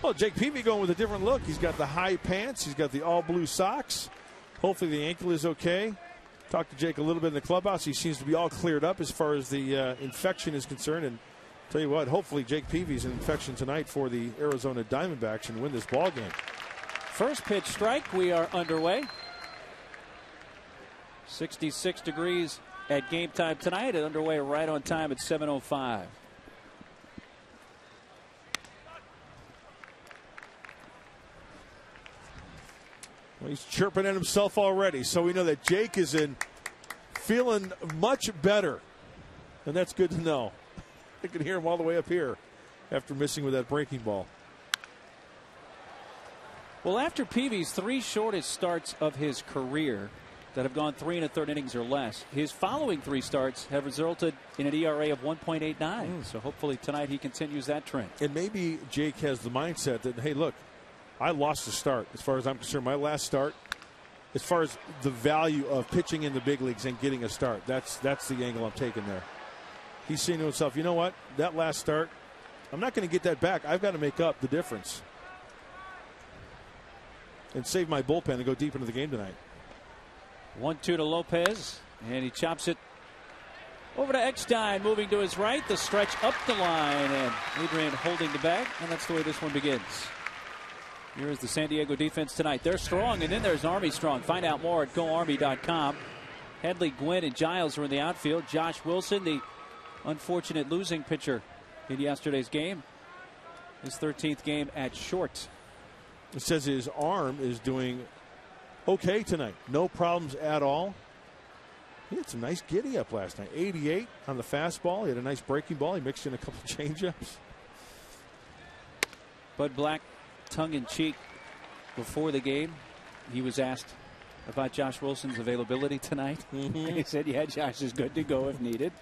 Well, Jake Peavy going with a different look. He's got the high pants. He's got the all-blue socks. Hopefully the ankle is okay. Talked to Jake a little bit in the clubhouse. He seems to be all cleared up as far as the infection is concerned. And tell you what, hopefully Jake Peavy's an infection tonight for the Arizona Diamondbacks and win this ball game. First pitch strike. We are underway. 66 degrees at game time tonight. And underway right on time at 7:05. Well, he's chirping at himself already, so we know that Jake is feeling much better, and that's good to know. I can hear him all the way up here after missing with that breaking ball. Well, after Peavy's 3 shortest starts of his career that have gone 3 1/3 innings or less, his following 3 starts have resulted in an ERA of 1.89. So hopefully tonight he continues that trend. And maybe Jake has the mindset that, hey, look, I lost the start. As far as I'm concerned, my last start, as far as the value of pitching in the big leagues and getting a start, that's the angle I'm taking there. He's saying to himself, you know what, that last start, I'm not going to get that back. I've got to make up the difference and save my bullpen and go deep into the game tonight. 1-2 to Lopez, and he chops it over to Eckstein, moving to his right. The stretch up the line, and Adrian holding the bag, and that's the way this one begins. Here is the San Diego defense tonight. They're strong, and then there's Army strong. Find out more at GoArmy.com. Headley, Gwynn, and Giles are in the outfield. Josh Wilson, the unfortunate losing pitcher in yesterday's game, his 13th game at short. It says his arm is doing okay tonight. No problems at all. He had some nice giddy up last night. 88 on the fastball. He had a nice breaking ball. He mixed in a couple changeups. Bud Black, tongue-in-cheek, before the game, he was asked about Josh Wilson's availability tonight. He said, yeah, Josh is good to go if needed.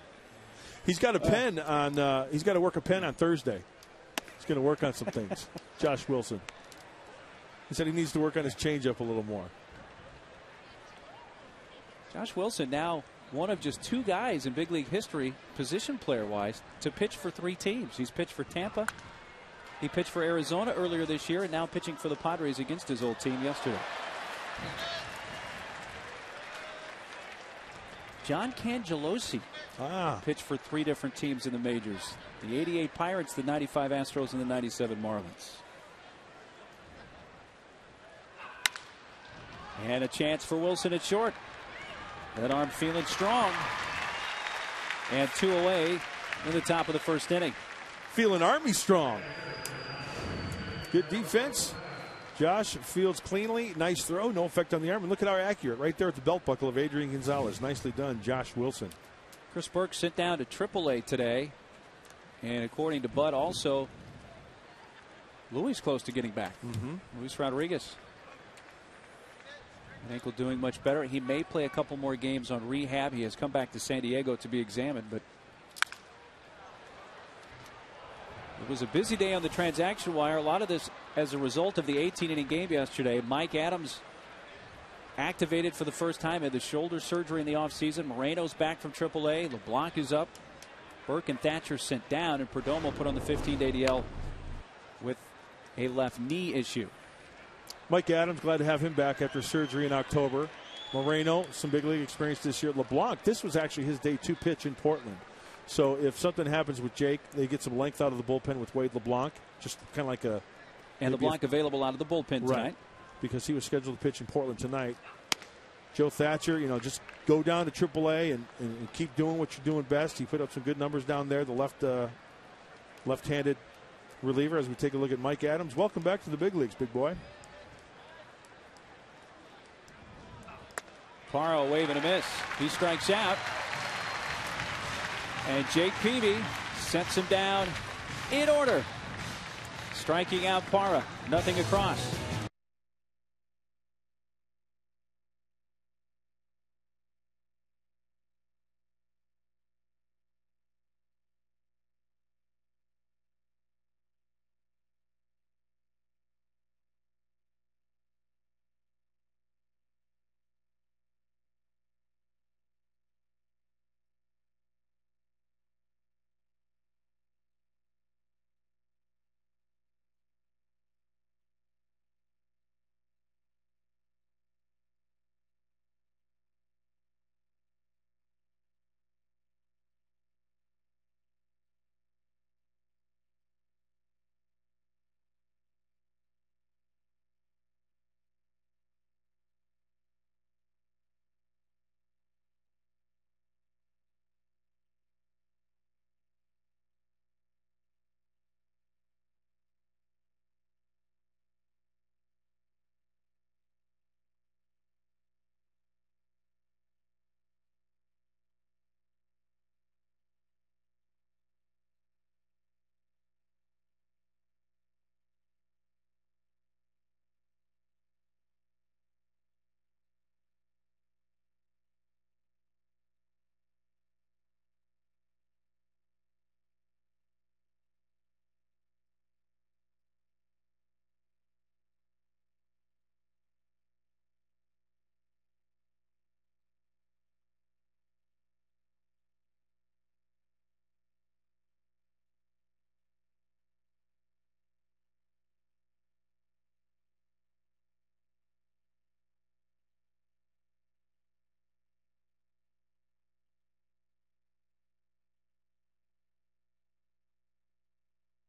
He's got a pen on, he's got to work a pen on Thursday. He's going to work on some things. Josh Wilson. He said he needs to work on his changeup a little more. Josh Wilson now one of just 2 guys in big league history, position player-wise, to pitch for 3 teams. He's pitched for Tampa. He pitched for Arizona earlier this year and now pitching for the Padres against his old team yesterday. John Cangelosi pitched for 3 different teams in the majors. The 88 Pirates, the 95 Astros, and the 97 Marlins. And a chance for Wilson at short. That arm feeling strong. And 2 away in the top of the first inning. Feeling Army strong. Good defense. Josh fields cleanly. Nice throw. No effect on the arm. And look at how accurate. Right there at the belt buckle of Adrian Gonzalez. Nicely done, Josh Wilson. Chris Burke sent down to AAA today. And according to Bud, also, Luis close to getting back. Luis Rodriguez. Ankle doing much better. He may play a couple more games on rehab. He has come back to San Diego to be examined, but it was a busy day on the transaction wire. A lot of this as a result of the 18-inning game yesterday. Mike Adams activated for the first time, had the shoulder surgery in the offseason. Moreno's back from AAA. LeBlanc is up. Burke and Thatcher sent down, and Perdomo put on the 15-day DL with a left knee issue. Mike Adams, glad to have him back after surgery in October. Moreno, some big league experience this year. LeBlanc, this was actually his day 2 pitch in Portland. So if something happens with Jake, they get some length out of the bullpen with Wade LeBlanc. Just kind of like a... And LeBlanc available out of the bullpen tonight. Right, because he was scheduled to pitch in Portland tonight. Joe Thatcher, you know, just go down to AAA and keep doing what you're doing best. He put up some good numbers down there. The left-handed reliever as we take a look at Mike Adams. Welcome back to the big leagues, big boy. Parra, a wave and a miss. He strikes out. And Jake Peavy sets him down in order. Striking out Parra. Nothing across.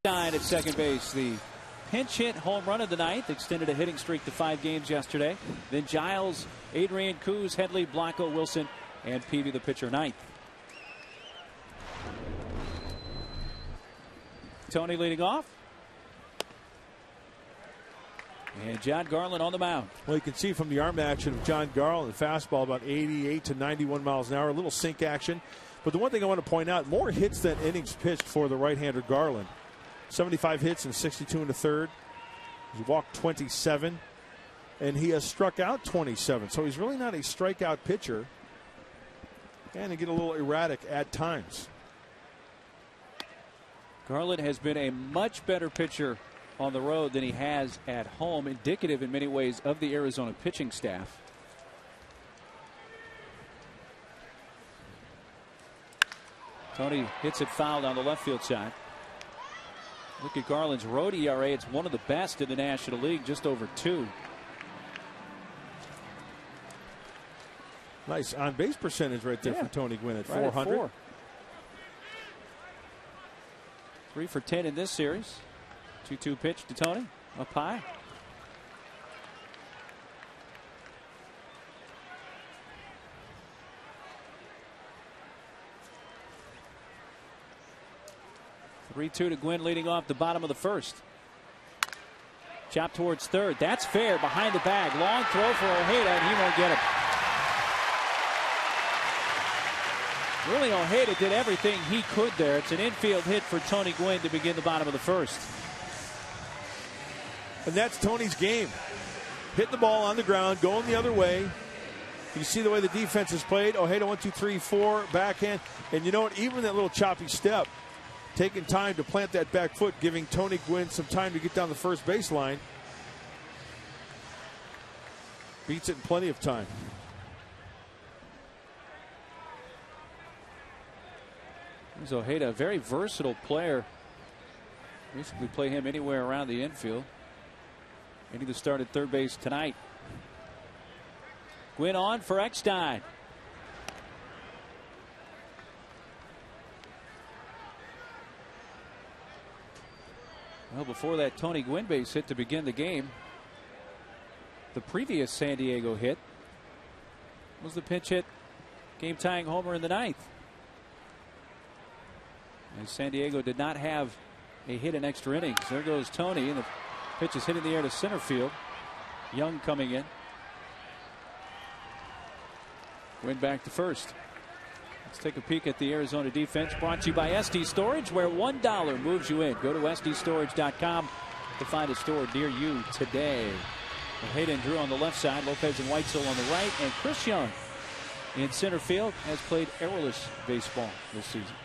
Eckstein at second base. The pinch hit home run of the ninth, extended a hitting streak to 5 games yesterday. Then Giles, Adrian Kuz, Headley, Blanco, Wilson, and Peavy, the pitcher, ninth. Tony leading off. And John Garland on the mound. Well, you can see from the arm action of John Garland, the fastball about 88 to 91 miles an hour, a little sink action. But the one thing I want to point out, more hits than innings pitched for the right-hander Garland. 75 hits and 62 in the third. He's walked 27, and he has struck out 27. So he's really not a strikeout pitcher. And he get a little erratic at times. Garland has been a much better pitcher on the road than he has at home, indicative in many ways of the Arizona pitching staff. Tony hits it foul on the left field side. Look at Garland's road ERA. It's one of the best in the National League, just over 2. Nice on-base percentage right there for Tony Gwynn at right 400. At 4. 3 for 10 in this series. 2-2 pitch to Tony, up high. (3-2) to Gwynn, leading off the bottom of the first. Chop towards third. That's fair. Behind the bag. Long throw for Ojeda, and he won't get it. Really, Ojeda did everything he could there. It's an infield hit for Tony Gwynn to begin the bottom of the first. And that's Tony's game. Hit the ball on the ground, going the other way. You see the way the defense is played. Ojeda 1, 2, 3, 4, backhand. And you know what? Even that little choppy step, taking time to plant that back foot, giving Tony Gwynn some time to get down the first baseline. Beats it in plenty of time. Here's Ojeda, a very versatile player. Basically play him anywhere around the infield. And he start at third base tonight. Gwynn on for Eckstein. Well, before that Tony Gwynn base hit to begin the game, the previous San Diego hit was the pinch hit, game-tying homer in the ninth. And San Diego did not have a hit in extra innings. There goes Tony, and the pitch is hit in the air to center field. Young coming in. Gwynn back to first. Let's take a peek at the Arizona defense, brought to you by SD Storage, where $1 moves you in. Go to SDStorage.com to find a store near you today. Ojeda and Drew on the left side, Lopez and Weitzel on the right, and Chris Young in center field has played errorless baseball this season.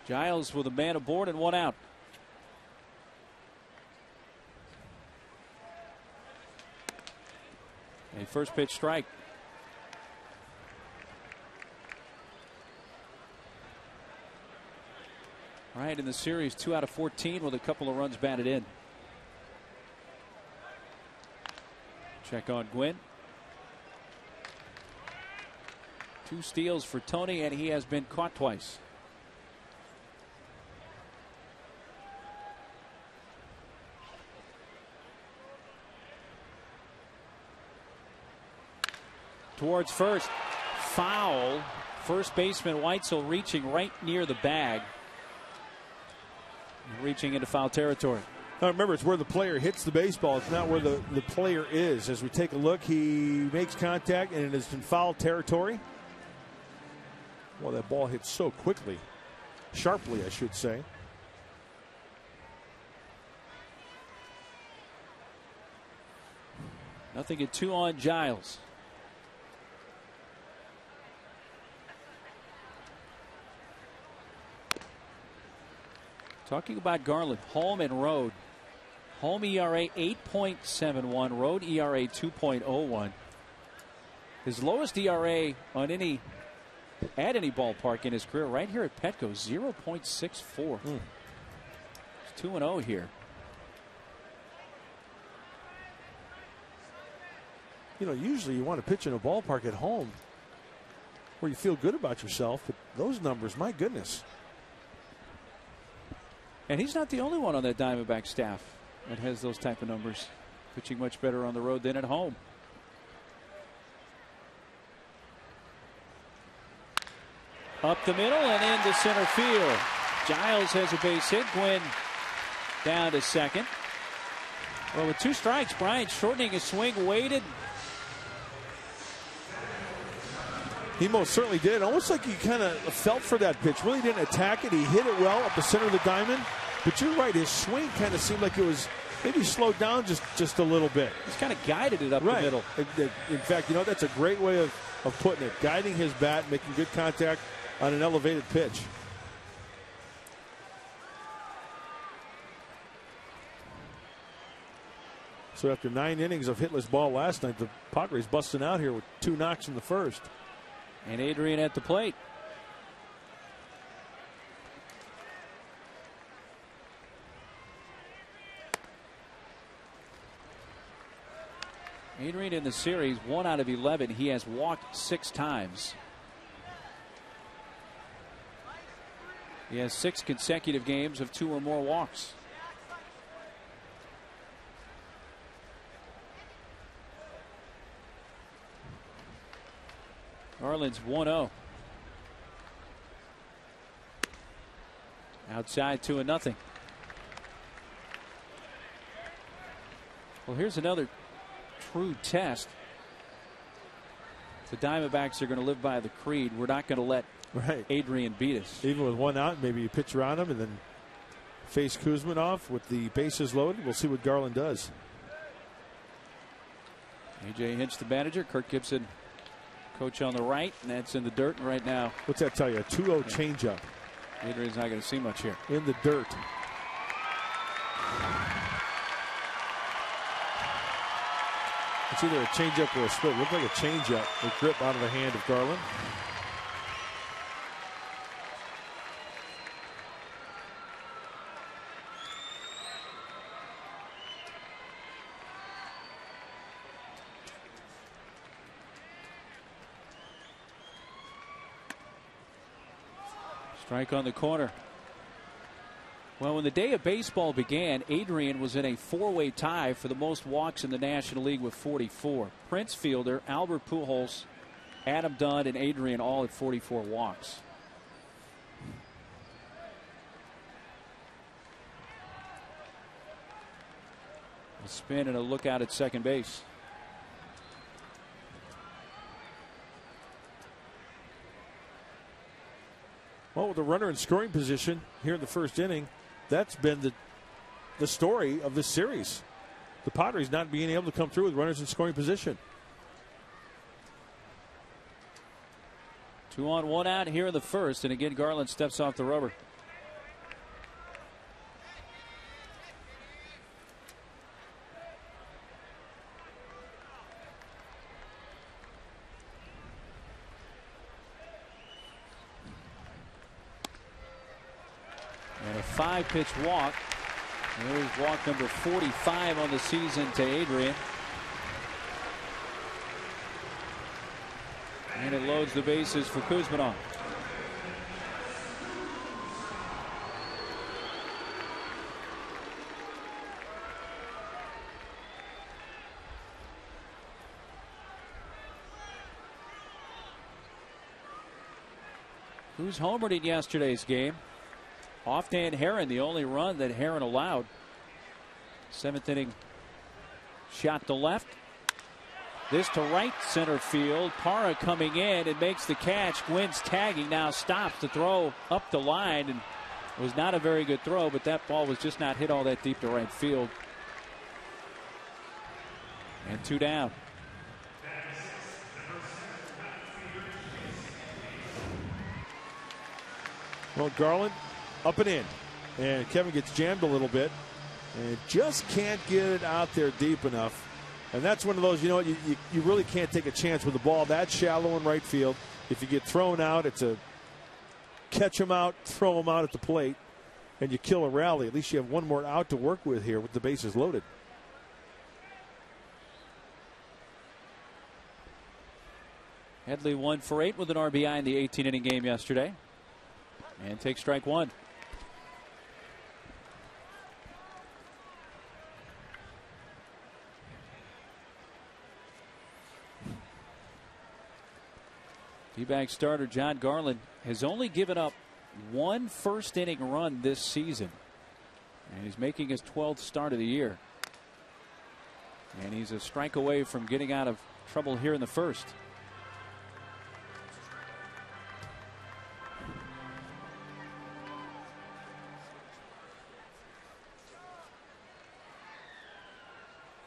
Giles with a man aboard and 1 out. A first pitch strike. All right, in the series, 2 out of 14 with a couple of runs batted in. Check on Gwynn. 2 steals for Tony, and he has been caught twice. Towards first. Foul. First baseman Weitzel reaching right near the bag. Reaching into foul territory. Now remember, it's where the player hits the baseball. It's not where the player is. As we take a look, he makes contact, and it is in foul territory. Well, that ball hit so quickly. Sharply, I should say. Nothing at 2 on Giles. Talking about Garland, home and road. Home ERA 8.71, road ERA 2.01. His lowest ERA on at any ballpark in his career, right here at Petco, 0.64. It's 2-0 here. You know, usually you want to pitch in a ballpark at home where you feel good about yourself, but those numbers, my goodness. And he's not the only one on that Diamondback staff that has those type of numbers. Pitching much better on the road than at home. Up the middle and into center field. Giles has a base hit. Gwynn down to second. Well, with 2 strikes, Bryant shortening his swing, waited. He most certainly did. Almost like he kind of felt for that pitch. Really didn't attack it. He hit it well up the center of the diamond. But you're right, his swing kind of seemed like it was maybe slowed down just a little bit. He's kind of guided it up the middle. In fact, you know, that's a great way of putting it. Guiding his bat, making good contact on an elevated pitch. So after 9 innings of hitless ball last night, the Padres busting out here with 2 knocks in the first. And Adrian at the plate. Adrian in the series, 1 out of 11. He has walked 6 times. He has 6 consecutive games of 2 or more walks. Garland's 1-0. Outside 2-0. Well, here's another true test. The Diamondbacks are going to live by the creed. We're not going to let Adrian beat us. Even with 1 out, maybe you pitch around him and then face Kuzman off with the bases loaded. We'll see what Garland does. A.J. Hinch, the manager. Kirk Gibson, coach on the right, and that's in the dirt right now. What's that tell you? A 2-0 changeup. Adrian's not going to see much here. In the dirt. It's either a changeup or a split. It looked like a changeup. The grip out of the hand of Garland. Strike on the corner. Well, when the day of baseball began, Adrian was in a 4-way tie for the most walks in the National League with 44. Prince Fielder, Albert Pujols, Adam Dunn, and Adrian all at 44 walks. A spin and a look out at second base. Well, with the runner in scoring position here in the first inning, that's been the story of this series. The Padres not being able to come through with runners in scoring position. 2 on 1 out here in the first, and again Garland steps off the rubber. And a 5-pitch walk. There's walk number 45 on the season to Adrian. And it loads the bases for Kuzmanov. Who's homered in yesterday's game? Off-hand Heron, the only run that Heron allowed. 7th inning shot to left. This to right center field. Parra coming in and makes the catch. Gwynn's tagging now, stops the throw up the line, and it was not a very good throw, but that ball was just not hit all that deep to right field. And 2 down. Well, Garland up and in, and Kevin gets jammed a little bit and just can't get it out there deep enough. And that's one of those, you know, you really can't take a chance with the ball that shallow in right field. If you get thrown out, it's a catch him out, throw him out at the plate, and you kill a rally. At least you have one more out to work with here with the bases loaded. Headley 1 for 8 with an RBI in the 18-inning game yesterday. And takes strike one. D-backs starter John Garland has only given up one first-inning run this season. And he's making his 12th start of the year. And he's a strike away from getting out of trouble here in the first.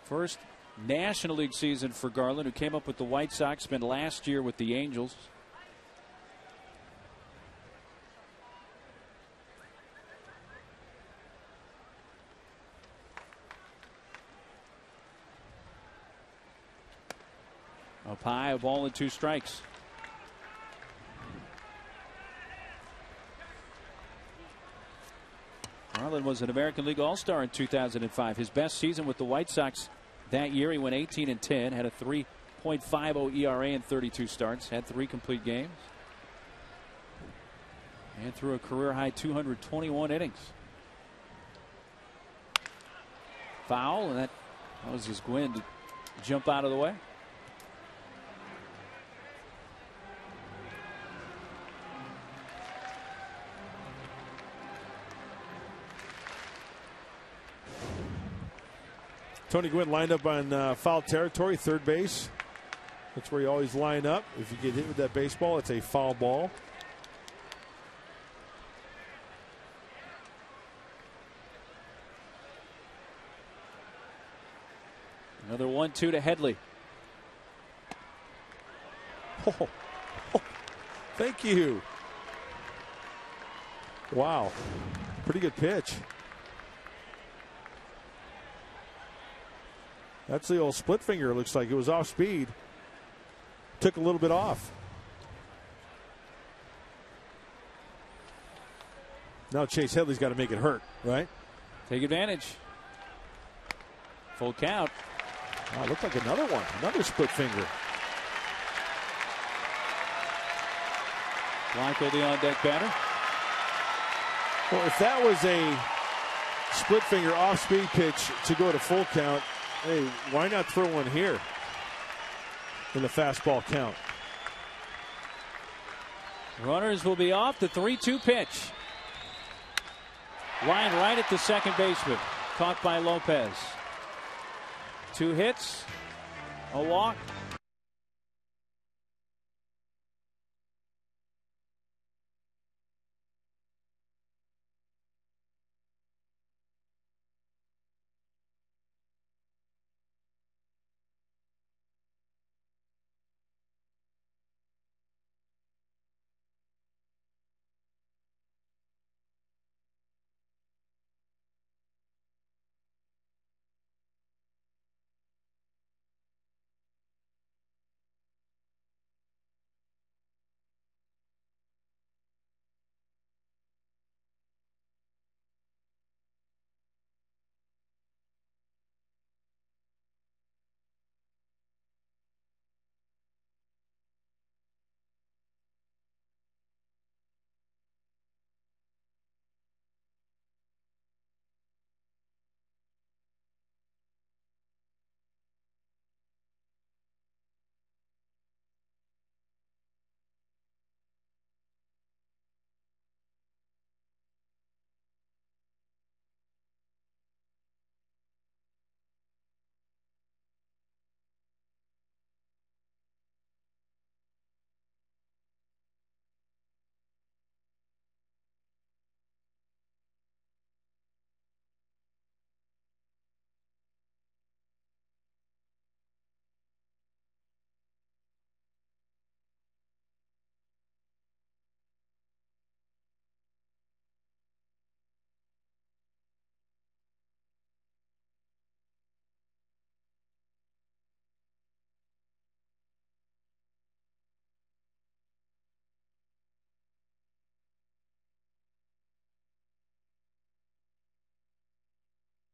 First National League season for Garland, who came up with the White Sox, spent last year with the Angels. Up high, a ball and 2 strikes. Garland was an American League All-Star in 2005. His best season with the White Sox that year, he went 18-10, had a 3.50 ERA in 32 starts, had 3 complete games, and threw a career-high 221 innings. Foul, and that causes Gwynn to jump out of the way. Tony Gwynn lined up on foul territory, third base. That's where you always line up. If you get hit with that baseball, it's a foul ball. Another 1-2 to Headley. Oh, thank you. Wow. Pretty good pitch. That's the old split finger. It looks like it was off speed. Took a little bit off. Now Chase Headley's got to make it hurt, right? Take advantage. Full count. Wow, looked like another one. Another split finger. Blanco, the on-deck batter. Well, if that was a split finger off-speed pitch to go to full count, hey, why not throw one here in the fastball count? Runners will be off. The 3-2 pitch. Line right at the second baseman. Caught by Lopez. 2 hits, a walk.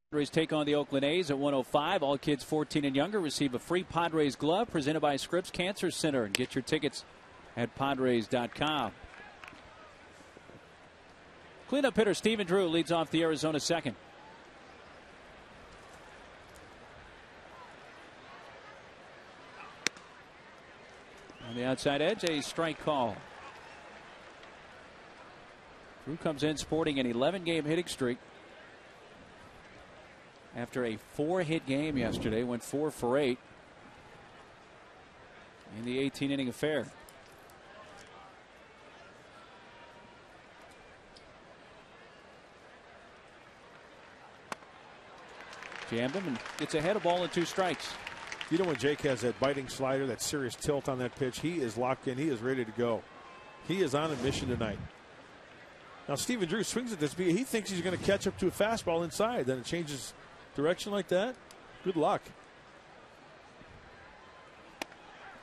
Padres take on the Oakland A's at 1:05. All kids 14 and younger receive a free Padres glove presented by Scripps Cancer Center. And get your tickets at Padres.com. Cleanup hitter Stephen Drew leads off the Arizona second. On the outside edge, a strike call. Drew comes in sporting an 11-game hitting streak. After a 4-hit game yesterday, went 4 for 8 in the 18-inning affair. Jammed him and gets ahead of ball and 2 strikes. You know when Jake has that biting slider, that serious tilt on that pitch, he is locked in. He is ready to go. He is on a mission tonight. Now Stephen Drew swings at this. He thinks he's going to catch up to a fastball inside. Then it changes direction like that. Good luck.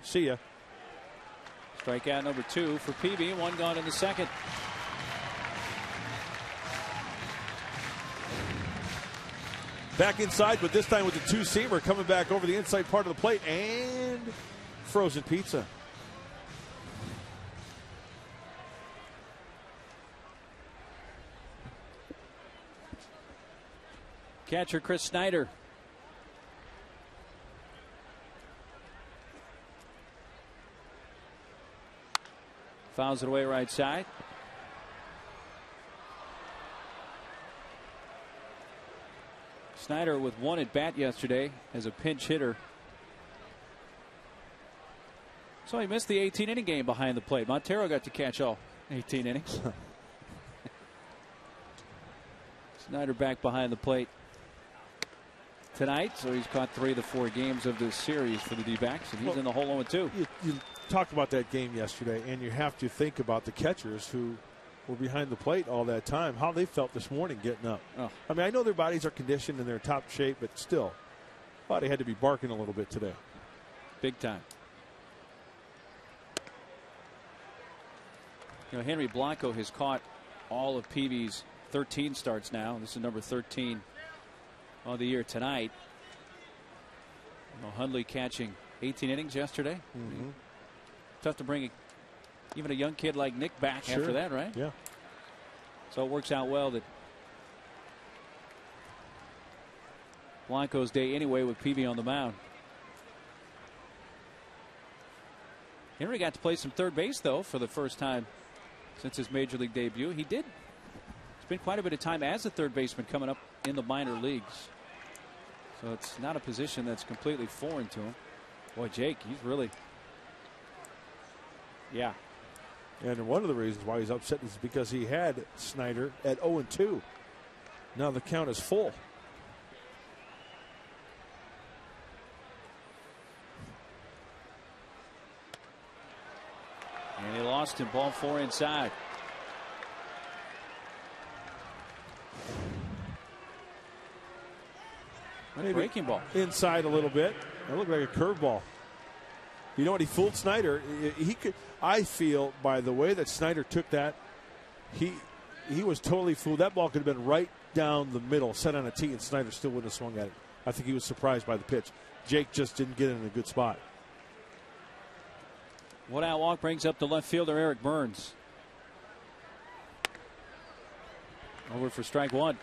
See ya. Strikeout number 2 for Peavy. 1 gone in the second. Back inside, but this time with the 2-seamer coming back over the inside part of the plate and frozen pizza. Catcher Chris Snyder. Fouls it away right side. Snyder with 1 at bat yesterday as a pinch hitter. So he missed the 18-inning game behind the plate. Montero got to catch all 18 innings. Snyder back behind the plate tonight, so he's caught 3 of the 4 games of this series for the D-backs, and he's in the hole 0-2. You talked about that game yesterday, and you have to think about the catchers who were behind the plate all that time, how they felt this morning getting up. Oh. I mean, I know their bodies are conditioned and they're in top shape, but still, body had to be barking a little bit today. Big time. You know, Henry Blanco has caught all of Peavy's 13 starts now. This is number 13 on the year tonight. You know, Hundley catching 18 innings yesterday. Mm-hmm. Tough to bring even a young kid like Nick back after that, right? Yeah. So it works out well that Blanco's day anyway with Peavy on the mound. Henry got to play some third base, though, for the first time since his major league debut. He did. Spent quite a bit of time as a third baseman coming up in the minor leagues. So it's not a position that's completely foreign to him. Boy, Jake, he's really. Yeah. And one of the reasons why he's upset is because he had Snyder at 0-2. Now the count is full. And he lost him. Ball 4 inside. Maybe breaking ball. Inside a little bit. That looked like a curveball. You know what? He fooled Snyder. He could. I feel by the way that Snyder took that, he was totally fooled. That ball could have been right down the middle, set on a tee, and Snyder still wouldn't have swung at it. I think he was surprised by the pitch. Jake just didn't get it in a good spot. 1-out walk brings up the left fielder Eric Burns. Over for strike 1.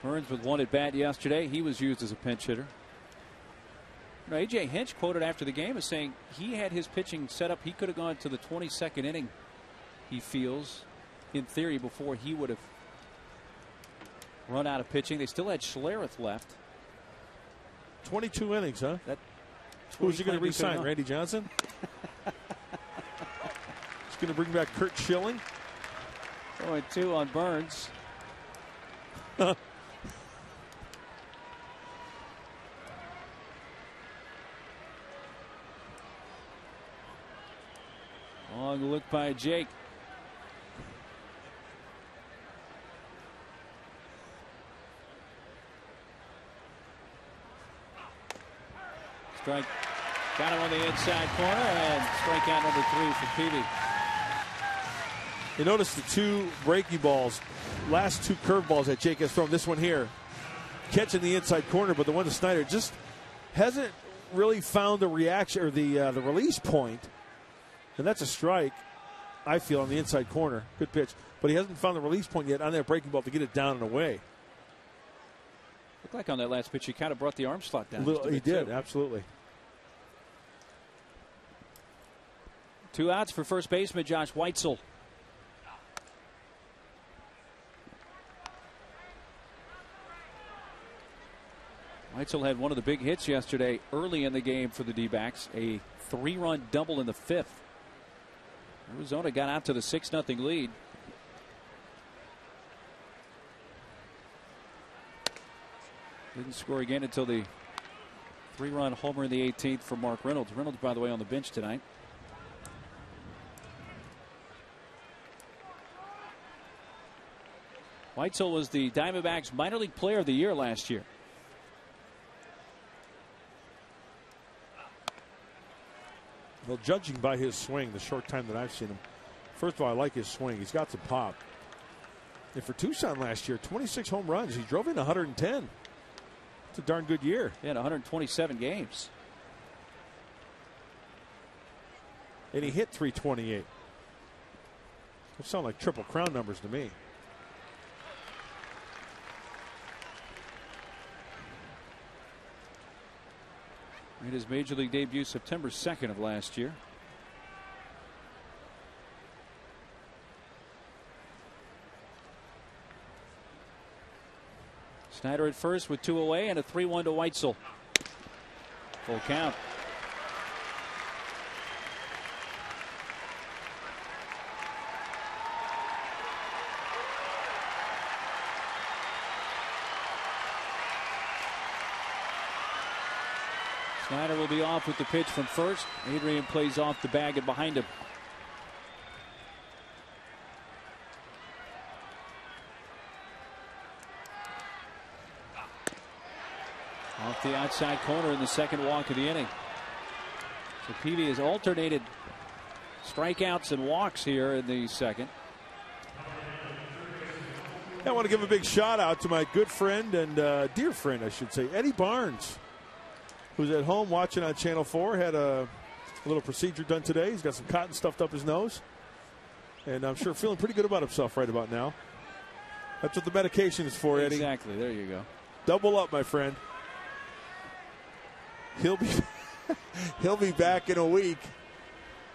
Burns with 1 at bat yesterday. He was used as a pinch hitter. You know, A.J. Hinch quoted after the game as saying he had his pitching set up. He could have gone to the 22nd inning, he feels, in theory, before he would have run out of pitching. They still had Schlereth left. 22 innings, huh? Who's he going to re-sign? Randy Johnson? He's going to bring back Kurt Schilling? 0-2 on Burns. Long look by Jake. Strike. Got him on the inside corner, and strikeout number 3 for Peavy. You notice the two breaking balls, last two curveballs that Jake has thrown. This one here, catching the inside corner, but the one to Snyder just hasn't really found the reaction or the release point. And that's a strike, I feel, on the inside corner. Good pitch. But he hasn't found the release point yet on that breaking ball to get it down and away. Looked like on that last pitch he kind of brought the arm slot down. He did, absolutely. 2 outs for first baseman Josh Weitzel. Weitzel had one of the big hits yesterday early in the game for the D-backs. A 3-run double in the 5th. Arizona got out to the 6-0 lead. Didn't score again until the 3-run homer in the 18th for Mark Reynolds. Reynolds, by the way, on the bench tonight. Weitzel was the Diamondbacks minor league player of the year last year. Well, judging by his swing, the short time that I've seen him, first of all, I like his swing. He's got some pop. And for Tucson last year, 26 home runs. He drove in 110. It's a darn good year. Yeah, 127 games. And he hit 328. Those sound like Triple Crown numbers to me. Made his major league debut September 2nd of last year. Snyder at first with 2 away and a 3-1 to Weitzel. Full count. Snyder will be off with the pitch from first. Adrian plays off the bag and behind him. Off the outside corner in the second walk of the inning. So Peavy has alternated strikeouts and walks here in the second. I want to give a big shout out to my good friend and dear friend, I should say, Eddie Barnes, who's at home watching on Channel 4. Had a little procedure done today. He's got some cotton stuffed up his nose. And I'm sure feeling pretty good about himself right about now. That's what the medication is for, Eddie. Exactly. There you go. Double up, my friend. He'll be back in a week.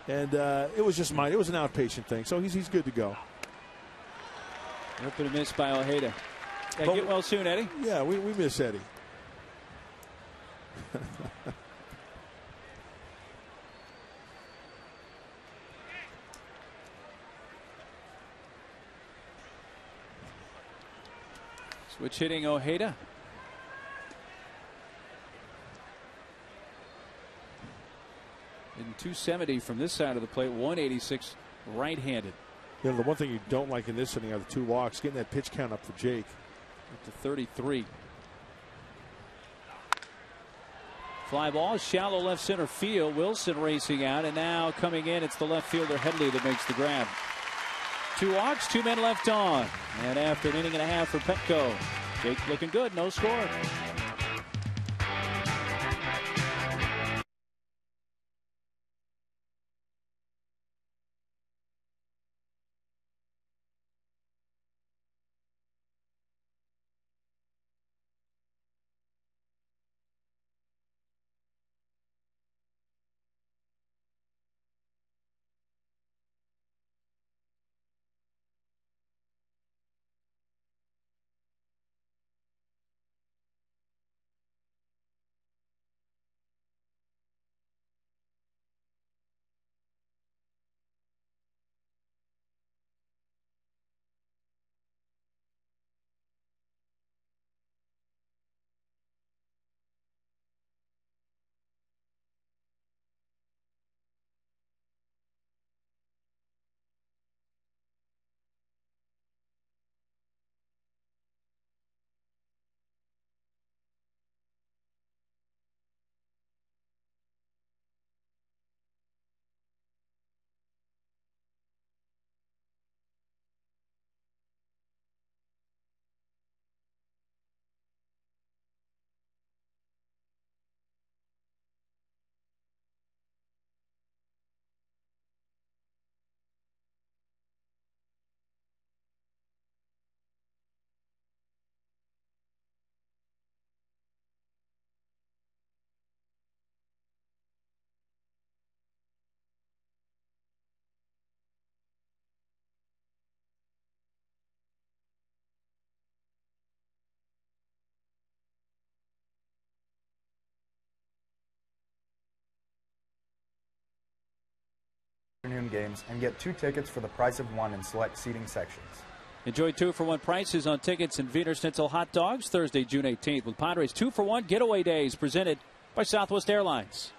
And it was just mine. It was an outpatient thing. So he's good to go. Up and a miss by Ojeda. Yeah, get well soon, Eddie. Yeah, we miss Eddie. Switch hitting Ojeda. In 270 from this side of the plate, 186 right-handed. You know, the one thing you don't like in this inning are the 2 walks, getting that pitch count up for Jake. Up to 33. Fly ball, shallow left center field. Wilson racing out, and now coming in, it's the left fielder Headley that makes the grab. 2 walks, 2 men left on. And after an inning and a half for Petco, Jake looking good, no score. afternoon games and get 2 tickets for the price of 1 in select seating sections. Enjoy 2-for-1 prices on tickets and Wiener Schnitzel hot dogs Thursday, June 18th with Padres 2-for-1 getaway days presented by Southwest Airlines.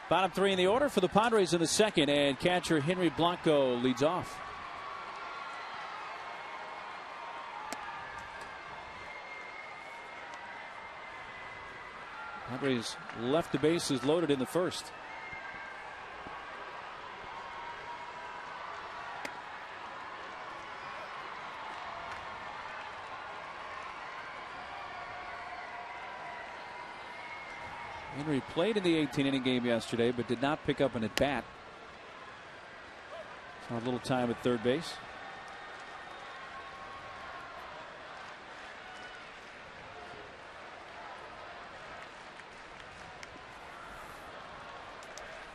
Bottom 3 in the order for the Padres in the second, and catcher Henry Blanco leads off. Padres left the bases loaded in the first. Henry played in the 18-inning game yesterday, but did not pick up an at-bat. Saw a little time at third base.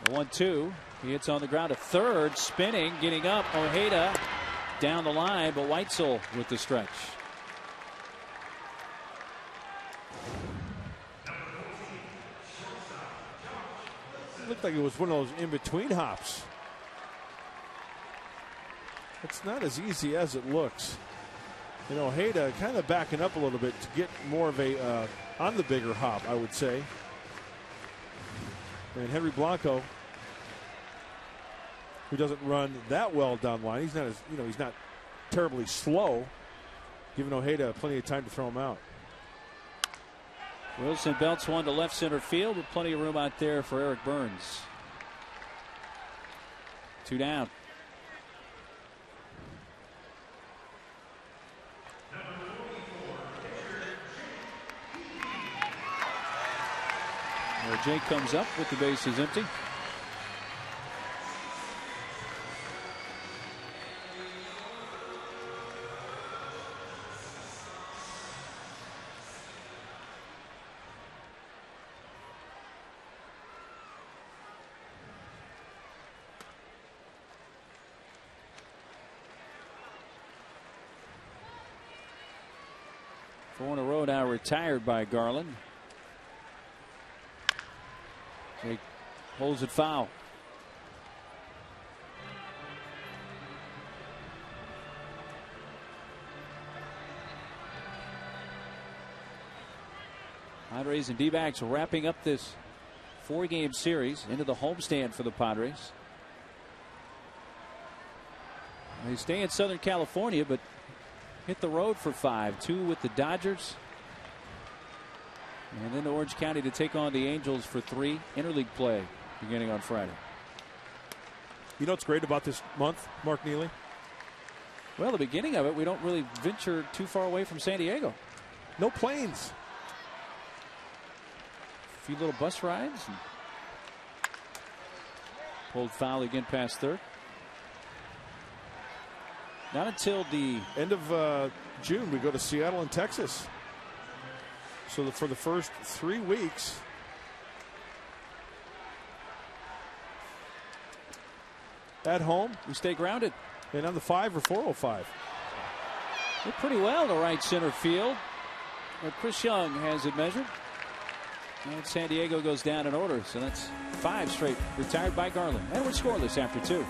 The 1-2. He hits on the ground at third, spinning, getting up. Ojeda down the line, but Weitzel with the stretch. Looked like it was one of those in-between hops. It's not as easy as it looks. You know, Ojeda kind of backing up a little bit to get more of a on the bigger hop, I would say. And Henry Blanco, who doesn't run that well down the line, he's not as, you know, he's not terribly slow, giving Ojeda plenty of time to throw him out. Wilson belts one to left center field with plenty of room out there for Eric Burns. 2 down. Jake comes up with the bases empty. Four in a row now retired by Garland. Jake holds it foul. Padres and D-backs wrapping up this 4-game series into the homestand for the Padres. They stay in Southern California, but hit the road for 5. 2 with the Dodgers. And then to Orange County to take on the Angels for 3 interleague play beginning on Friday. You know what's great about this month, Mark Neely? Well, the beginning of it, we don't really venture too far away from San Diego. No planes. A few little bus rides. And pulled foul again past third. Not until the end of June, we go to Seattle and Texas. So for the first 3 weeks, at home, we stay grounded. And on the 5 or 405. Did pretty well to right center field. But Chris Young has it measured. And San Diego goes down in order. So that's 5 straight retired by Garland. And we're scoreless after 2.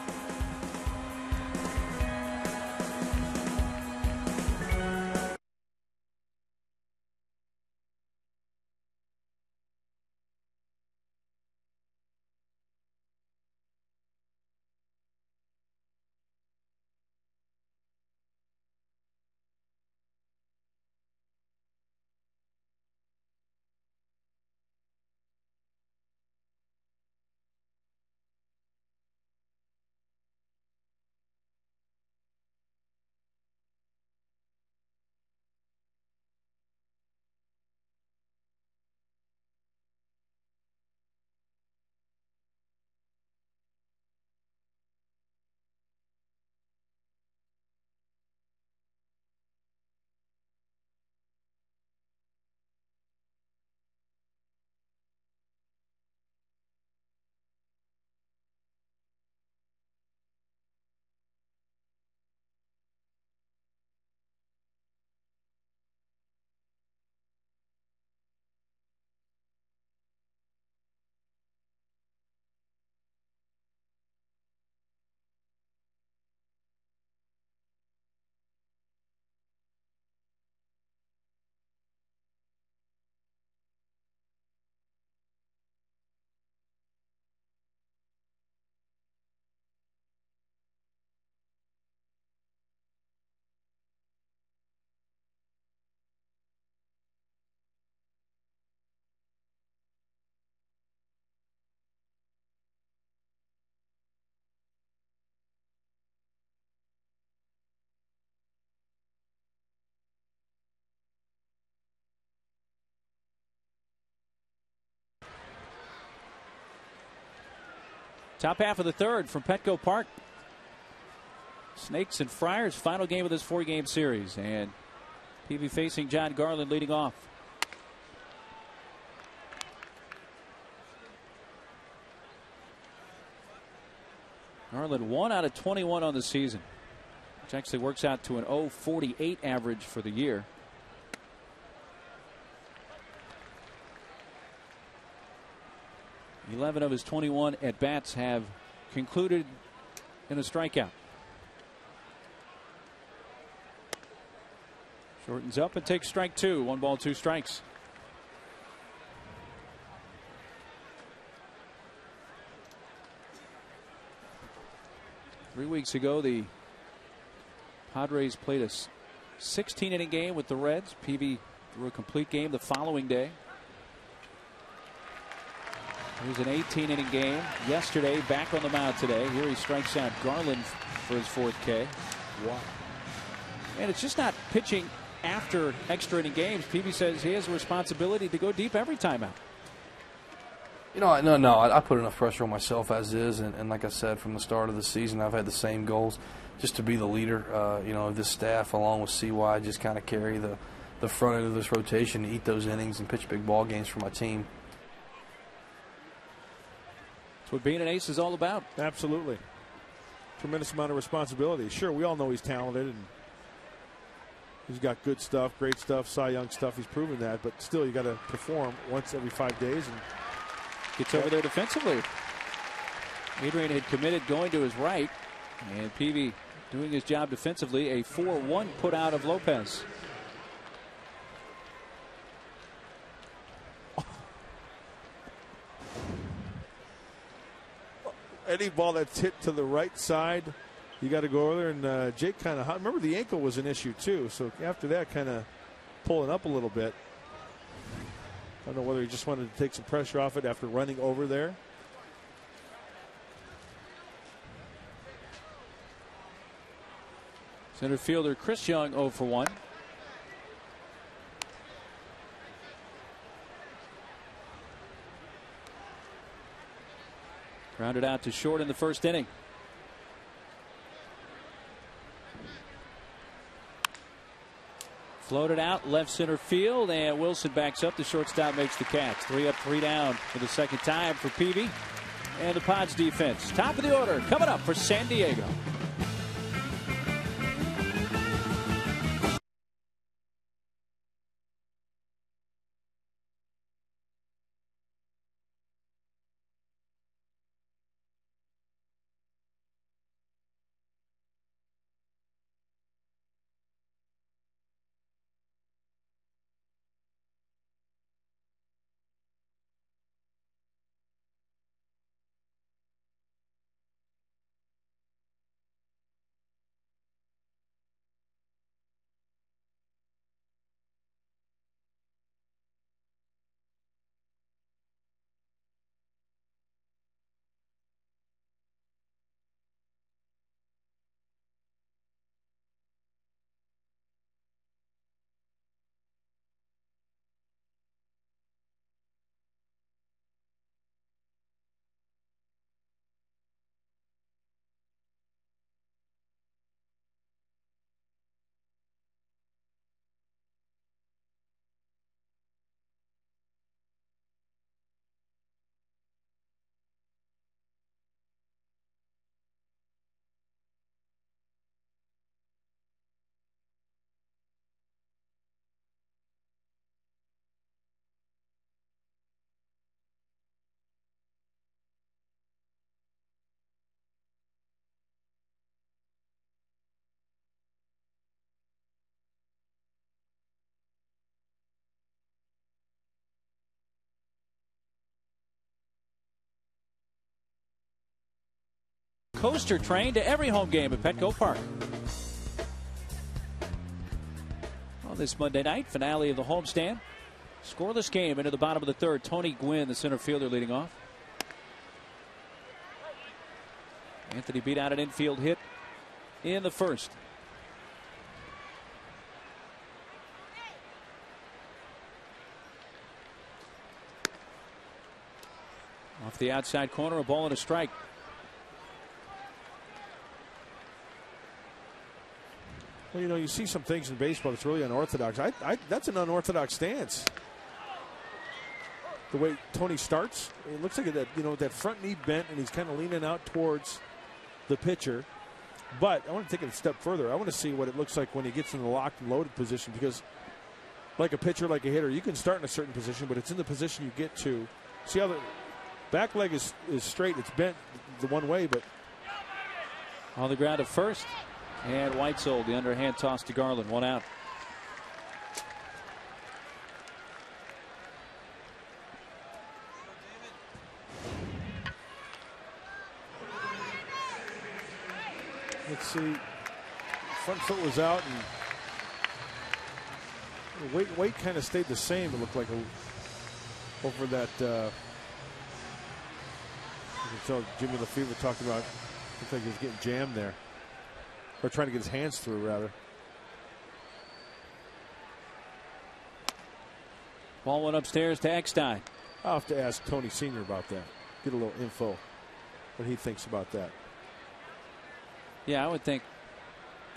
Top half of the third from Petco Park. Snakes and Friars, final game of this 4-game series. And PV facing John Garland leading off. Garland 1 out of 21 on the season, which actually works out to an .048 average for the year. Eleven of his 21 at-bats have concluded in a strikeout. Shortens up and takes strike 2. 1 ball, 2 strikes. Three weeks ago, the Padres played a 16-inning game with the Reds. PV threw a complete game the following day. It was an 18-inning game yesterday, back on the mound today. Here he strikes out Garland for his 4th K. Wow. And it's just not pitching after extra inning games. PV says he has a responsibility to go deep every time out. You know, I put enough pressure on myself as is, and like I said, from the start of the season, I've had the same goals, just to be the leader, of this staff, along with CY, just kind of carry the front end of this rotation, to eat those innings and pitch big ball games for my team. That's what being an ace is all about. Absolutely. Tremendous amount of responsibility. Sure, we all know he's talented and he's got good stuff, great stuff, Cy Young stuff. He's proven that, but still, you got to perform once every 5 days. And gets over there defensively. Adrian had committed going to his right, and PV doing his job defensively. A 4-1 put out of Lopez. Any ball that's hit to the right side, you got to go over there. And Jake kind of, remember the ankle was an issue too. So after that, kind of pulling up a little bit. I don't know whether he just wanted to take some pressure off it after running over there. Center fielder Chris Young 0 for 1. Grounded out to short in the first inning. Floated out left center field, and Wilson backs up. The shortstop makes the catch. 3 up, 3 down for the second time for PV and the Pods defense. Top of the order coming up for San Diego. Coaster train to every home game at Petco Park. On this Monday night, finale of the homestand. Scoreless game into the bottom of the third. Tony Gwynn, the center fielder, leading off. Anthony beat out an infield hit in the first. Off the outside corner, a ball and a strike. Well, you know, you see some things in baseball that's really unorthodox. That's an unorthodox stance. The way Tony starts, it looks like that, you know, that front knee bent, and he's kind of leaning out towards the pitcher. But I want to take it a step further. I want to see what it looks like when he gets in the locked and loaded position, because like a pitcher, like a hitter, you can start in a certain position, but it's in the position you get to. See how the back leg is straight, it's bent the one way, but on the ground at first. And Whitesold, the underhand toss to Garland, 1 out. Let's see. Front foot was out, and weight kind of stayed the same. It looked like over that. You can tell Jimmy Lefebvre talked about. Looked like he was getting jammed there, or trying to get his hands through, rather. Ball went upstairs to Eckstein. I'll have to ask Tony Sr. about that. Get a little info, what he thinks about that. Yeah, I would think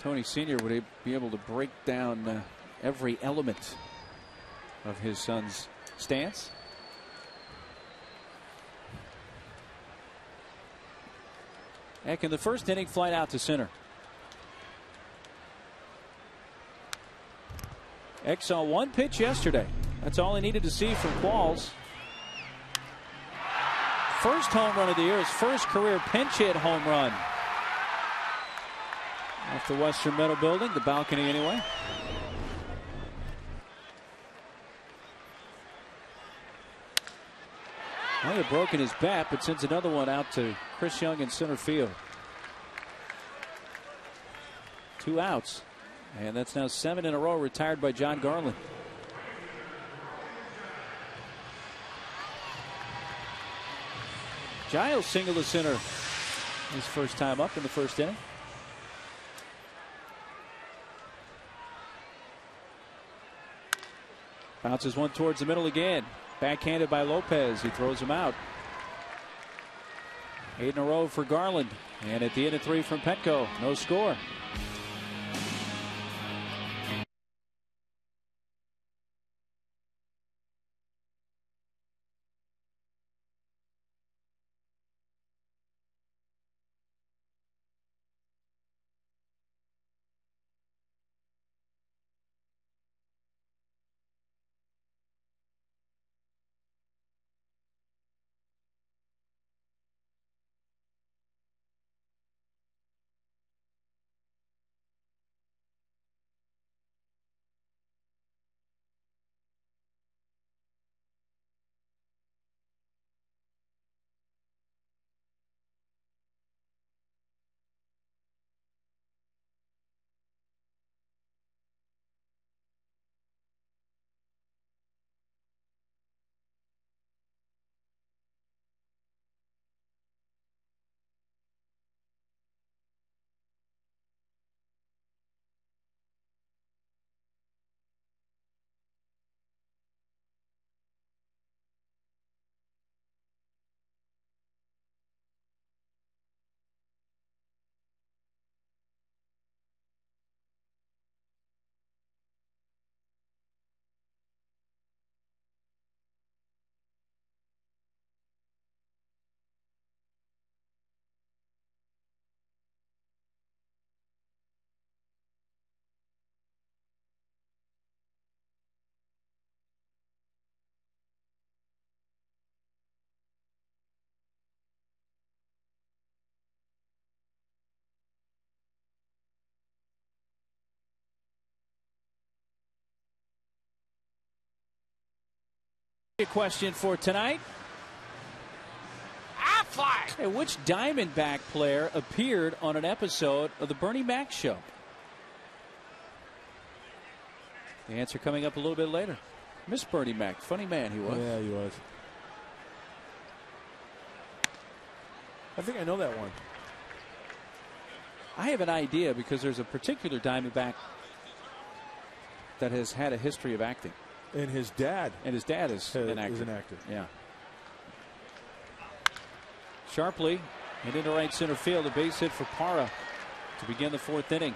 Tony Sr. would be able to break down every element of his son's stance. Eck in the first inning, flight out to center. Eck saw one pitch yesterday. That's all he needed to see from Qualls. First home run of the year, his first career pinch hit home run. Off the Western Meadow building, the balcony anyway. Well, he had broken his bat, but sends another one out to Chris Young in center field. 2 outs. And that's now 7 in a row retired by John Garland. Giles single to center. His first time up in the first inning. Bounces one towards the middle again. Backhanded by Lopez. He throws him out. 8 in a row for Garland. And at the end of 3 from Petco. No score. Question for tonight. Hey, which Diamondback player appeared on an episode of the Bernie Mac Show? The answer coming up a little bit later. Miss Bernie Mac. Funny man he was. Yeah, he was. I think I know that one. I have an idea because there's a particular Diamondback that has had a history of acting. And his dad. And his dad is an actor. Yeah. Sharply and into right center field. A base hit for Parra to begin the 4th inning.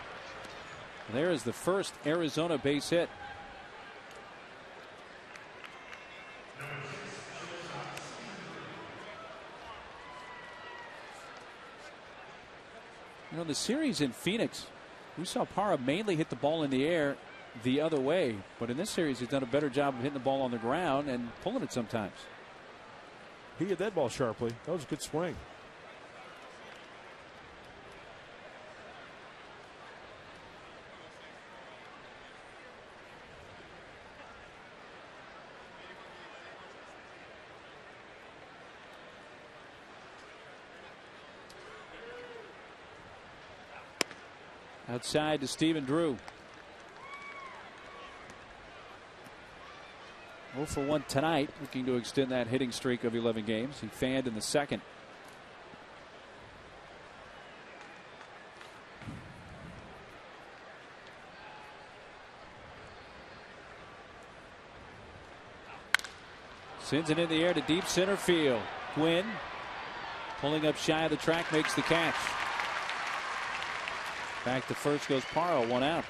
There is the first Arizona base hit. You know, the series in Phoenix, we saw Parra mainly hit the ball in the air the other way, but in this series he's done a better job of hitting the ball on the ground and pulling it sometimes. He hit that ball sharply. That was a good swing. Outside to Stephen Drew. 0 for 1 tonight, looking to extend that hitting streak of 11 games. He fanned in the second. Sends it in the air to deep center field. Gwynn pulling up shy of the track, makes the catch. Back to first goes Parra, 1 out.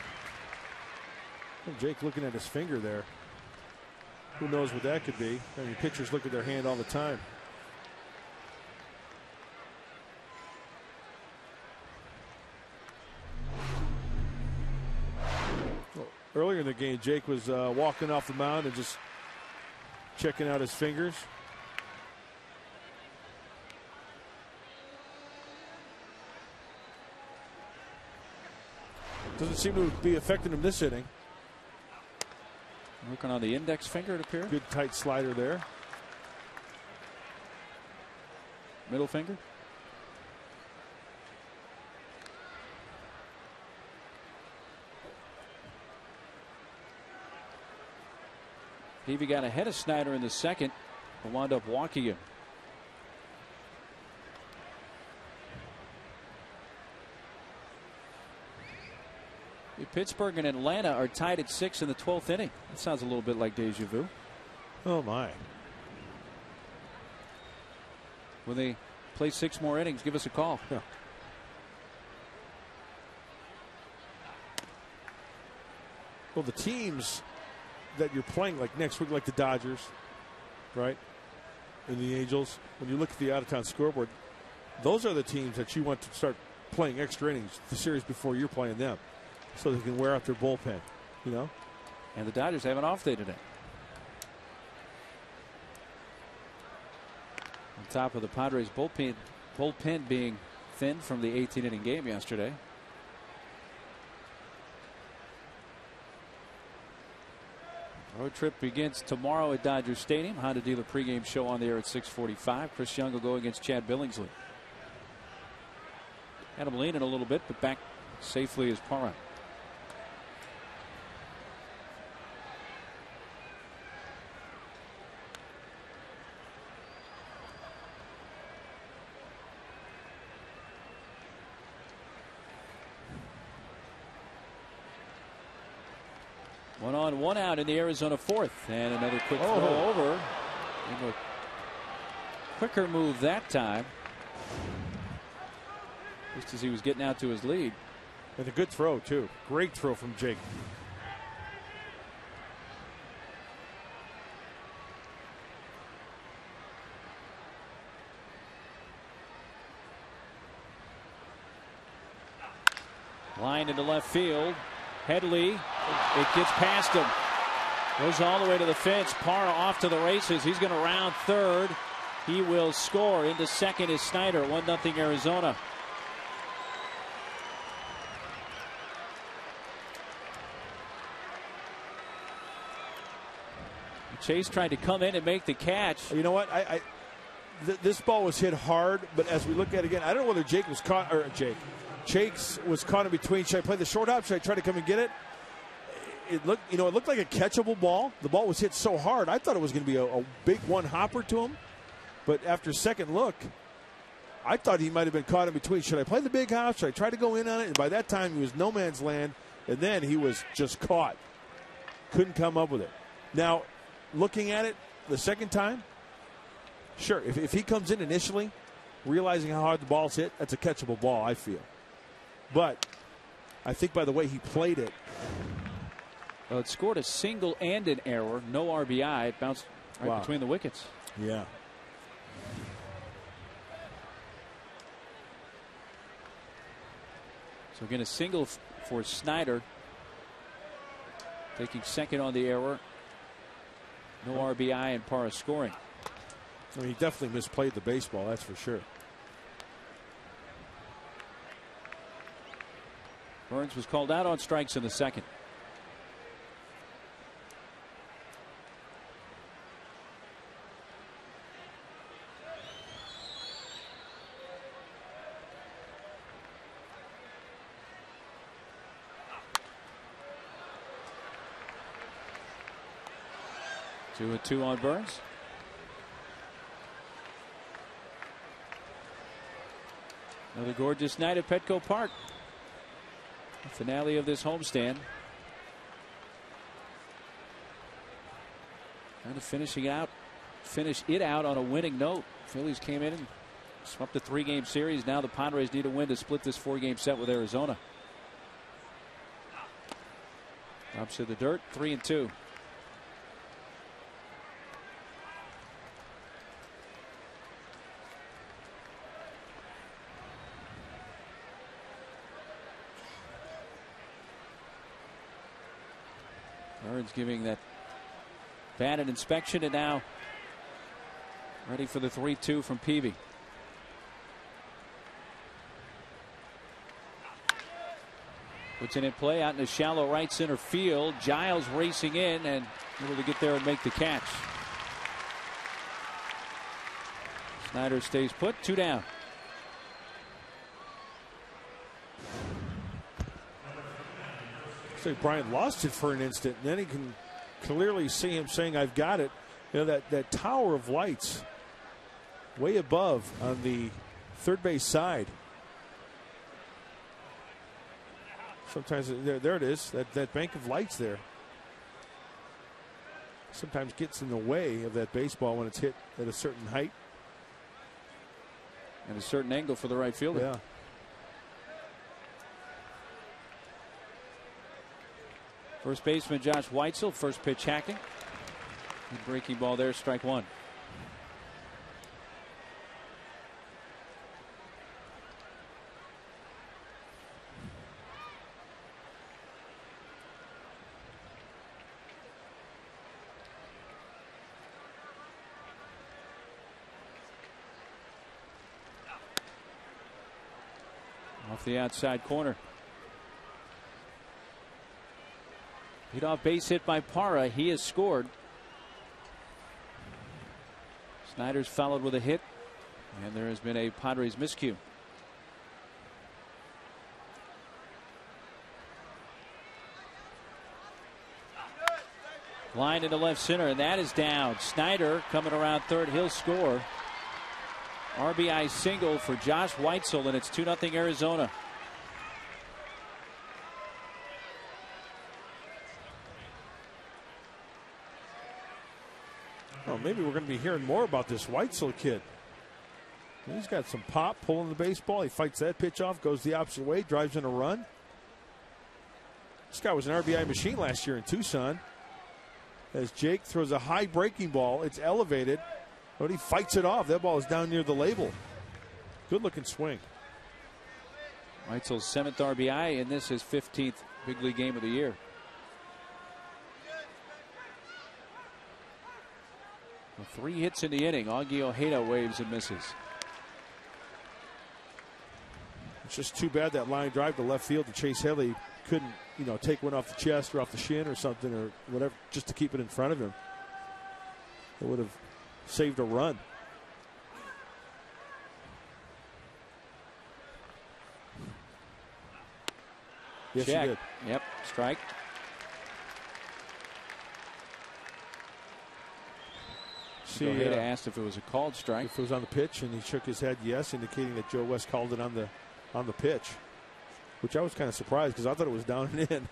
Jake looking at his finger there. Who knows what that could be? I mean, pitchers look at their hand all the time. Well, earlier in the game, Jake was walking off the mound and just checking out his fingers. Doesn't seem to be affecting him this inning. Working on the index finger, it appears. Good tight slider there. Middle finger. Peavy got ahead of Snyder in the second, but wound up walking him. Pittsburgh and Atlanta are tied at 6 in the 12th inning. That sounds a little bit like deja vu. Oh, my. When they play 6 more innings, give us a call. Yeah. Well, the teams that you're playing like next week, like the Dodgers, right, and the Angels, when you look at the out-of-town scoreboard, those are the teams that you want to start playing extra innings the series before you're playing them, so they can wear out their bullpen, you know. And the Dodgers have an off day today. On top of the Padres bullpen being thin from the 18-inning game yesterday. Road trip begins tomorrow at Dodger Stadium. Honda Dealer pregame show on the air at 6:45. Chris Young will go against Chad Billingsley. Had him leaning a little bit, but back safely as Parra. One on, one out in the Arizona fourth, and another quick throw over. And a quicker move that time, just as he was getting out to his lead. And a good throw too. Great throw from Jake. Line into left field. Headley, it gets past him. Goes all the way to the fence. Parra off to the races. He's going to round third. He will score. Into second is Snyder. 1-0 Arizona. Chase tried to come in and make the catch. You know what? This ball was hit hard, but as we look at it again, I don't know whether Jake was caught, or Chase was caught in between. Should I play the shortstop? Should I try to come and get it? It looked like a catchable ball. The ball was hit so hard, I thought it was going to be a big one-hopper to him. But after second look, I thought he might have been caught in between. Should I play the big house? Should I try to go in on it? And by that time, he was no man's land, and then he was just caught. Couldn't come up with it. Now, looking at it the second time, sure, if he comes in initially, realizing how hard the ball's hit, that's a catchable ball, I feel. But I think by the way he played it. Well, it scored a single and an error. No RBI. It bounced right between the wickets. Yeah. So again, a single for Snyder. Taking second on the error. No RBI and Parra scoring. I mean, he definitely misplayed the baseball, that's for sure. Burns was called out on strikes in the second. Two and two on Burns. Another gorgeous night at Petco Park. The finale of this homestand. Trying to finish it out on a winning note. Phillies came in and swept a 3-game series. Now the Padres need a win to split this 4-game set with Arizona. Drops to the dirt, 3-2. Burns giving that bat an inspection, and now ready for the 3-2 from Peavy. Puts it in play out in the shallow right center field. Giles racing in and able to get there and make the catch. Snyder stays put, 2 down. Brian lost it for an instant, and then he can clearly see him saying, "I've got it." You know, that tower of lights way above on the third base side. Sometimes there it is. That bank of lights there sometimes gets in the way of that baseball when it's hit at a certain height and a certain angle for the right fielder. Yeah. First baseman Josh Weitzel, first pitch hacking. Good breaking ball there, strike one. Off the outside corner. Leadoff base hit by Parra. He has scored. Snyder's followed with a hit, and there has been a Padres miscue. Line into left center, and that is down. Snyder coming around third. He'll score. RBI single for Josh Weitzel, and it's 2-0 Arizona. Oh, maybe we're going to be hearing more about this Weitzel kid. He's got some pop, pulling the baseball. He fights that pitch off, goes the opposite way, drives in a run. This guy was an RBI machine last year in Tucson. As Jake throws a high breaking ball, it's elevated, but he fights it off. That ball is down near the label. Good looking swing. Weitzel's 7th RBI, and this is 15th big league game of the year. Well, 3 hits in the inning. Augie Ojeda waves and misses. It's just too bad that line drive to left field to Chase Headley couldn't, take one off the chest or off the shin or something or whatever, just to keep it in front of him. It would have saved a run. Yes, Check. he did. Yep, strike. Ojeda asked if it was a called strike. If it was on the pitch, and he shook his head yes, indicating that Joe West called it on the pitch, which I was kind of surprised because I thought it was down and in.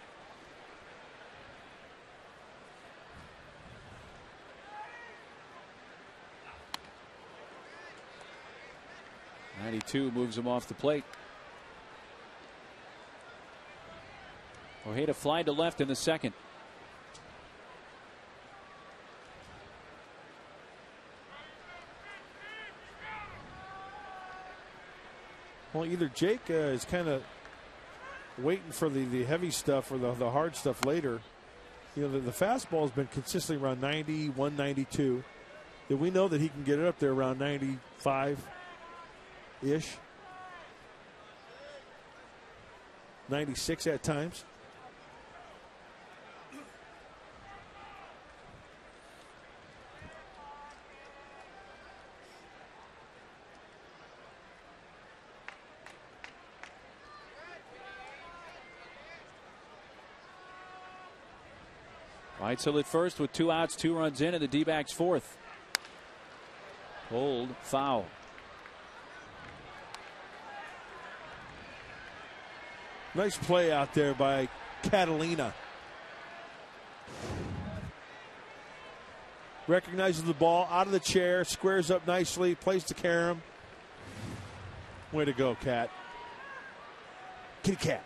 '92 moves him off the plate. Ojeda fly to left in the second. Well, either Jake is kind of waiting for the heavy stuff or the hard stuff later. You know, the fastball has been consistently around 90, 192. And we know that he can get it up there around 95-ish. 96 at times. Weitzel at first with 2 outs, 2 runs in, and the D-backs fourth. Hold, foul. Nice play out there by Catalina. Recognizes the ball out of the chair, squares up nicely, plays to Karam. Way to go, Cat. Kitty Cat.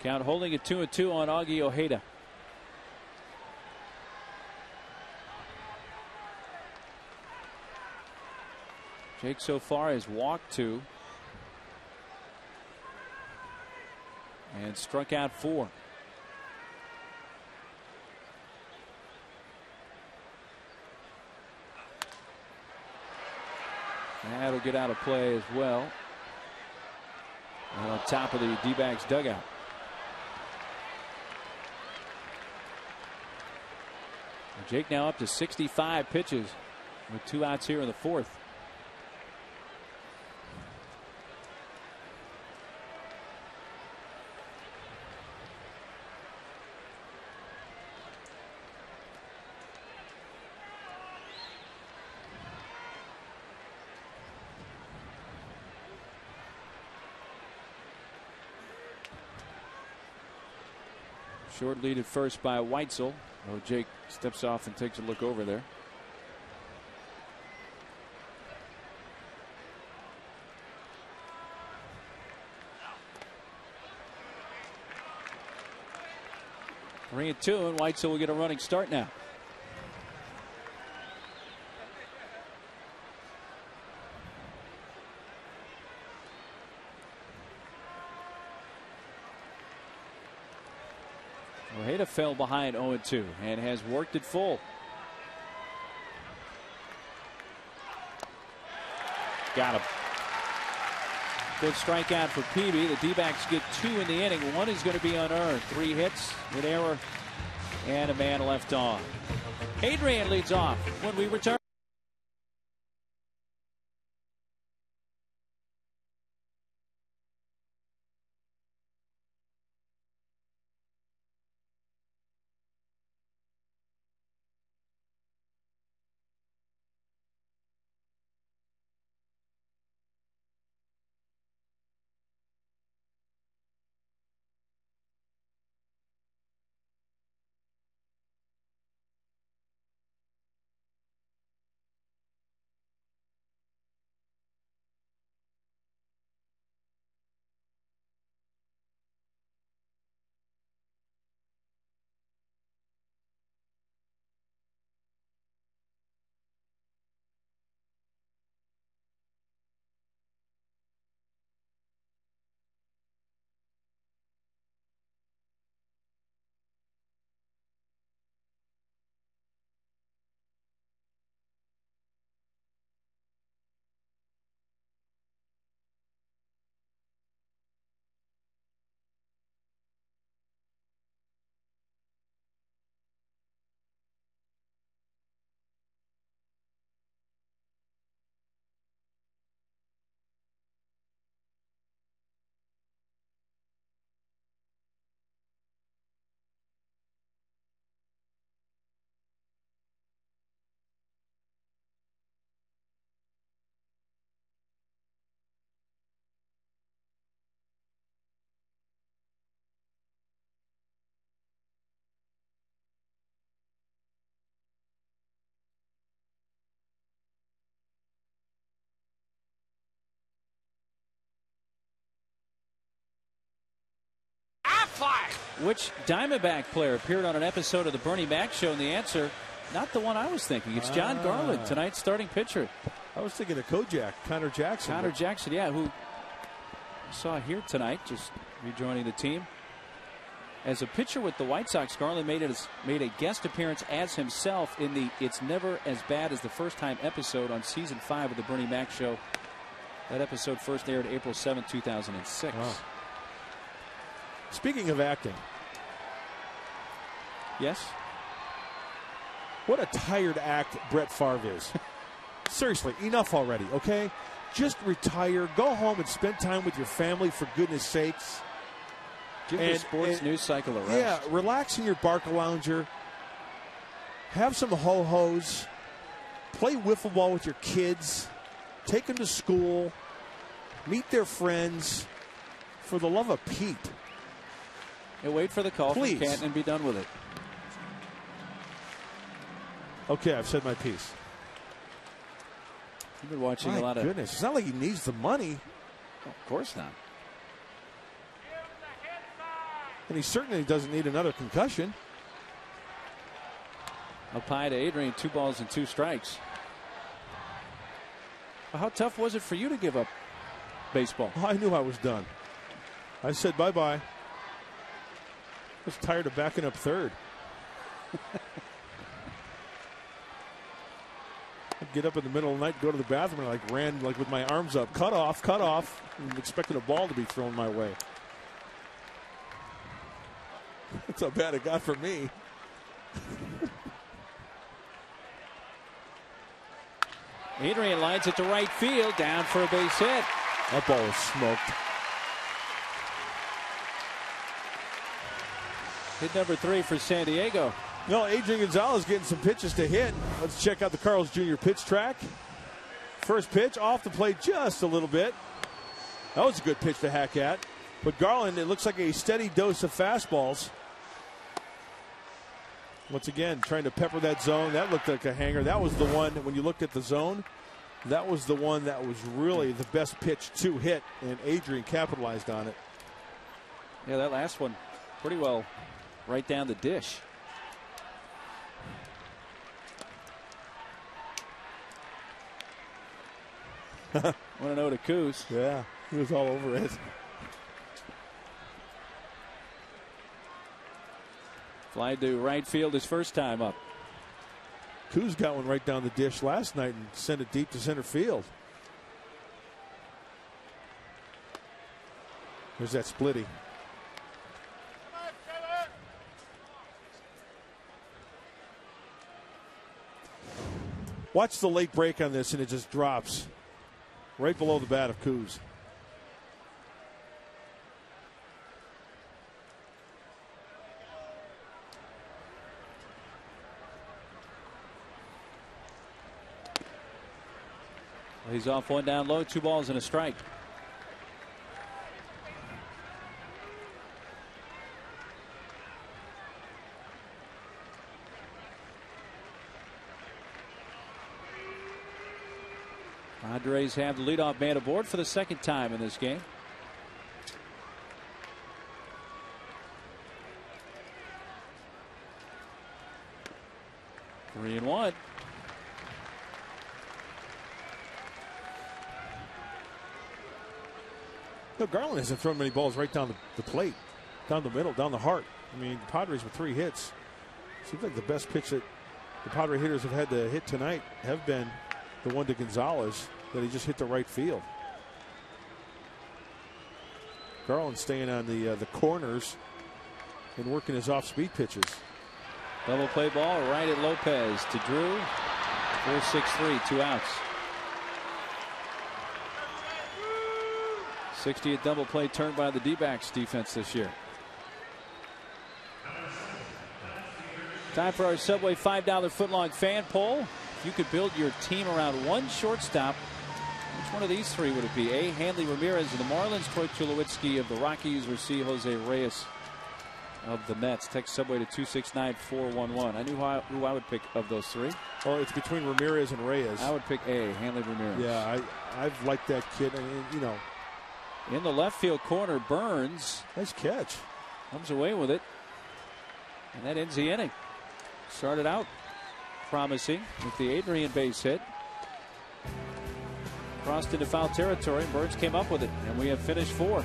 Count holding it 2-2 on Augie Ojeda. Jake so far has walked 2 and struck out 4. That'll get out of play as well. And on top of the D-backs dugout. Jake now up to 65 pitches with 2 outs here in the fourth. Short lead at first by Weitzel. Oh, Jake steps off and takes a look over there. Three and 2, and Weitzel will get a running start now. Ojeda fell behind 0-2 and has worked it full. Got him. Good strikeout for Peavy. The D-backs get 2 in the inning. 1 is going to be unearned. 3 hits, an error, and a man left on. Adrian leads off when we return. Which Diamondback player appeared on an episode of the Bernie Mac Show? And the answer, not the one I was thinking. It's John Garland, tonight's starting pitcher. I was thinking of Kojak, Connor Jackson. Connor Jackson, yeah, who I saw here tonight, just rejoining the team. As a pitcher with the White Sox, Garland made a guest appearance as himself in the It's Never As Bad As the First Time episode on Season 5 of the Bernie Mac Show. That episode first aired April 7, 2006. Wow. Speaking of acting. Yes? What a tired act Brett Favre is. Seriously, enough already, okay? Just retire, go home and spend time with your family, for goodness sakes. Give the sports news cycle a rest. Yeah, relax in your Barcalounger. Have some ho-hos. Play wiffle ball with your kids. Take them to school. Meet their friends. For the love of Pete. And wait for the call from Canton and be done with it. Okay, I've said my piece. You've been watching my a lot of... goodness, it's not like he needs the money. Oh, of course not. And he certainly doesn't need another concussion. Up high to Adrian, 2 balls and 2 strikes. Well, how tough was it for you to give up baseball? Oh, I knew I was done. I said bye-bye. I was tired of backing up third. I'd get up in the middle of the night, go to the bathroom, and I ran with my arms up. Cut off, and expecting a ball to be thrown my way. That's how bad it got for me. Adrian lines it to right field, down for a base hit. That ball was smoked. Hit number 3 for San Diego. No, Adrian Gonzalez getting some pitches to hit. Let's check out the Carl's Jr. pitch track. First pitch off the plate just a little bit. That was a good pitch to hack at. But Garland, it looks like a steady dose of fastballs. Once again, trying to pepper that zone. That looked like a hanger. That was the one, when you looked at the zone, that was the one that was really the best pitch to hit, and Adrian capitalized on it. Yeah, that last one, pretty well right down the dish. 1-0 to Coos. Yeah, he was all over it. Fly to right field his first time up. Coos got one right down the dish last night and sent it deep to center field. There's that splitty. Watch the late break on this, and it just drops right below the bat of Coos. He's off one down low, 2 balls and a strike. Padres have the leadoff man aboard for the second time in this game. Three and one. No, Garland hasn't thrown many balls right down the plate, down the middle, down the heart. I mean, the Padres with 3 hits. Seems like the best pitch that the Padre hitters have had to hit tonight have been the one to Gonzalez that he just hit the right field. Garland staying on the corners and working his off-speed pitches. Double play ball right at Lopez to Drew. 4-6-3, 2 outs. 60th double play turned by the D-backs defense this year. Time for our Subway $5 footlong fan poll. If you could build your team around one shortstop, which one of these 3 would it be? A, Hanley Ramirez of the Marlins, Troy Tulowitzki of the Rockies, or C, Jose Reyes of the Mets? Text Subway to 269-411. I knew who I would pick of those 3. Oh, it's between Ramirez and Reyes. I would pick A, Hanley Ramirez. Yeah, I've liked that kid. I mean, you know. In the left field corner, Burns. Nice catch. Comes away with it. And that ends the inning. Started out promising with the Adrian base hit. Crossed into foul territory. Burns came up with it. And we have finished 4.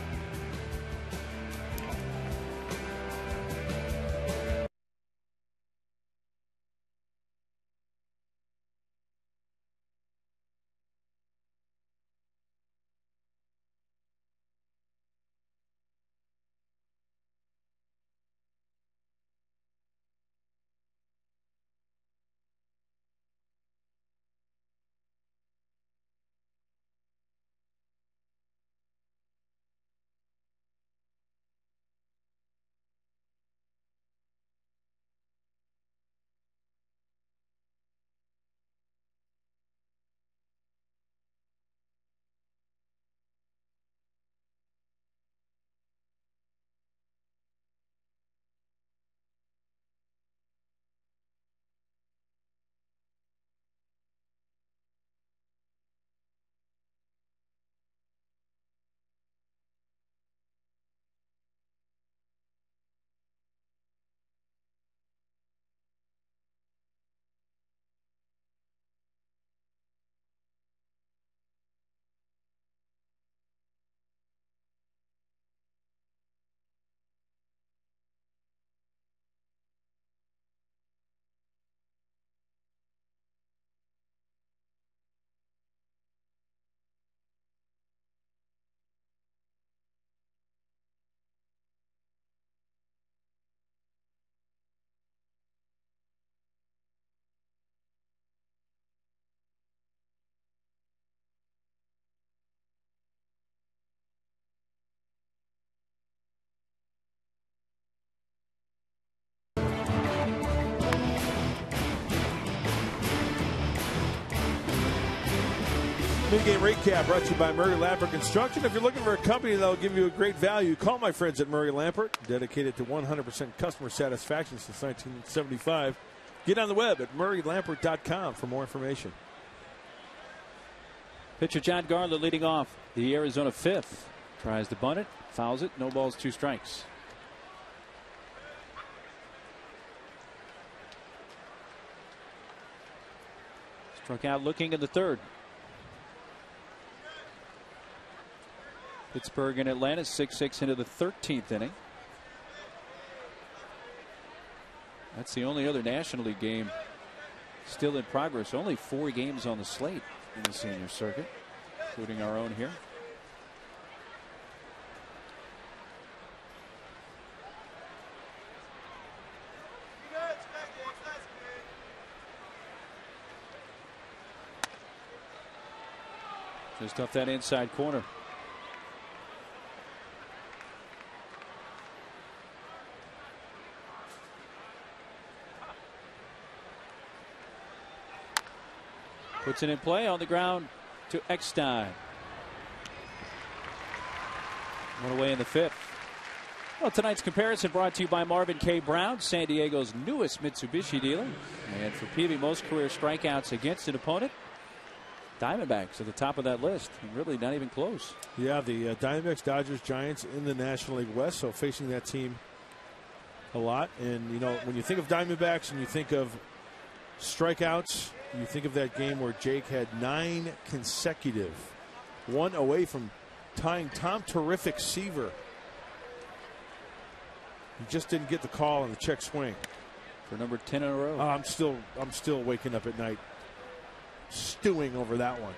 Mid-game recap brought to you by Murray Lampert Construction. If you're looking for a company that will give you a great value, call my friends at Murray Lampert, dedicated to 100% customer satisfaction since 1975. Get on the web at murraylampert.com for more information. Pitcher John Garland leading off the Arizona 5th. Tries to bunt it, fouls it, no balls, 2 strikes. Struck out looking in the 3rd. Pittsburgh and Atlanta 6-6 into the 13th inning. That's the only other National League game still in progress. Only 4 games on the slate in the senior circuit, including our own here. Just off that inside corner. Puts it in play on the ground to Eckstein. One away in the 5th. Well, tonight's comparison brought to you by Marvin K. Brown, San Diego's newest Mitsubishi dealer. And for Peavy, most career strikeouts against an opponent. Diamondbacks at the top of that list. Really not even close. Yeah, the Diamondbacks, Dodgers, Giants in the National League West, so facing that team a lot. And, you know, when you think of Diamondbacks and you think of strikeouts, you think of that game where Jake had 9 consecutive, one away from tying Tom Terrific Seaver. He just didn't get the call on the check swing for number 10 in a row. I'm still waking up at night stewing over that one.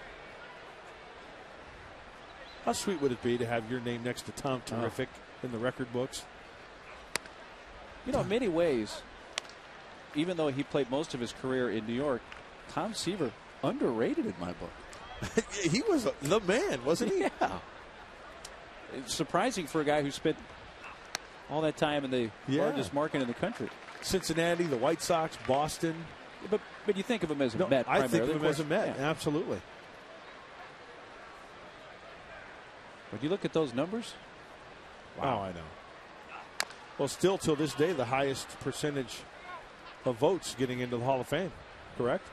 How sweet would it be to have your name next to Tom Terrific in the record books? You know, in many ways, even though he played most of his career in New York, Tom Seaver underrated in my book. He was the man, wasn't he? Yeah. It's surprising for a guy who spent all that time in the largest market in the country. Cincinnati, the White Sox, Boston. But you think of him as a Met primarily. I think of him as a Met, absolutely. But you look at those numbers. Wow. Oh, I know. Well, still till this day, the highest percentage of votes getting into the Hall of Fame, correct?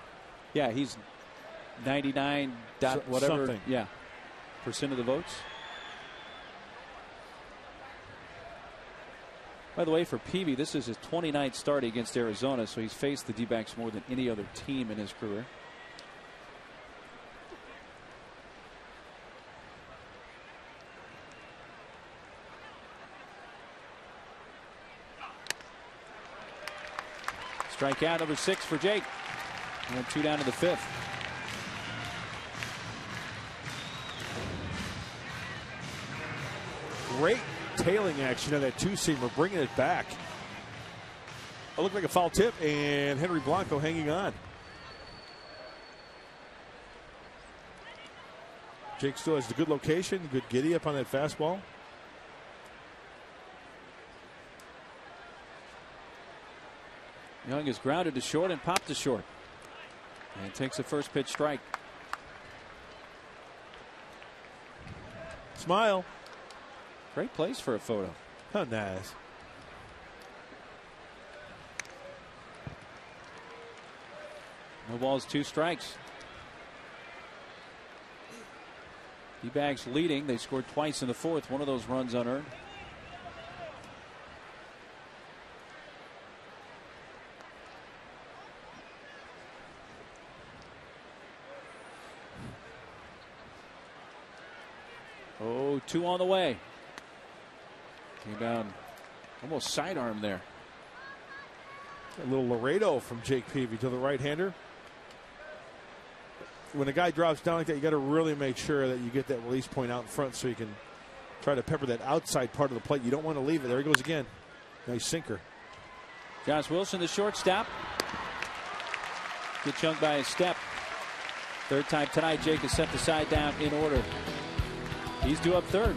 Yeah, he's 99 dot whatever. Something. Yeah, % of the votes. By the way, for Peavy, this is his 29th start against Arizona, so he's faced the D-backs more than any other team in his career. Strikeout number 6 for Jake. And 2 down to the 5th. Great tailing action of that two-seamer, bringing it back. It looked like a foul tip, and Henry Blanco hanging on. Jake still has the good location, good giddy up on that fastball. Young is grounded to short and popped to short. And takes a first pitch strike. Smile. Great place for a photo. How nice. No balls, 2 strikes. D-backs leading. They scored twice in the 4th. One of those runs unearned. Oh, 2 on the way. Came down almost sidearm there. A little Laredo from Jake Peavy to the right-hander. When a guy drops down like that, you got to really make sure that you get that release point out in front so you can try to pepper that outside part of the plate. You don't want to leave it. There he goes again. Nice sinker. Josh Wilson, the shortstop. Good chunk by a step. 3rd time tonight, Jake has set the side down in order. He's due up 3rd.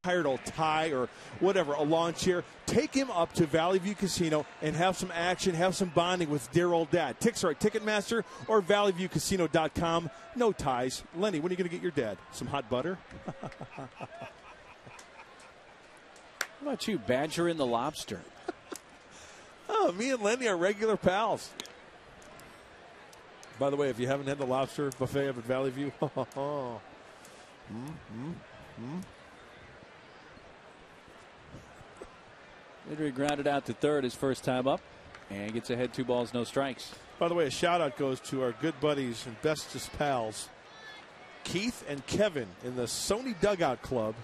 Hired a tie or whatever, a lawn chair, take him up to Valley View Casino and have some action, have some bonding with dear old dad. Tickets are at Ticketmaster or valleyviewcasino.com. No ties. Lenny, when are you going to get your dad? Some hot butter? How about you, Badger and the Lobster? Oh, me and Lenny are regular pals. By the way, if you haven't had the lobster buffet up at Valley View, Midry grounded out to 3rd his first time up and gets ahead 2 balls, no strikes. By the way, a shout out goes to our good buddies and bestest pals, Keith and Kevin in the Sony Dugout Club,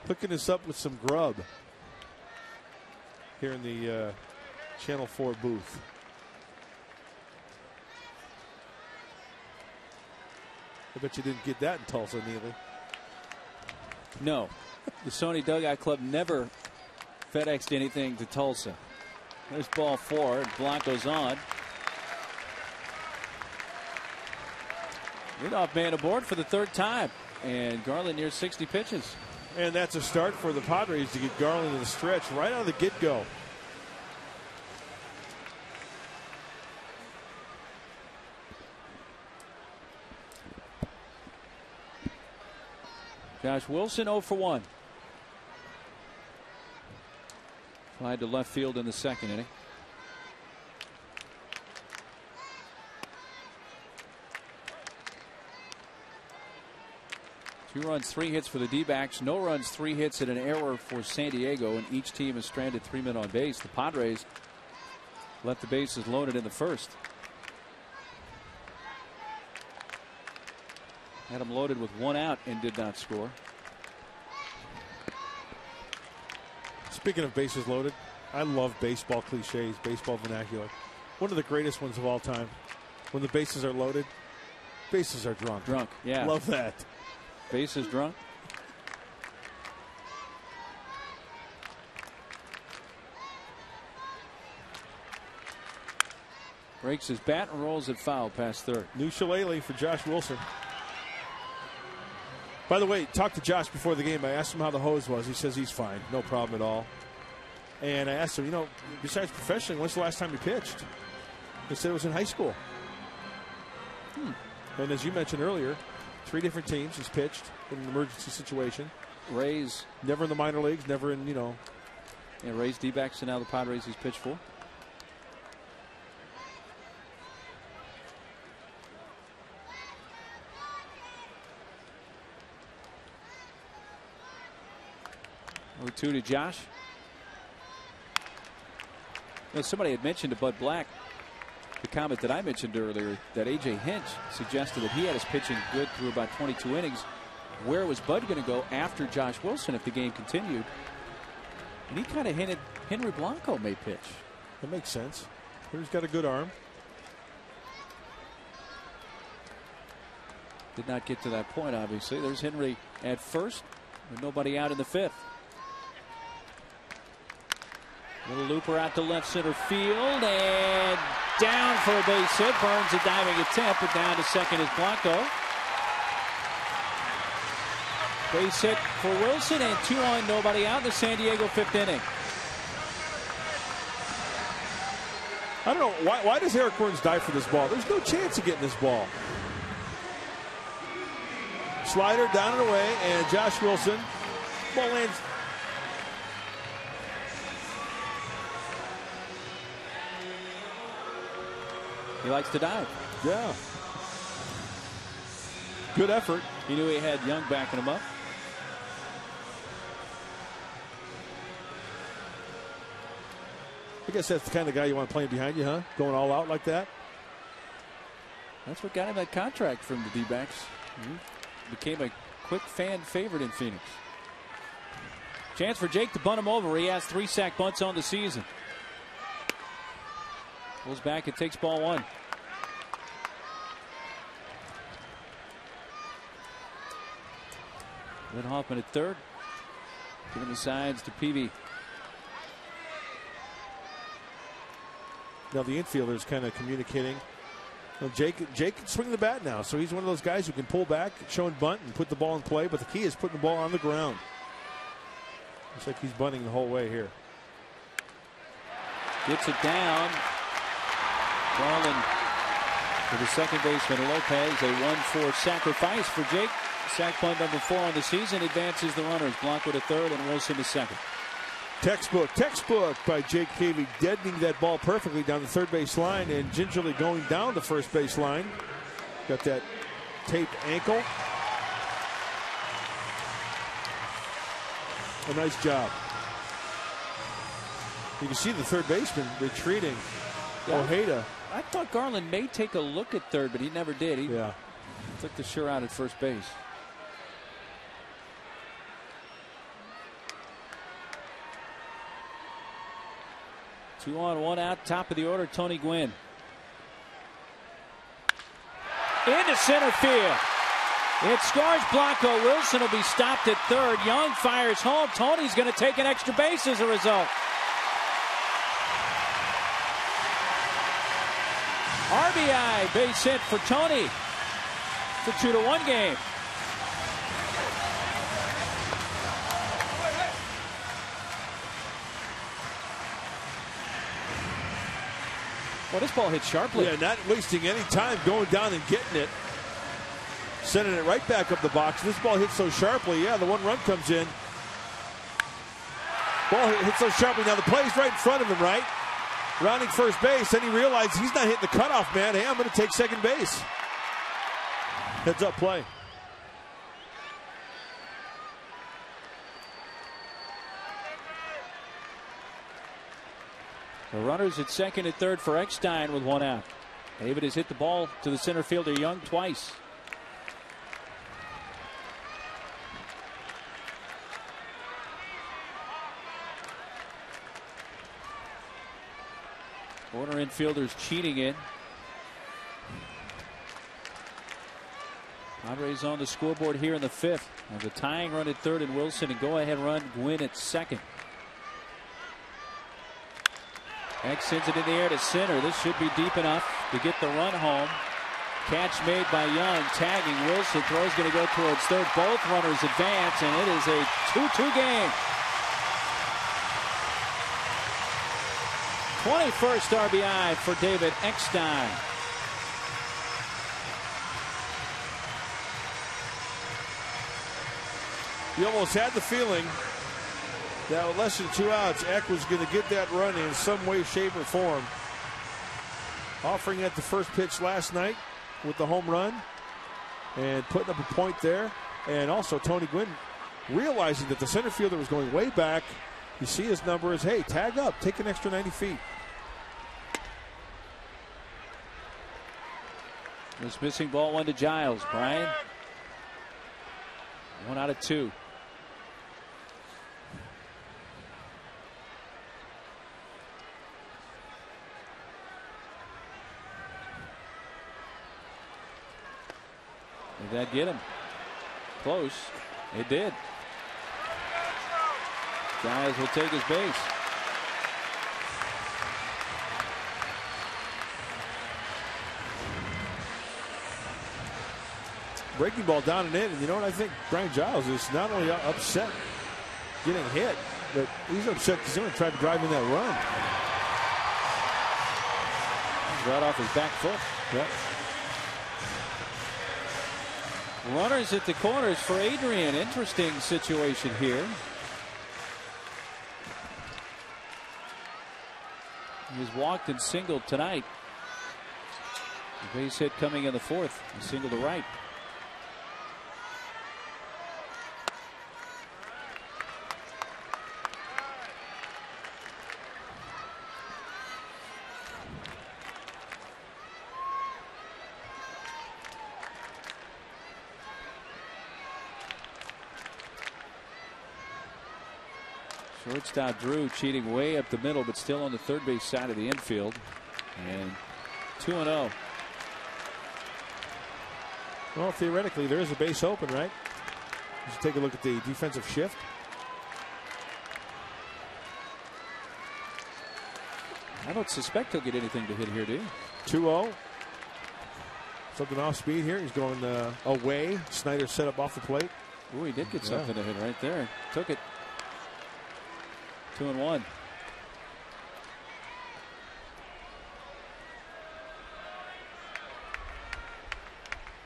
hooking us up with some grub here in the Channel 4 booth. I bet you didn't get that in Tulsa, Neely. No, the Sony Dugout Club never FedExed anything to Tulsa. There's ball 4. Blanco's on. Leadoff man aboard for the 3rd time. And Garland near 60 pitches. And that's a start for the Padres to get Garland in the stretch right out of the get-go. Josh Wilson 0 for 1. Fly to left field in the second inning. 2 runs, 3 hits for the D-backs. No runs, 3 hits, and an error for San Diego, and each team has stranded 3 men on base. The Padres left the bases loaded in the first. Had them loaded with 1 out and did not score. Speaking of bases loaded, I love baseball cliches, baseball vernacular. One of the greatest ones of all time. When the bases are loaded, bases are drunk. Drunk, yeah. Love that. Bases drunk. Breaks his bat and rolls it foul past third. New shillelagh for Josh Wilson. By the way, talked to Josh before the game. I asked him how the hose was. He says he's fine. No problem at all. And I asked him, besides professionally, when's the last time you pitched? He said it was in high school. And as you mentioned earlier, 3 different teams he's pitched in an emergency situation. Rays. Never in the minor leagues, never in, Yeah, Rays, D-backs, and now the Padres he's pitched for. Number 2 to Josh. Somebody had mentioned to Bud Black the comment that I mentioned earlier that A.J. Hinch suggested that he had his pitching good through about 22 innings. Where was Bud going to go after Josh Wilson if the game continued? And he kind of hinted Henry Blanco may pitch. That makes sense. Henry's got a good arm. Did not get to that point, obviously. There's Henry at first with nobody out in the 5th. Little looper out to left center field and down for a base hit. Burns a diving attempt, but down to second is Blanco. Base hit for Wilson and 2 on, nobody out in the San Diego 5th inning. I don't know. Why does Eric Burns dive for this ball? There's no chance of getting this ball. Slider down and away, and Josh Wilson. Ball lands. He likes to dive. Yeah. Good effort. He knew he had Young backing him up. I guess that's the kind of guy you want playing behind you, huh? Going all out like that. That's what got him that contract from the D-backs. Became a quick fan favorite in Phoenix. Chance for Jake to bunt him over. He has 3 sack bunts on the season. Pulls back and takes ball 1. Lynn Hoffman at third. Giving the sides to Peavy. Now the infielder is kind of communicating. Well, Jake can swing the bat now, so he's one of those guys who can pull back, show and bunt, and put the ball in play. But the key is putting the ball on the ground. Looks like he's bunting the whole way here. Gets it down. Garland for the second baseman Lopez. A 1-4 sacrifice for Jake. Sack bunt number 4 on the season. Advances the runners. Blanco to third and Wilson to second. Textbook by Jake Cavey, deadening that ball perfectly down the third base line and gingerly going down the first base line. Got that taped ankle. A nice job. You can see the third baseman retreating. Yeah. Ojeda. I thought Garland may take a look at third, but he never did. He took the sure out at first base. Two on, 1 out, top of the order, Tony Gwynn. Into center field. It scores Blanco. Wilson will be stopped at third. Young fires home. Tony's going to take an extra base as a result. RBI base hit for Tony. It's a 2-1 game. Well, this ball hit sharply. Yeah, not wasting any time going down and getting it. sending it right back up the box. This ball hits so sharply. Yeah, the one run comes in. Ball hits so sharply. Now the play's right in front of him, right? Rounding first base. Then he realizes he's not hitting the cutoff man. Hey, I'm going to take second base. Heads up play. The runners at second and third for Eckstein with one out. David has hit the ball to the center fielder Young twice. Corner infielders cheating in. Padres on the scoreboard here in the fifth. There's a tying run at third and Wilson, and go-ahead run Gwynn at second. X sends it in the air to center. This should be deep enough to get the run home. Catch made by Young, tagging Wilson. Throw's going to go towards third. Both runners advance, and it is a 2-2 game. 21st RBI for David Eckstein. You almost had the feeling that with less than 2 outs, Eck was going to get that run in some way, shape, or form. Offering at the first pitch last night with the home run and putting up a point there. And also Tony Gwynn realizing that the center fielder was going way back. You see his number is, hey, tag up, take an extra 90 feet. This missing ball one to Giles. Brian. 1 out of 2. Did that get him? Close. It did. Giles will take his base. Breaking ball down and in, and you know what I think? Brian Giles is not only upset getting hit, but he's upset because he's going to try to drive in that run. Right off his back foot. Yep. Runners at the corners for Adrian. Interesting situation here. He's walked and singled tonight. The base hit coming in the fourth. He singled to right. Shortstop Drew cheating way up the middle, but still on the third base side of the infield. And 2-0. Well, theoretically, there is a base open, right? Just take a look at the defensive shift. I don't suspect he'll get anything to hit here, do you? 2-0. Something off speed here. He's going away. Snyder set up off the plate. Ooh, he did get something to hit right there. Took it. 2-1.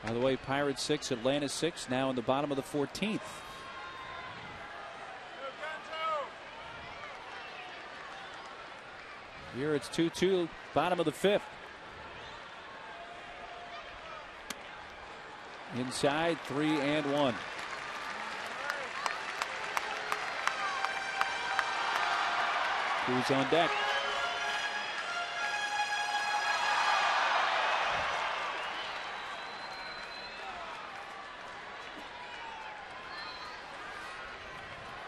By the way, Pirates 6, Atlanta 6, now in the bottom of the 14th. Here it's 2-2, bottom of the 5th. Inside, 3-1. Who's on deck?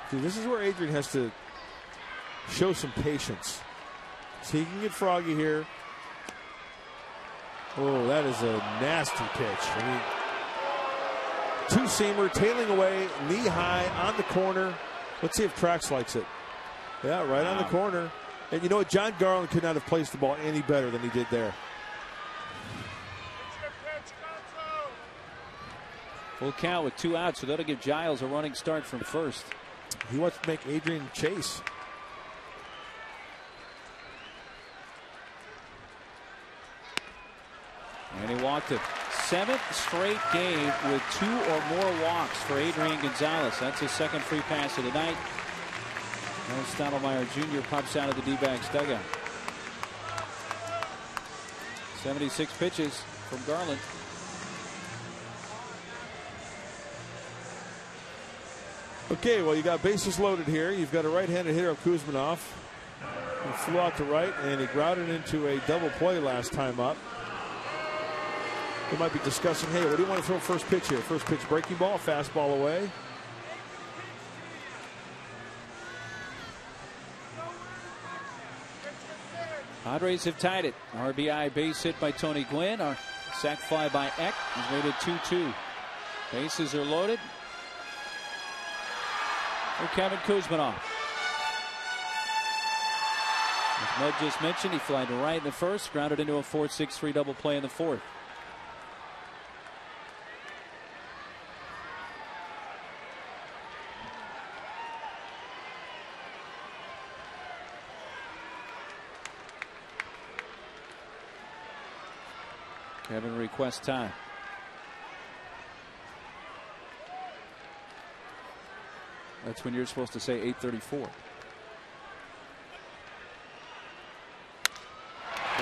Dude, this is where Adrian has to show some patience. So he can get froggy here. Oh, that is a nasty pitch. I mean, two-seamer tailing away, knee high on the corner. Let's see if Trax likes it. Yeah, right on the corner. And you know what? John Garland could not have placed the ball any better than he did there. Full count with 2 outs, so that'll give Giles a running start from first. He wants to make Adrian chase. And he walked it. 7th straight game with 2 or more walks for Adrian Gonzalez. That's his second free pass of the night. And Stottlemyre Jr. pops out of the D-backs dugout. 76 pitches from Garland. Okay, well, you got bases loaded here. You've got a right-handed hitter of Kuzminov. He flew out to right, and he grounded into a double play last time up. They might be discussing, hey, what do you want to throw first pitch here? First pitch breaking ball, fastball away. Padres have tied it. RBI base hit by Tony Gwynn. Our sac fly by Eck has made it 2-2. Bases are loaded for Kevin Kuzminov. As Mud just mentioned, he flied to right in the first, grounded into a 4-6-3 double play in the fourth. Kevin requests time. That's when you're supposed to say 8:34.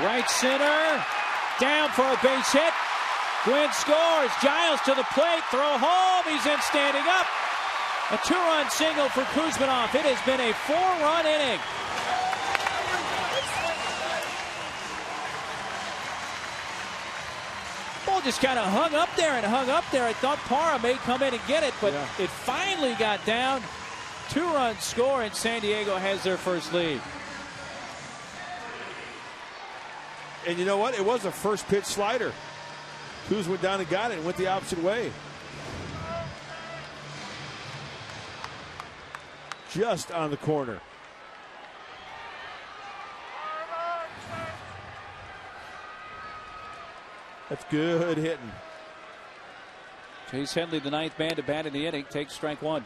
Right center. Down for a base hit. Gwynn scores. Giles to the plate. Throw home. He's in standing up. A 2-run single for Kuzminov. It has been a 4-run inning. Ball just kind of hung up there and hung up there. I thought Parra may come in and get it, but it finally got down. 2-run score, and San Diego has their first lead. And you know what? It was a first pitch slider. Kuz went down and got it and went the opposite way. Just on the corner. That's good hitting. Chase Headley, the 9th man to bat in the inning, takes strike 1.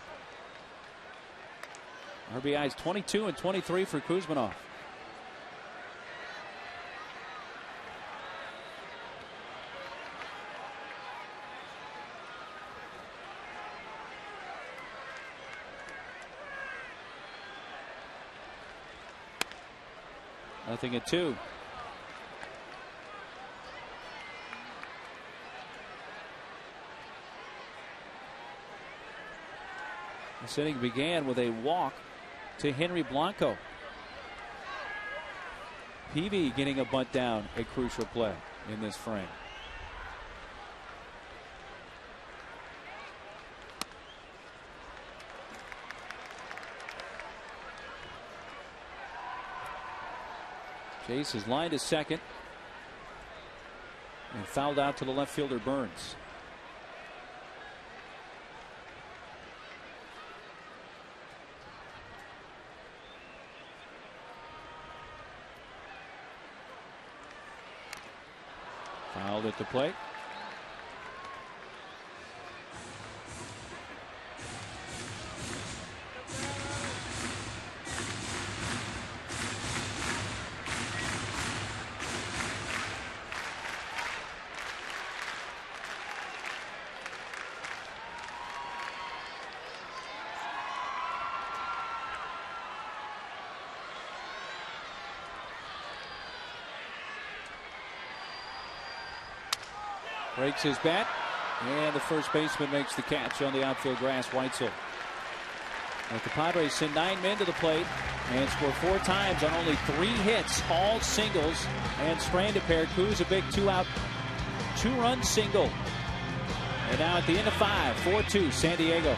RBIs 22 and 23 for Kuzminov. Nothing at 2. This inning began with a walk to Henry Blanco. Peavy getting a bunt down, a crucial play in this frame. Chase is lined to second and fouled out to the left fielder Burns. Fouled at the plate. Breaks his bat, and the first baseman makes the catch on the outfield grass. Weitzel. But the Padres send 9 men to the plate and score 4 times on only 3 hits, all singles, and strand a pair. Kuz a big 2-out, 2-run single. And now at the end of 5, 4-2 San Diego.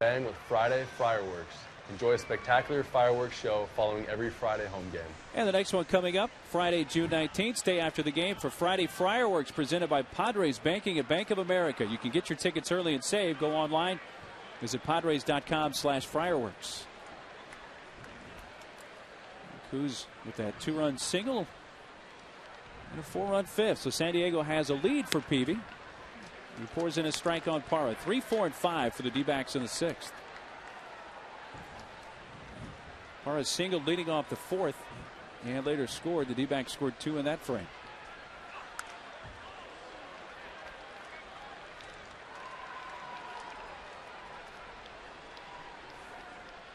SDN with Friday Fireworks. Enjoy a spectacular fireworks show following every Friday home game. And the next one coming up Friday, June 19th. Stay after the game for Friday Fireworks presented by Padres Banking at Bank of America. You can get your tickets early and save. Go online. Visit Padres.com/fireworks. Kuz with that 2-run single and a 4-run fifth. So San Diego has a lead for Peavy. He pours in a strike on Parra. 3, 4, and 5 for the D-backs in the 6th. Parra singled leading off the 4th and later scored. The D-backs scored 2 in that frame.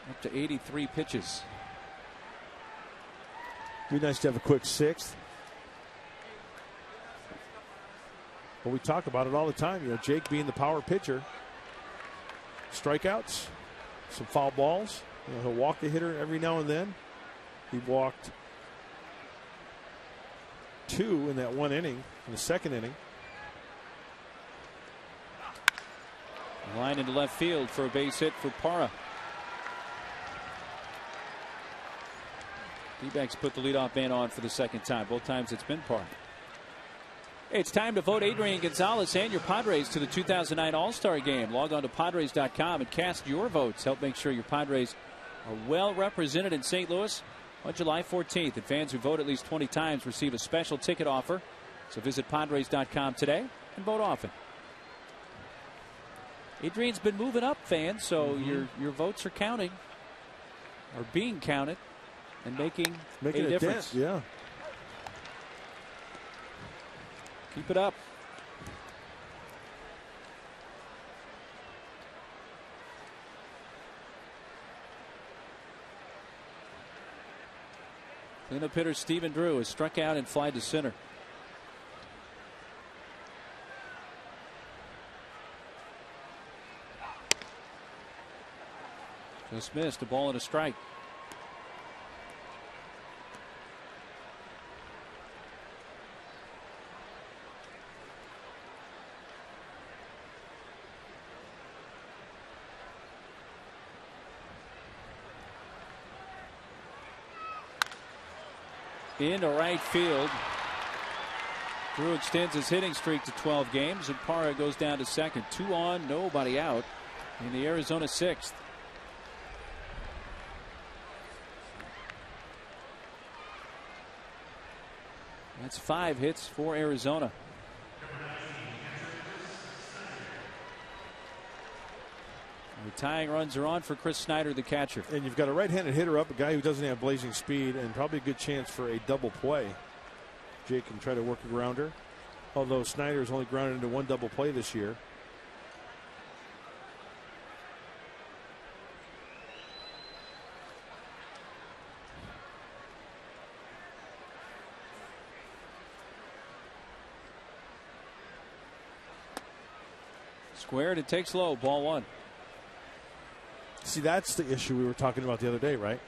Up to 83 pitches. Be nice to have a quick 6th. But we talk about it all the time. You know, Jake being the power pitcher. Strikeouts, some foul balls. You know, he'll walk the hitter every now and then. He walked 2 in that 1 inning, in the 2nd inning. Line into left field for a base hit for Parra. D-backs put the leadoff man on for the 2nd time. Both times it's been Parra. It's time to vote Adrian Gonzalez and your Padres to the 2009 All-Star Game. Log on to Padres.com and cast your votes. Help make sure your Padres are well represented in St. Louis on July 14th. And fans who vote at least 20 times receive a special ticket offer. So visit Padres.com today and vote often. Adrian's been moving up, fans, so your votes are counting, are being counted, and making a difference. Dent, yeah. Keep it up. Cleanup hitter Stephen Drew has struck out and fly to center. Just missed. A ball and a strike. Into right field. Drew extends his hitting streak to 12 games, and Parra goes down to second. 2 on, nobody out in the Arizona 6th. That's 5 hits for Arizona. The tying runs are on for Chris Snyder, the catcher. And you've got a right-handed hitter up, a guy who doesn't have blazing speed, and probably a good chance for a double play. Jake can try to work a grounder, although Snyder has only grounded into 1 double play this year. Squared, it takes low, ball 1. See, that's the issue we were talking about the other day, right?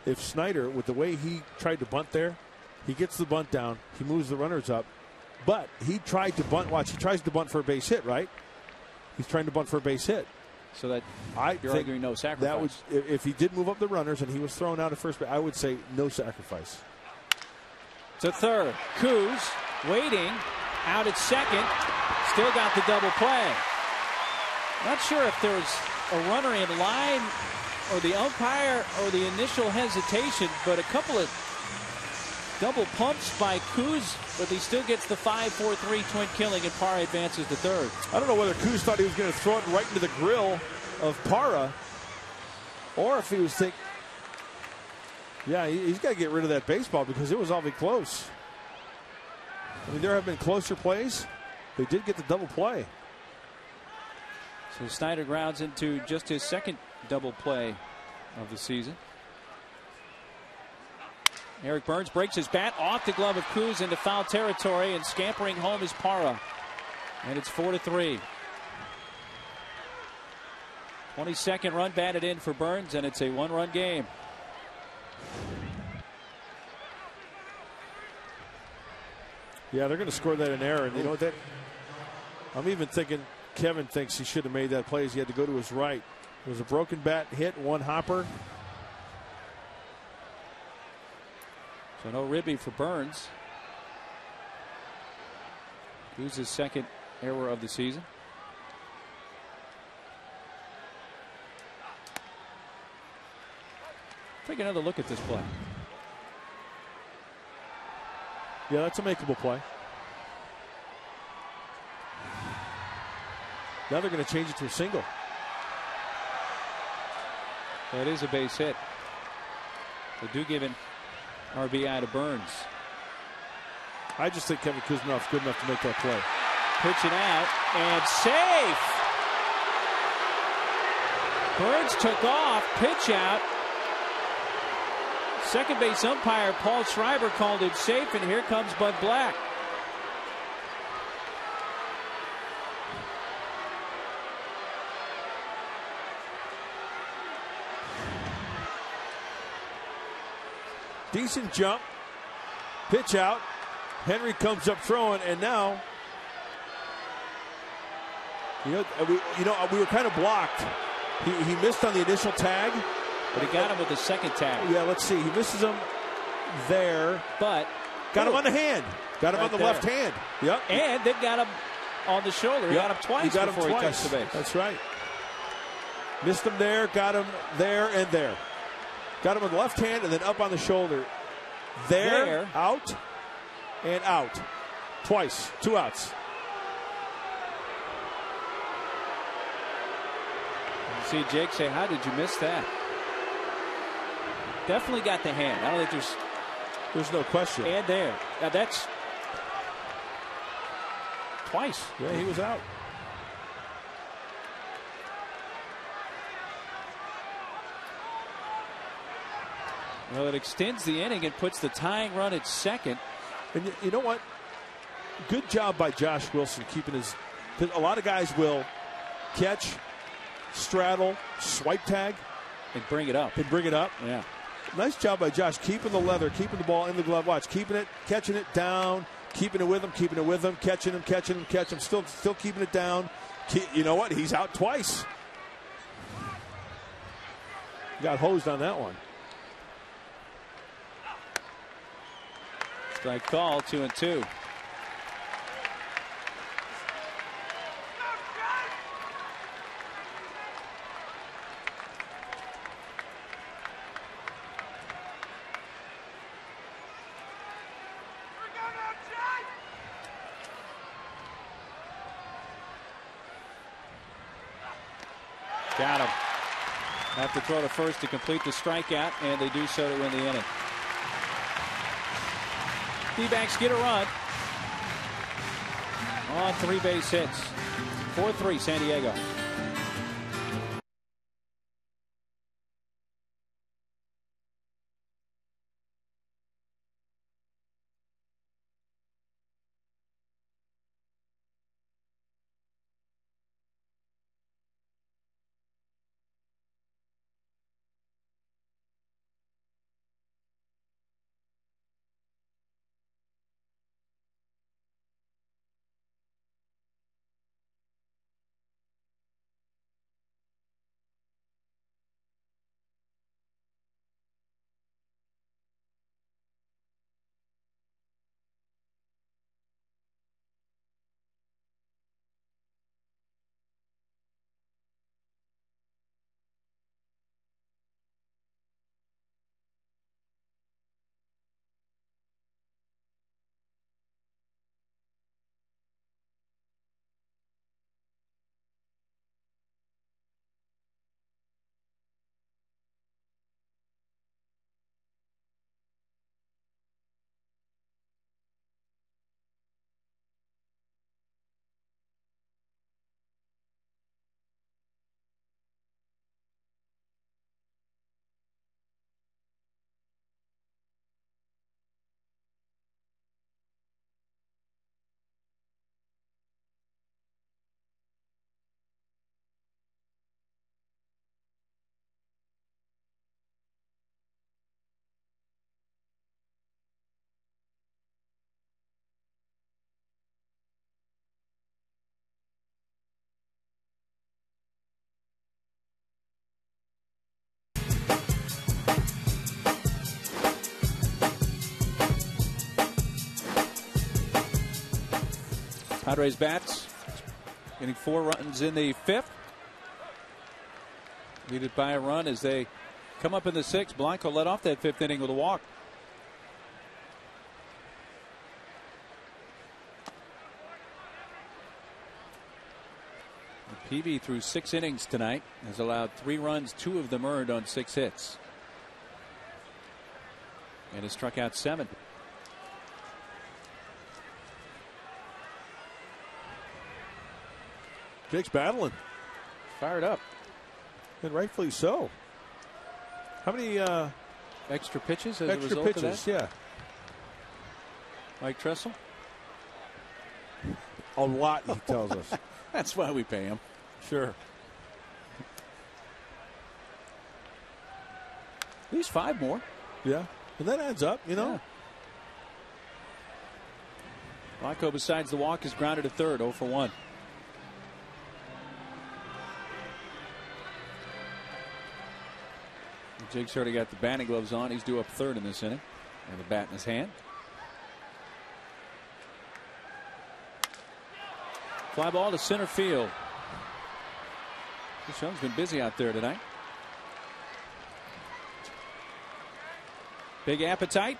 If Snyder, with the way he tried to bunt there, he gets the bunt down, he moves the runners up, but he tried to bunt. Watch, he tries to bunt for a base hit, right? He's trying to bunt for a base hit. So that you're arguing no sacrifice. That would, if he did move up the runners and he was thrown out at first base, I would say no sacrifice. To third, Kuz waiting, out at second, still got the double play. Not sure if there was a runner in line or the umpire or the initial hesitation, but a couple of double pumps by Kuz, but he still gets the 5-4-3 twin killing, and Parra advances to third. I don't know whether Kuz thought he was going to throw it right into the grill of Parra, or if he was thinking, yeah, he's got to get rid of that baseball because it was awfully close. I mean, there have been closer plays. They did get the double play. So Snyder grounds into just his 2nd double play of the season. Eric Burns breaks his bat off the glove of Kuz into foul territory, and scampering home is Parra. And it's 4-3. 22nd run batted in for Burns, and it's a 1-run game. Yeah, they're going to score that in error. And you know what? I'm even thinking Kevin thinks he should have made that play as he had to go to his right. It was a broken bat hit, one hopper. So no ribby for Burns. Who's his second error of the season? Take another look at this play. Yeah, that's a makeable play. Now they're going to change it to a single. That is a base hit. They do give an RBI to Burns. I just think Kevin Kuzminoff's good enough to make that play. Pitching out and safe. Burns took off, pitch out. Second base umpire Paul Schreiber called it safe, and here comes Bud Black. Decent jump, pitch out. Henry comes up throwing, and now, we were kind of blocked. He missed on the initial tag, but he got him with the second tag. Yeah, let's see. He misses him there, but got him on the hand. Got him on the left hand. Yep. And then got him on the shoulder. He got him twice before he touched the base. That's right. Missed him there, got him there and there. Got him on the left hand and then up on the shoulder. There. Out, and out. Twice. 2 outs. You see Jake say, how did you miss that? Definitely got the hand. I don't think there's no question. And there. Now that's twice. Yeah, he was out. Well, it extends the inning and puts the tying run at second. And you know what? Good job by Josh Wilson keeping his. A lot of guys will catch, straddle, swipe tag, and bring it up. Yeah. Nice job by Josh keeping the leather, keeping the ball in the glove. Watch, keeping it, catching it down, keeping it with him, catching him, still keeping it down. You know what? He's out twice. Got hosed on that one. Strike call, 2-2. Got him. Have to throw to first to complete the strikeout, and they do so to win the inning. D-backs get a run on 3 base hits. 4-3 San Diego. Padres bats getting 4 runs in the 5th. Leaded by a run as they come up in the 6th. Blanco led off that 5th inning with a walk. Peavy through 6 innings tonight has allowed 3 runs, 2 of them earned on 6 hits. And has struck out 7. Jake's battling. Fired up. And rightfully so. How many extra pitches as extra a result pitches, of that? Yeah. Mike Tressel? A lot, he tells us. That's why we pay him. Sure. At least 5 more. Yeah. And that adds up, you know. Yeah. Blanco, besides the walk, is grounded at third, 0 for 1. Jake's already got the batting gloves on. He's due up third in this inning. And the bat in his hand. Fly ball to center field. Young's been busy out there tonight. Big appetite,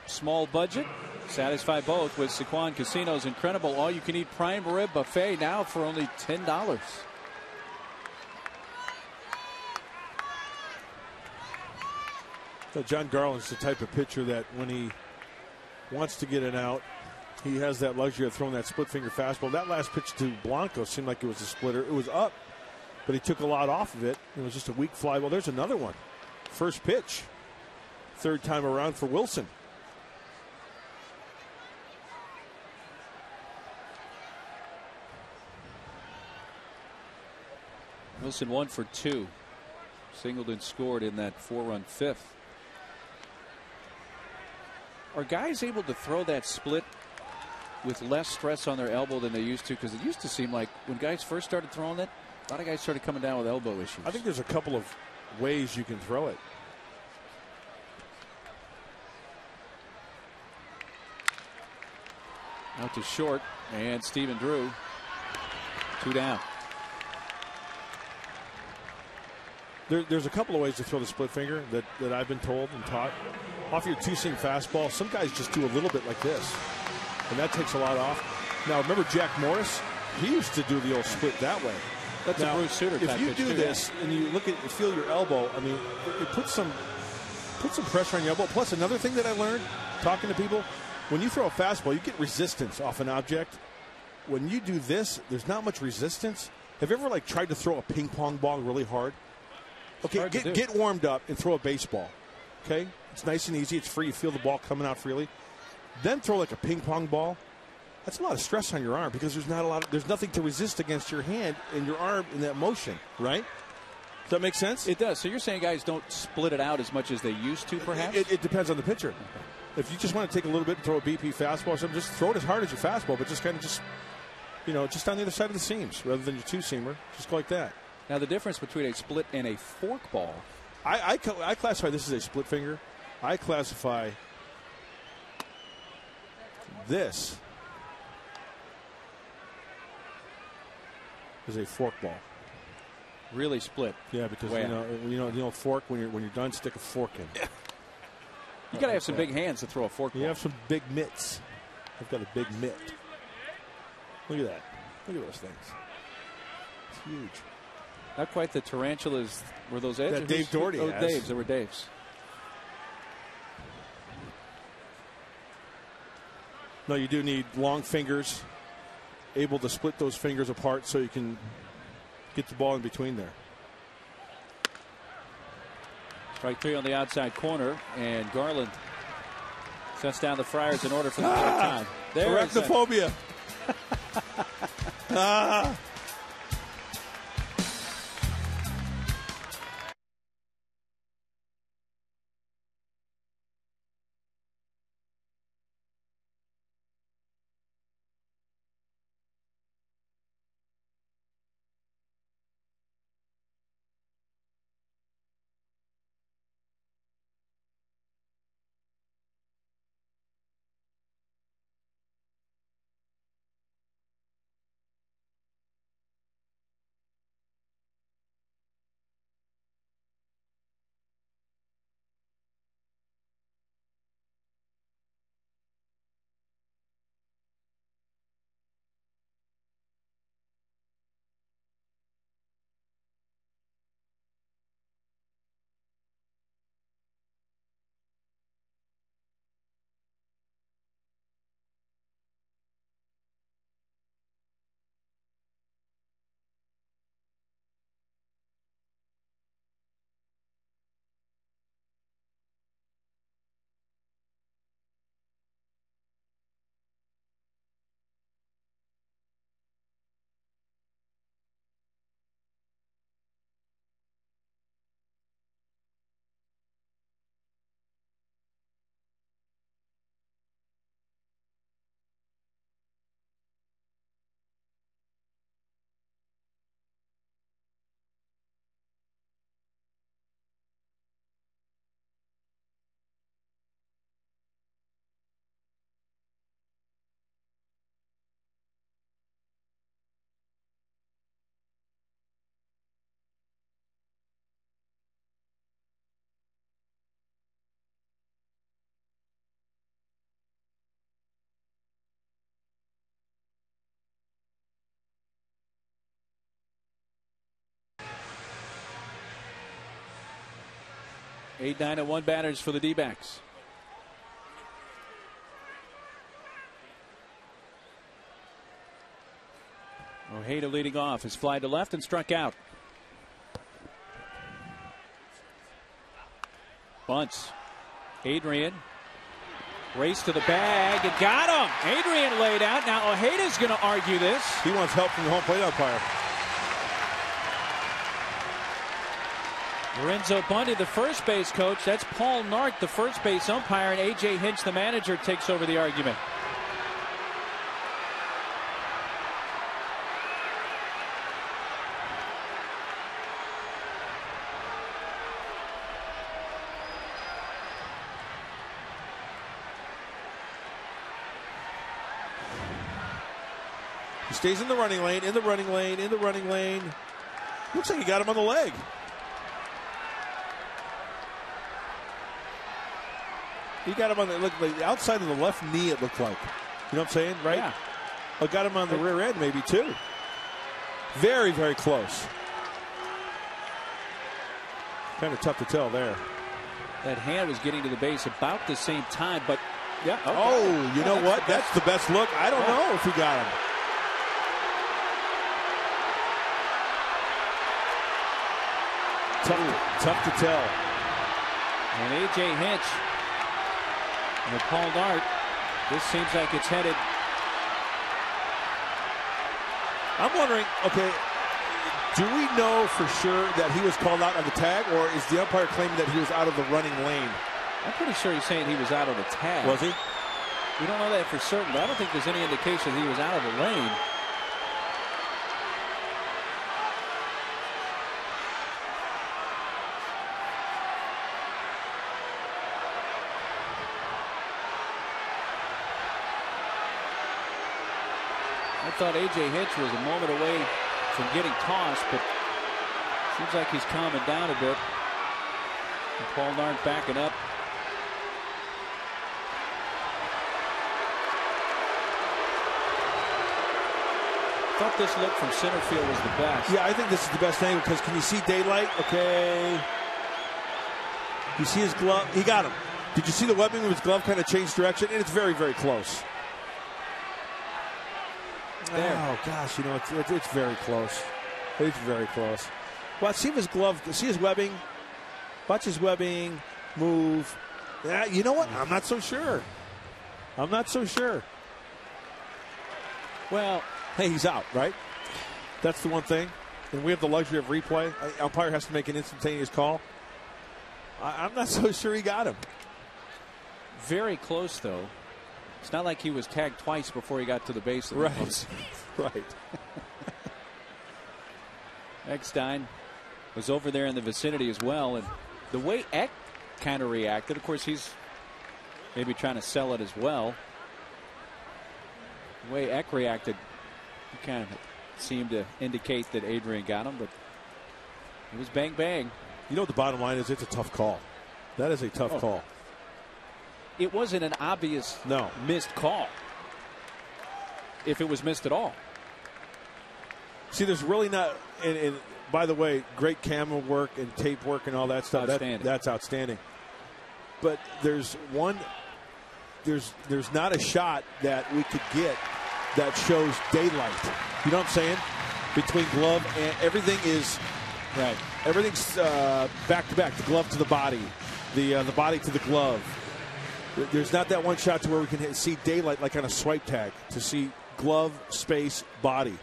small budget. Satisfy both with Sequan Casino's incredible all-you-can-eat prime rib buffet now for only $10. So John Garland's the type of pitcher that when he wants to get an out, he has that luxury of throwing that split-finger fastball. That last pitch to Blanco seemed like it was a splitter. It was up, but he took a lot off of it. It was just a weak fly. Well, there's another one. First pitch. 3rd time around for Wilson. Wilson 1 for 2. Singleton scored in that 4-run 5th. Are guys able to throw that split with less stress on their elbow than they used to? Because it used to seem like when guys first started throwing it, a lot of guys started coming down with elbow issues. I think there's a couple of ways you can throw it. Out to short, and Stephen Drew. 2 down. There's a couple of ways to throw the split finger that I've been told and taught. Off your 2-seam fastball, some guys just do a little bit like this, and that takes a lot off. Now, remember Jack Morris? He used to do the old split that way. That's now, a Bruce Sutter type if you pitch do too, this and you look at feel your elbow, I mean, it puts some pressure on your elbow. Plus, another thing that I learned talking to people, when you throw a fastball, you get resistance off an object. When you do this, there's not much resistance. Have you ever tried to throw a ping pong ball really hard? Okay, get warmed up and throw a baseball. Okay, it's nice and easy. It's free. You feel the ball coming out freely. Then throw a ping pong ball. That's a lot of stress on your arm because there's nothing to resist against your hand and your arm in that motion, right? Does that make sense? It does. So you're saying guys don't split it out as much as they used to, perhaps? It depends on the pitcher. If you just want to take a little bit and throw a BP fastball or something, just throw it as hard as your fastball, but just kind of just on the other side of the seams rather than your 2-seamer. Just go like that. Now, the difference between a split and a fork ball. I classify this as a split finger. I classify this as a fork ball. Really split. Yeah, because fork when you're done, stick a fork in. Yeah. You got to have some big hands to throw a fork ball. You have some big mitts. I've got a big mitt. Look at that. Look at those things. It's huge. Not quite the tarantulas. Were those edges? That Dave Doherty has. Dave's. They were Dave's. No, you do need long fingers, able to split those fingers apart so you can get the ball in between there. Strike 3 on the outside corner, and Garland sets down the Friars in order for the third time. Arachnophobia. 8-9-1 batters for the D-backs. Ojeda leading off. His fly to left and struck out. Bunts. Adrian. Race to the bag and got him. Adrian laid out. Now Ojeda's going to argue this. He wants help from the home plate umpire. Lorenzo Bundy, the first base coach. That's Paul Nart, the first base umpire, and A.J. Hinch, the manager, takes over the argument. He stays in the running lane, in the running lane, in the running lane. Looks like he got him on the leg. He got him on the outside of the left knee, it looked like. You know what I'm saying, right? Yeah. Oh, got him on the rear end maybe too. Very, very close. Kind of tough to tell there. That hand was getting to the base about the same time, but yeah. Okay. Oh, you know what? That's the best look. I don't know if he got him. Tough to tell. And A.J. Hinch and Paul Nart, this seems like it's headed. I'm wondering, okay, do we know for sure that he was called out on the tag, or is the umpire claiming that he was out of the running lane? I'm pretty sure he's saying he was out of the tag. Was he? We don't know that for certain, but I don't think there's any indication he was out of the lane. I thought A.J. Hinch was a moment away from getting tossed, but seems like he's calming down a bit. And Paul Nart backing up. Thought this look from center field was the best. Yeah, I think this is the best angle because can you see daylight? Okay. You see his glove? He got him. Did you see the webbing of his glove kind of change direction? And it's very, very close. There. Oh, gosh, you know, it's very close. It's very close. Well, see if his glove, see his webbing. Watch his webbing move. Yeah, you know what? I'm not so sure. I'm not so sure. Well, hey, he's out, right? That's the one thing. And we have the luxury of replay. Umpire has to make an instantaneous call. I'm not so sure he got him. very close, though. It's not like he was tagged twice before he got to the base. Of the right. Right. Eckstein was over there in the vicinity as well. And the way Eck kind of reacted, of course, he's maybe trying to sell it as well. The way Eck reacted, he kind of seemed to indicate that Adrian got him, but it was bang, bang. You know what the bottom line is? It's a tough call. That is a tough call. It wasn't an obvious missed call, if it was missed at all. See, there's really not, and by the way, great camera work and tape work and all that stuff. That's outstanding. But there's not a shot that we could get that shows daylight. You know what I'm saying? Between glove and everything is right. Everything's back to back. The glove to the body, the body to the glove. There's not that one shot to where we can see daylight like on a swipe tag to see glove, space, body.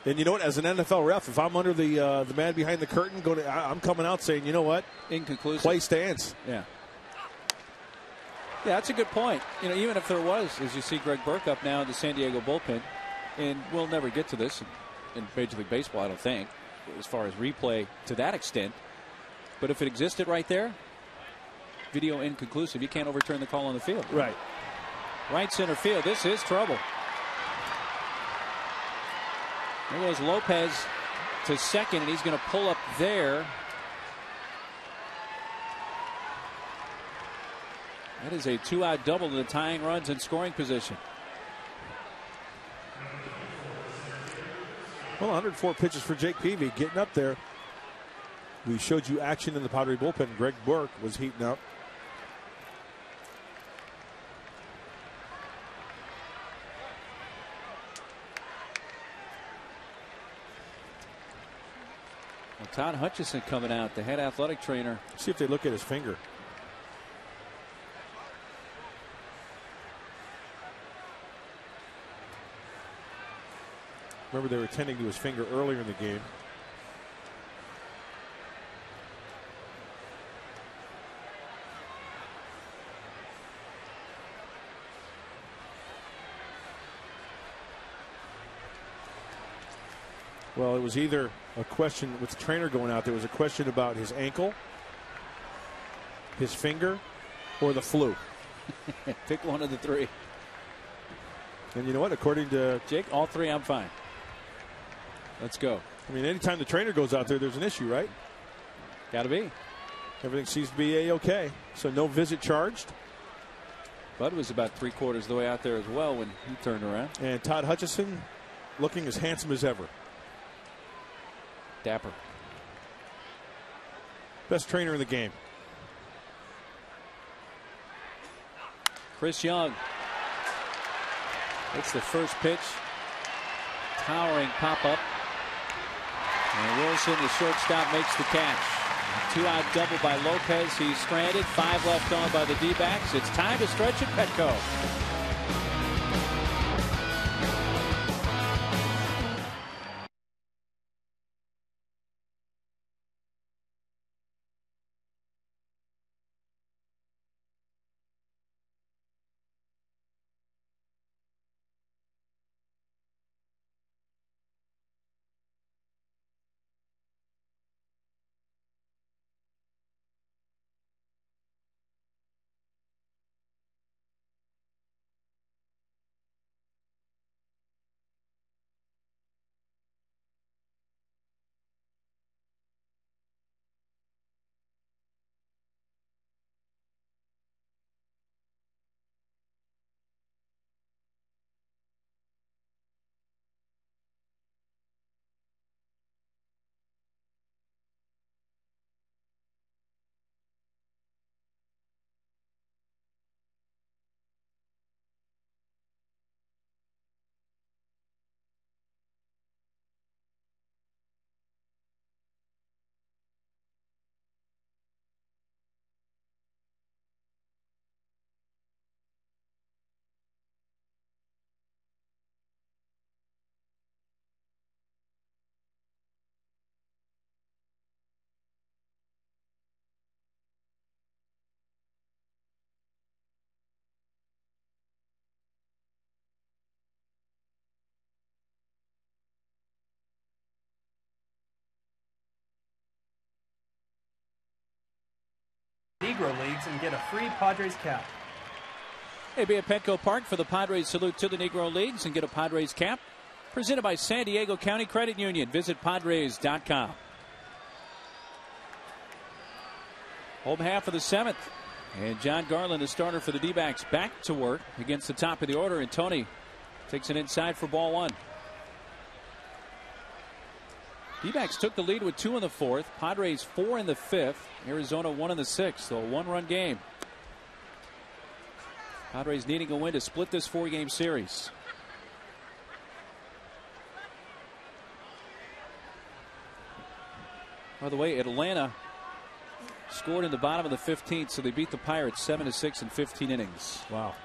And you know what? As an NFL ref, if I'm under the man behind the curtain, I'm coming out saying, you know what? Inconclusive. Play stands. Yeah. Yeah, that's a good point. You know, even if there was, as you see Greg Burke up now in the San Diego bullpen, and we'll never get to this in Major League Baseball, I don't think, as far as replay to that extent. But if it existed right there, video inconclusive, you can't overturn the call on the field. Right. Right center field. This is trouble. There goes Lopez to second, and he's going to pull up there. That is a 2-out double to the tying runs in scoring position. Well, 104 pitches for Jake Peavy, getting up there. We showed you action in the Padre bullpen. Greg Burke was heating up. Well, Todd Hutchison coming out, the head athletic trainer. See if they look at his finger. Remember, they were tending to his finger earlier in the game. Well, it was either a question with the trainer going out there, was a question about his ankle, his finger, or the flu. Pick one of the three. And you know what? According to Jake, all three, I'm fine. Let's go. I mean, anytime the trainer goes out there, there's an issue, right? Got to be. Everything seems to be A-OK. So no visit charged. Bud was about 3/4 of the way out there as well when he turned around. And Todd Hutchison looking as handsome as ever. Dapper. Best trainer in the game. Chris Young. It's the first pitch. Towering pop-up. And Wilson, the shortstop, makes the catch. 2-out double by Lopez. He's stranded. 5 left on by the D-backs. It's time to stretch at Petco. Negro Leagues and get a free Padres cap. Hey, be at Petco Park for the Padres salute to the Negro Leagues and get a Padres cap. Presented by San Diego County Credit Union. Visit Padres.com. Home half of the 7th. And John Garland, the starter for the D-backs, back to work against the top of the order. And Tony takes it inside for ball 1. D-backs took the lead with 2 in the 4th. Padres 4 in the 5th. Arizona 1 in the 6th. So a 1-run game. Padres needing a win to split this 4-game series. By the way, Atlanta scored in the bottom of the 15th, so they beat the Pirates 7-6 in 15 innings. Wow.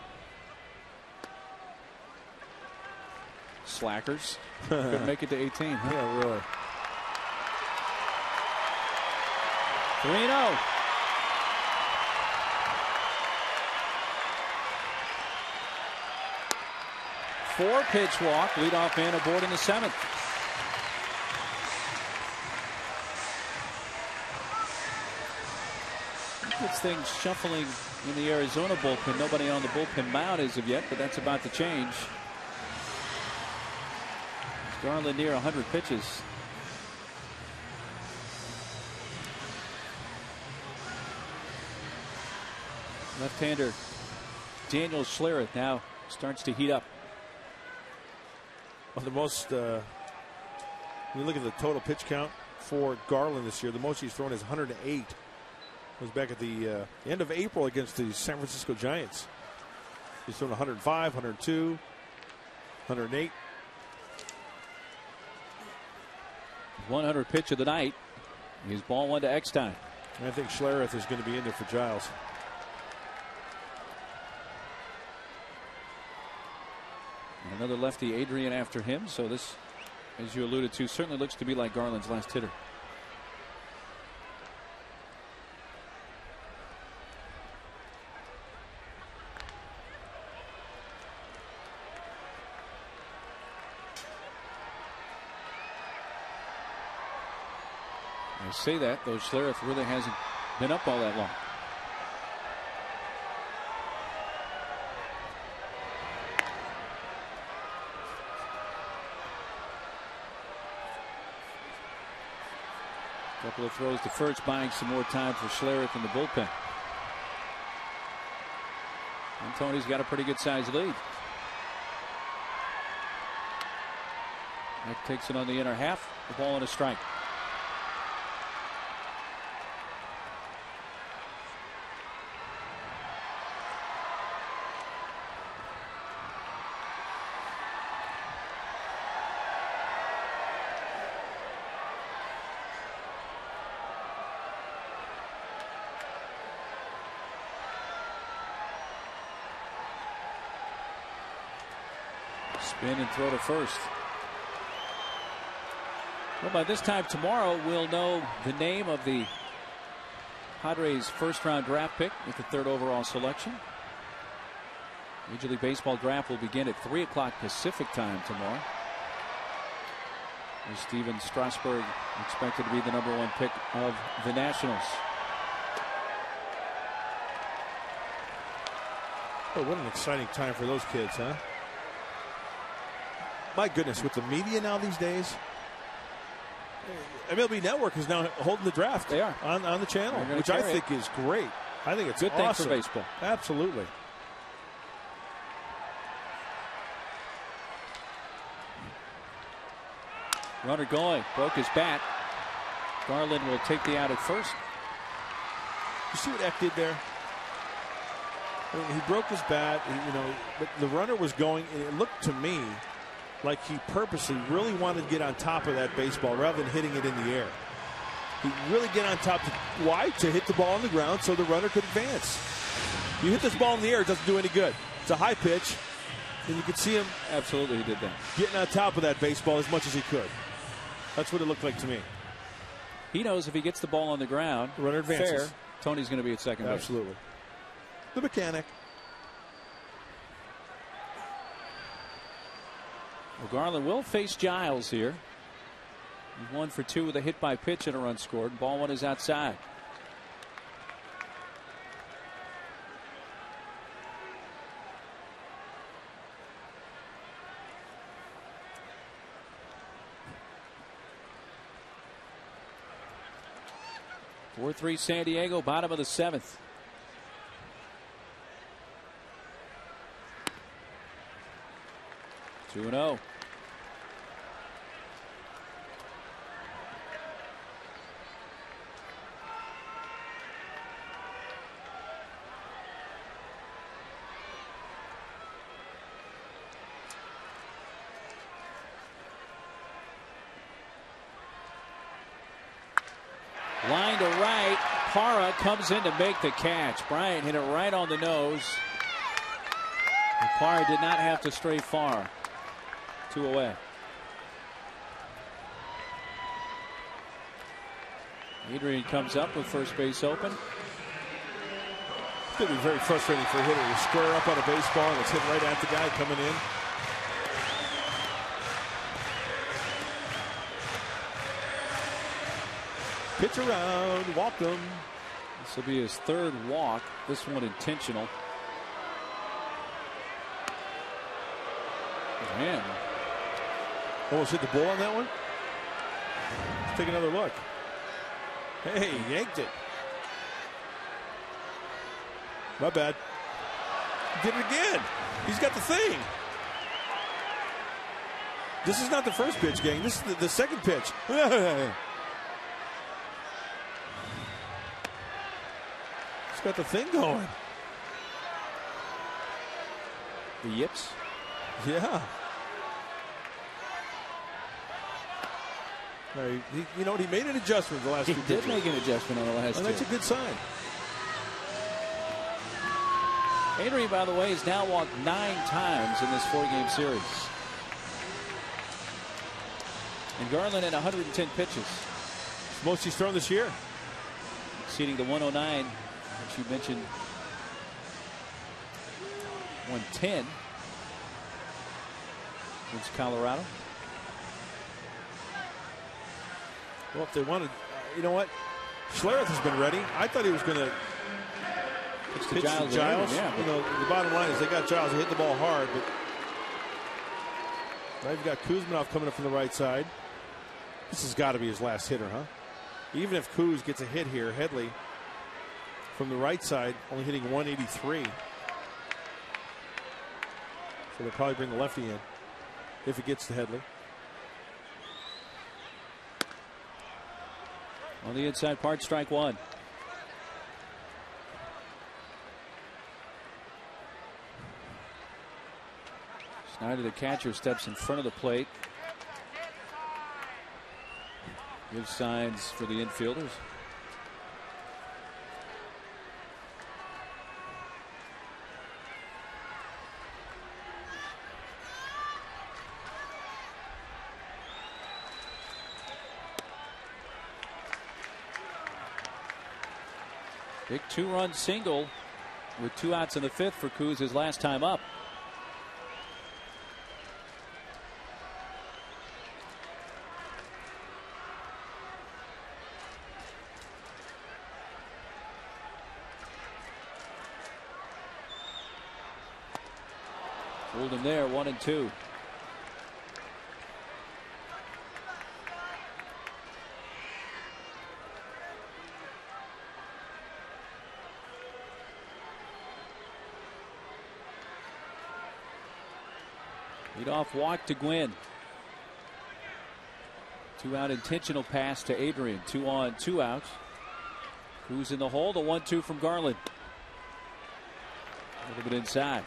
Slackers. Couldn't make it to 18. Huh? Yeah, really. 3-0. Four-pitch walk. Leadoff man aboard in the 7th. Gets things shuffling in the Arizona bullpen. Nobody on the bullpen mound as of yet, but that's about to change. Garland near 100 pitches. Left-hander Daniel Schlereth now starts to heat up. Well, the most, when you look at the total pitch count, for Garland this year. The most he's thrown is 108. It was back at the end of April against the San Francisco Giants. He's thrown 105, 102, 108. 100 pitch of the night. He's ball one to Eckstein. And I think Schlereth is going to be in there for Giles. And another lefty, Adrian, after him. So this, as you alluded to, certainly looks to be like Garland's last hitter. I say that, though Schlereth really hasn't been up all that long. Couple of throws to first, buying some more time for Schlereth in the bullpen. And Tony's got a pretty good sized lead. Nick takes it on the inner half. The ball and a strike. Spin and throw to first. Well, by this time tomorrow, we'll know the name of the Padres' first-round draft pick with the 3rd overall selection. Major League Baseball draft will begin at 3 o'clock Pacific time tomorrow. With Steven Strasburg expected to be the #1 pick of the Nationals. Oh, what an exciting time for those kids, huh? My goodness, with the media now these days, MLB Network is now holding the draft. They are on the channel, which I think is great. I think it's good awesome. thing for baseball. Absolutely. Runner going, broke his bat. Garland will take the out at first. You see what Eck did there? I mean, he broke his bat, but the runner was going, and it looked to me like he purposely really wanted to get on top of that baseball rather than hitting it in the air. He really get on top. Why? To hit the ball on the ground so the runner could advance. You hit this ball in the air, it doesn't do any good. It's a high pitch, and you could see him. Absolutely, he did that. Getting on top of that baseball as much as he could. That's what it looked like to me. He knows if he gets the ball on the ground, the runner advances. Fair, Tony's going to be at second base. Absolutely. The mechanic. Well, Garland will face Giles here. He's 1 for 2 with a hit by pitch and a run scored. Ball one is outside. Four 4-3 San Diego, bottom of the 7th. Two 2-0. Line to right. Parra comes in to make the catch. Bryant hit it right on the nose. And Parra did not have to stray far. 2 away. Adrian comes up with first base open. It's going to be very frustrating for a hitter to square up on a baseball and it's hit right at the guy coming in. Pitch around, walk him. This will be his 3rd walk. This one intentional. Man. Almost hit the ball on that one. Let's take another look. Hey, yanked it. My bad. Did it again. He's got the thing. This is not the first pitch, gang. This is the second pitch. got the thing going. The yips. Yeah. You know what? He made an adjustment the last He two did pitches. make an adjustment on the last two. That's a good sign. Adrian, by the way, has now walked 9 times in this 4-game series. And Garland at 110 pitches. It's most he's thrown this year. Exceeding the 109, which you mentioned. 110 against Colorado. Well, if they wanted, you know what? Schlereth has been ready. I thought he was going to pitch to Giles. Yeah, you know, the bottom line is they got Giles. They hit the ball hard, but now you've got Kuzmanov coming up from the right side. This has got to be his last hitter, huh? Even if Kuz gets a hit here, Headley from the right side only hitting 183. So they'll probably bring the lefty in if it gets to Headley. On the inside part, strike one. Snyder, the catcher, steps in front of the plate. Gives signs for the infielders. Big 2-run single with 2 outs in the 5th for Kuz his last time up. Hold him there, 1-2. Leadoff walk to Gwynn. 2-out intentional pass to Adrian. 2 on, 2 outs. Who's in the hole? The 1-2 from Garland. A little bit inside.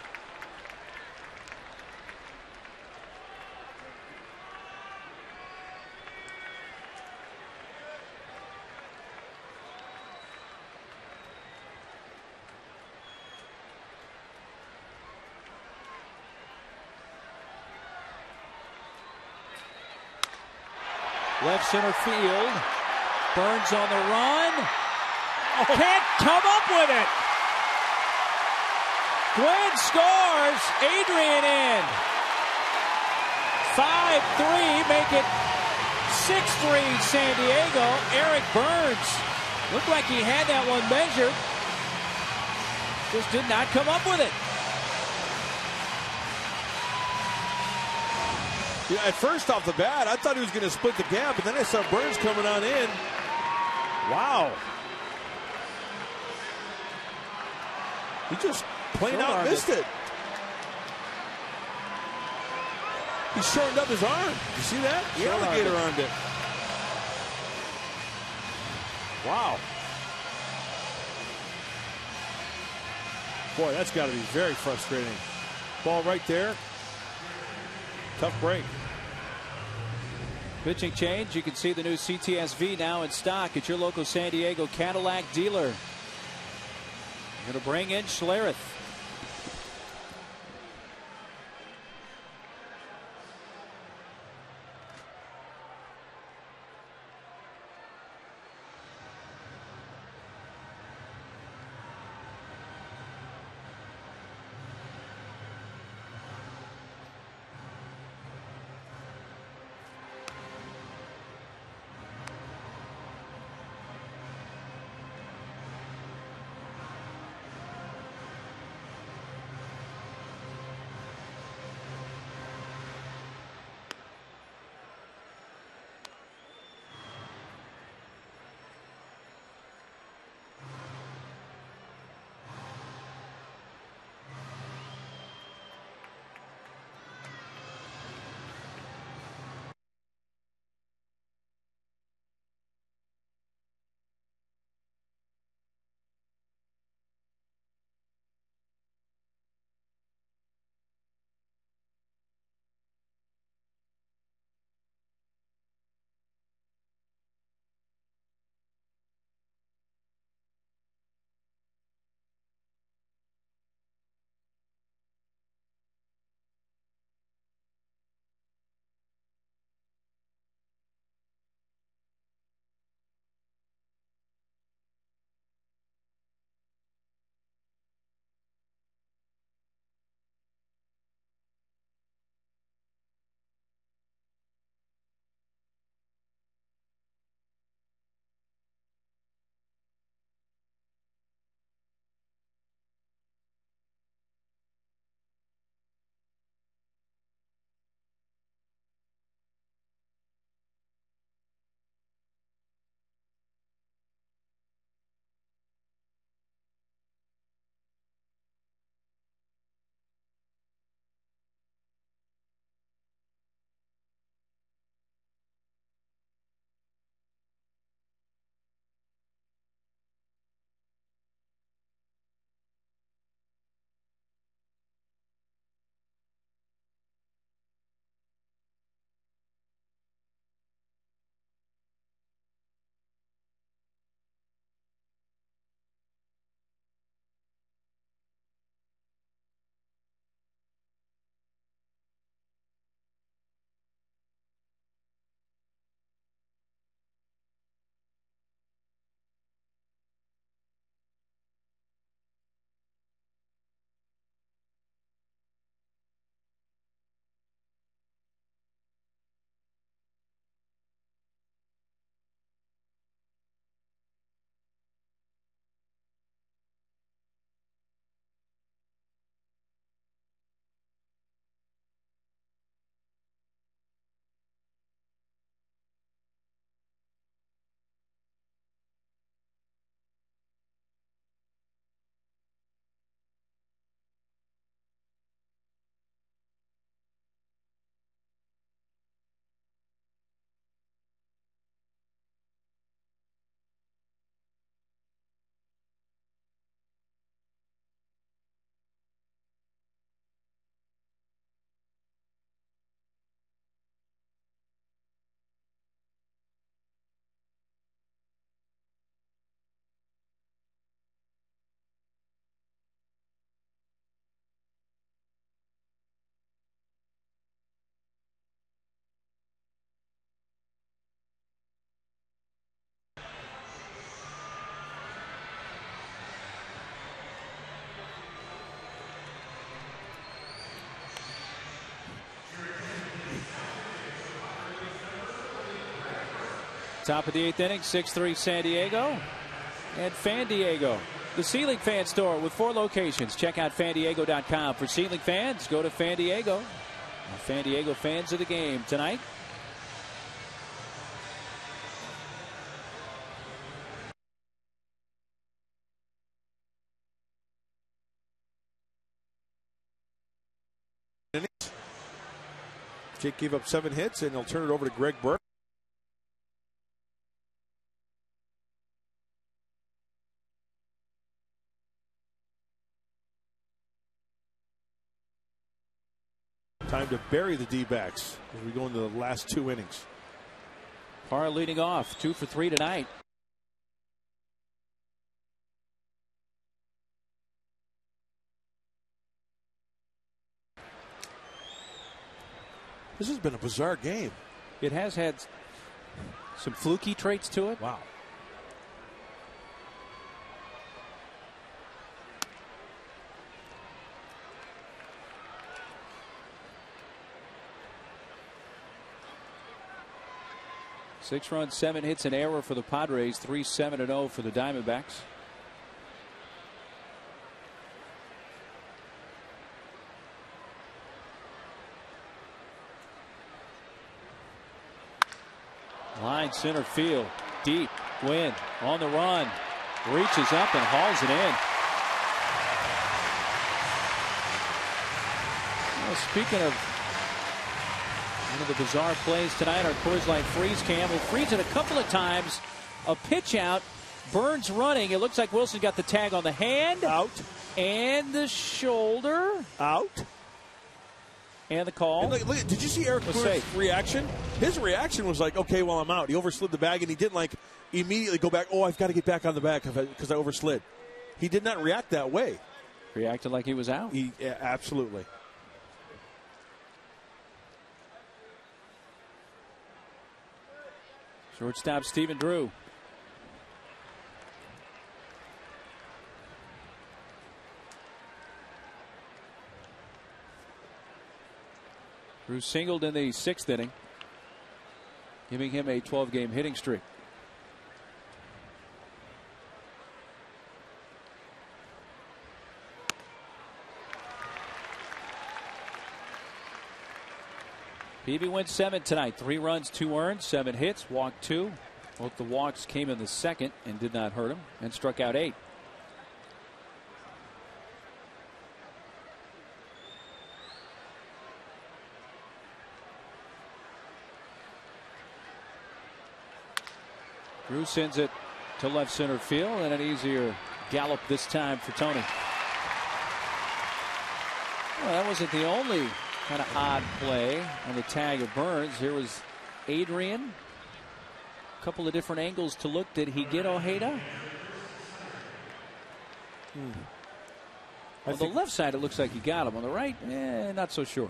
Left center field. Burns on the run. Can't come up with it. Gwynn scores. Adrian in. 5-3. Make it 6-3 San Diego. Eric Burns. Looked like he had that one measured. Just did not come up with it. Yeah, at first off the bat, I thought he was going to split the gap, but then I saw Burns coming on in. Wow. He just plain out missed it. He shortened up his arm. You see that? He alligator armed it. Wow. Boy, that's got to be very frustrating. Ball right there. Tough break. Pitching change. You can see the new CTSV now in stock at your local San Diego Cadillac dealer. Going to bring in Schlereth. Top of the 8th inning, 6-3 San Diego and Fan Diego. The Ceiling Fan Store with 4 locations. Check out fandiego.com. For ceiling fans, go to Fan Diego. Fan Diego fans of the game tonight. Jake gave up 7 hits, and he'll turn it over to Greg Burke. Time to bury the D-backs as we go into the last 2 innings. Parr leading off, 2 for 3 tonight. This has been a bizarre game. It has had some fluky traits to it. Wow. Six runs, 7 hits, an error for the Padres. 3-7-0 for the Diamondbacks. Line center field, deep. Gwynn on the run, reaches up and hauls it in. Well, speaking of one of the bizarre plays tonight, our Coors Light freeze cam will freeze it a couple of times. A pitch out, Burns running. It looks like Wilson got the tag on the hand, Out. and the shoulder, Out. and the call. And look, did you see Eric Was Burns' safe. reaction? His reaction was like, okay, well, I'm out. He overslid the bag, and he didn't like immediately go back. Oh, I've got to get back on the bag because I overslid. He did not react that way. Reacted like he was out. Yeah, absolutely. Shortstop Stephen Drew. Drew singled in the 6th inning, giving him a 12-game hitting streak. Peavy went 7 tonight. 3 runs, 2 earned, 7 hits, walked 2. Both the walks came in the 2nd and did not hurt him, and struck out 8. Drew sends it to left center field, and an easier gallop this time for Tony. Well, that wasn't the only kind of odd play on the tag of Burns. Here was Adrian. A couple of different angles to look. Did he get Ojeda? On the left side, it looks like he got him. On the right, not so sure.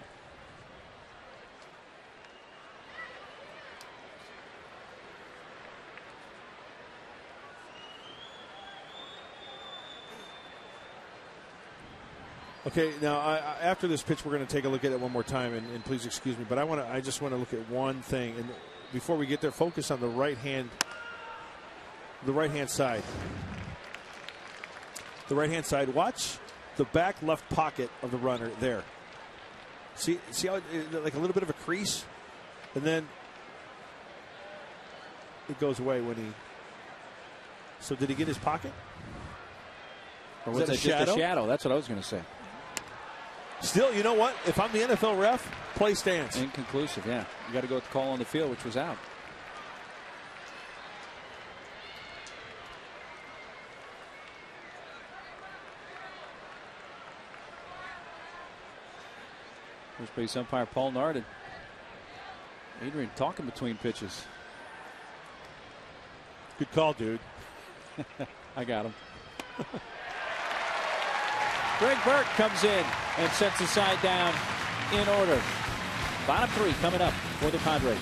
Okay, now after this pitch, we're going to take a look at it one more time, and please excuse me, but I just want to look at one thing, and before we get there, focus on the right hand side. The right hand side. Watch the back left pocket of the runner there. See how like a little bit of a crease, and then it goes away when he. So did he get his pocket? Or was that just a shadow? That's what I was going to say. Still, you know what? If I'm the NFL ref, play stands. Inconclusive, yeah. You got to go with the call on the field, which was out. First base umpire Paul Nardin. Adrian talking between pitches. Good call, dude. I got him. Greg Burke comes in and sets the side down in order. Bottom 3 coming up for the Padres.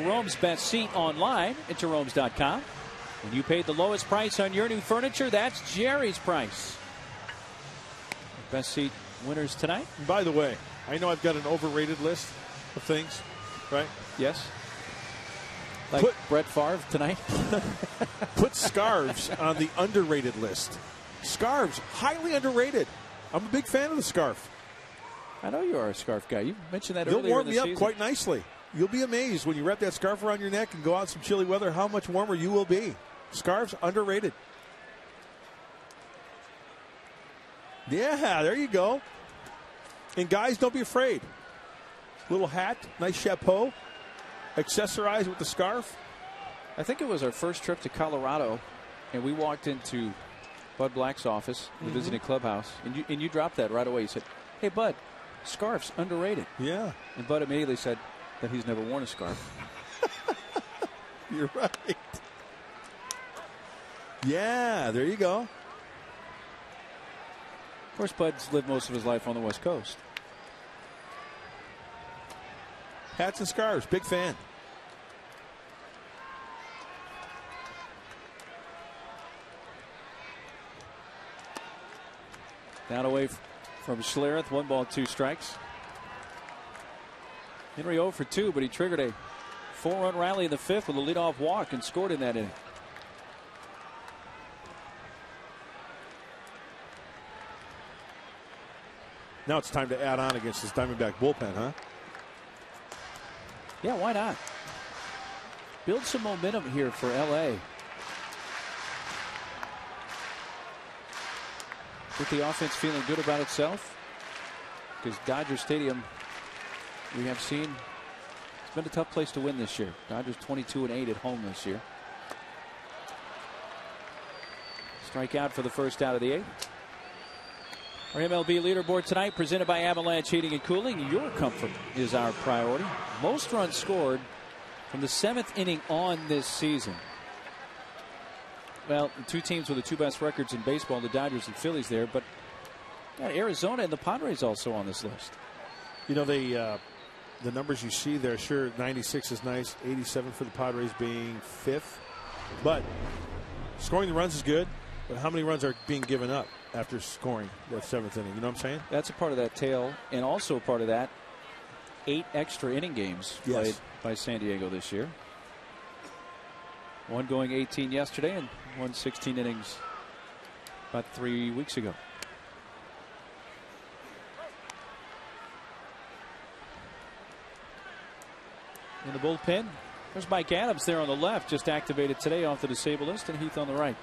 Jerome's best seat online at jeromes.com. When you paid the lowest price on your new furniture, that's Jerry's price. Best seat winners tonight. And by the way, I know I've got an overrated list of things, right? Yes. Like Brett Favre tonight. Put scarves on the underrated list. Scarves, highly underrated. I'm a big fan of the scarf. I know you are a scarf guy. You mentioned that They'll earlier warm in me the up quite nicely. You'll be amazed when you wrap that scarf around your neck and go out in some chilly weather how much warmer you will be. Scarves, underrated. Yeah, there you go. And guys, don't be afraid. Little hat, nice chapeau, accessorize with the scarf. I think it was our first trip to Colorado, and we walked into Bud Black's office, the visiting clubhouse, and you dropped that right away. You said, "Hey, Bud, scarf's underrated." Yeah. And Bud immediately said that he's never worn a scarf. You're right. Yeah, there you go. Of course, Bud's lived most of his life on the West Coast. Hats and scarves, big fan. Down away from Schlereth, 1 ball, 2 strikes. Henry 0 for 2, but he triggered a 4-run rally in the 5th with a leadoff walk and scored in that inning. Now it's time to add on against this Diamondback bullpen, huh? Yeah, why not? Build some momentum here for L.A. Get the offense feeling good about itself. Because Dodger Stadium, we have seen, it's been a tough place to win this year. Dodgers 22-8 at home this year. Strike out for the first out of the 8th. Our MLB leaderboard tonight presented by Avalanche Heating and Cooling. Your comfort is our priority. Most runs scored from the 7th inning on this season. Well, the 2 teams with the 2 best records in baseball, the Dodgers and Phillies there, but got Arizona and the Padres also on this list. You know, the numbers you see there, sure, 96 is nice, 87 for the Padres being 5th, but scoring the runs is good, but how many runs are being given up after scoring that 7th inning? You know what I'm saying? That's a part of that tale, and also a part of that 8 extra inning games played by San Diego this year. One going 18 yesterday and one 16 innings about 3 weeks ago. In the bullpen, there's Mike Adams there on the left, just activated today off the disabled list, and Heath on the right.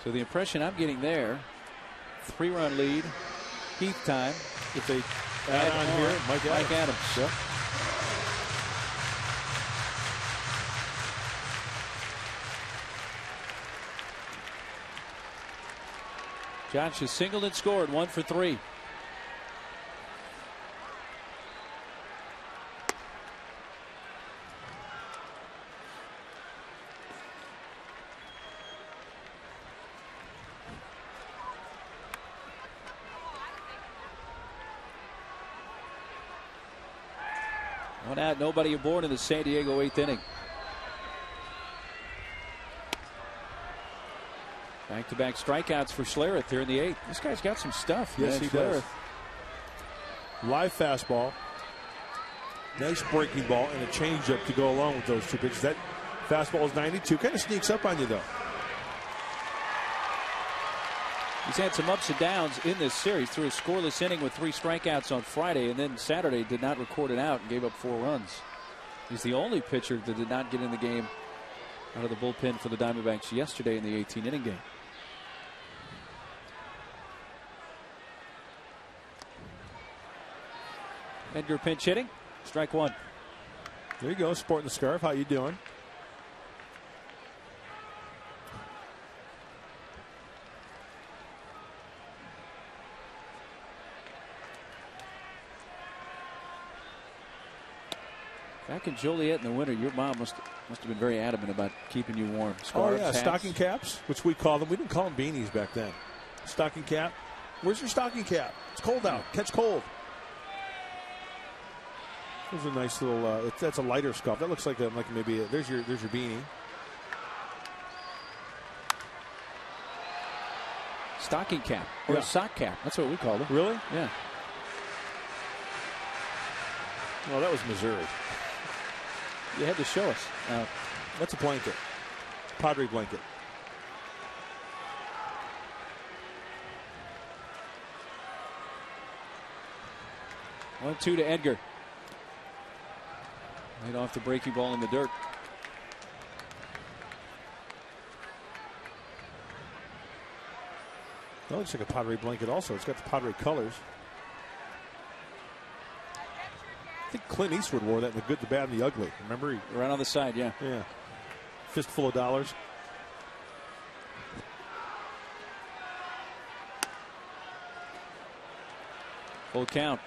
So the impression I'm getting there, 3-run lead, Heath time. If they add on here, Mike Adams. Yep. Josh has singled and scored, 1 for 3. One out, nobody aboard in the San Diego 8th inning. Back-to-back strikeouts for Schlereth here in the 8th. This guy's got some stuff. Yes, he does. Live fastball, nice breaking ball, and a changeup to go along with those 2 pitches. That fastball is 92. Kind of sneaks up on you, though. He's had some ups and downs in this series. Threw a scoreless inning with 3 strikeouts on Friday, and then Saturday did not record it out and gave up 4 runs. He's the only pitcher that did not get in the game out of the bullpen for the Diamondbacks yesterday in the 18-inning game. Edgar pinch hitting, strike 1. There you go, sporting the scarf. How you doing? Back in Joliet in the winter, your mom must have been very adamant about keeping you warm. Scarves, oh yeah, hats. Stocking caps, which we call them. We didn't call them beanies back then. Stocking cap, Where's your stocking cap? It's cold out. Catch cold. There's a nice little. That's a lighter scarf. That looks like maybe there's your beanie. Stocking cap or a sock cap. That's what we call it. Really? Yeah. Well, that was Missouri. You had to show us. That's a blanket. Padre blanket. One, two to Edgar. Right off the breaking ball in the dirt. That looks like a Padre blanket also. It's got the Padre colors. I think Clint Eastwood wore that in The Good, the Bad, and the Ugly. Remember? Right on the side, yeah. Yeah. Fistful of dollars. Full count.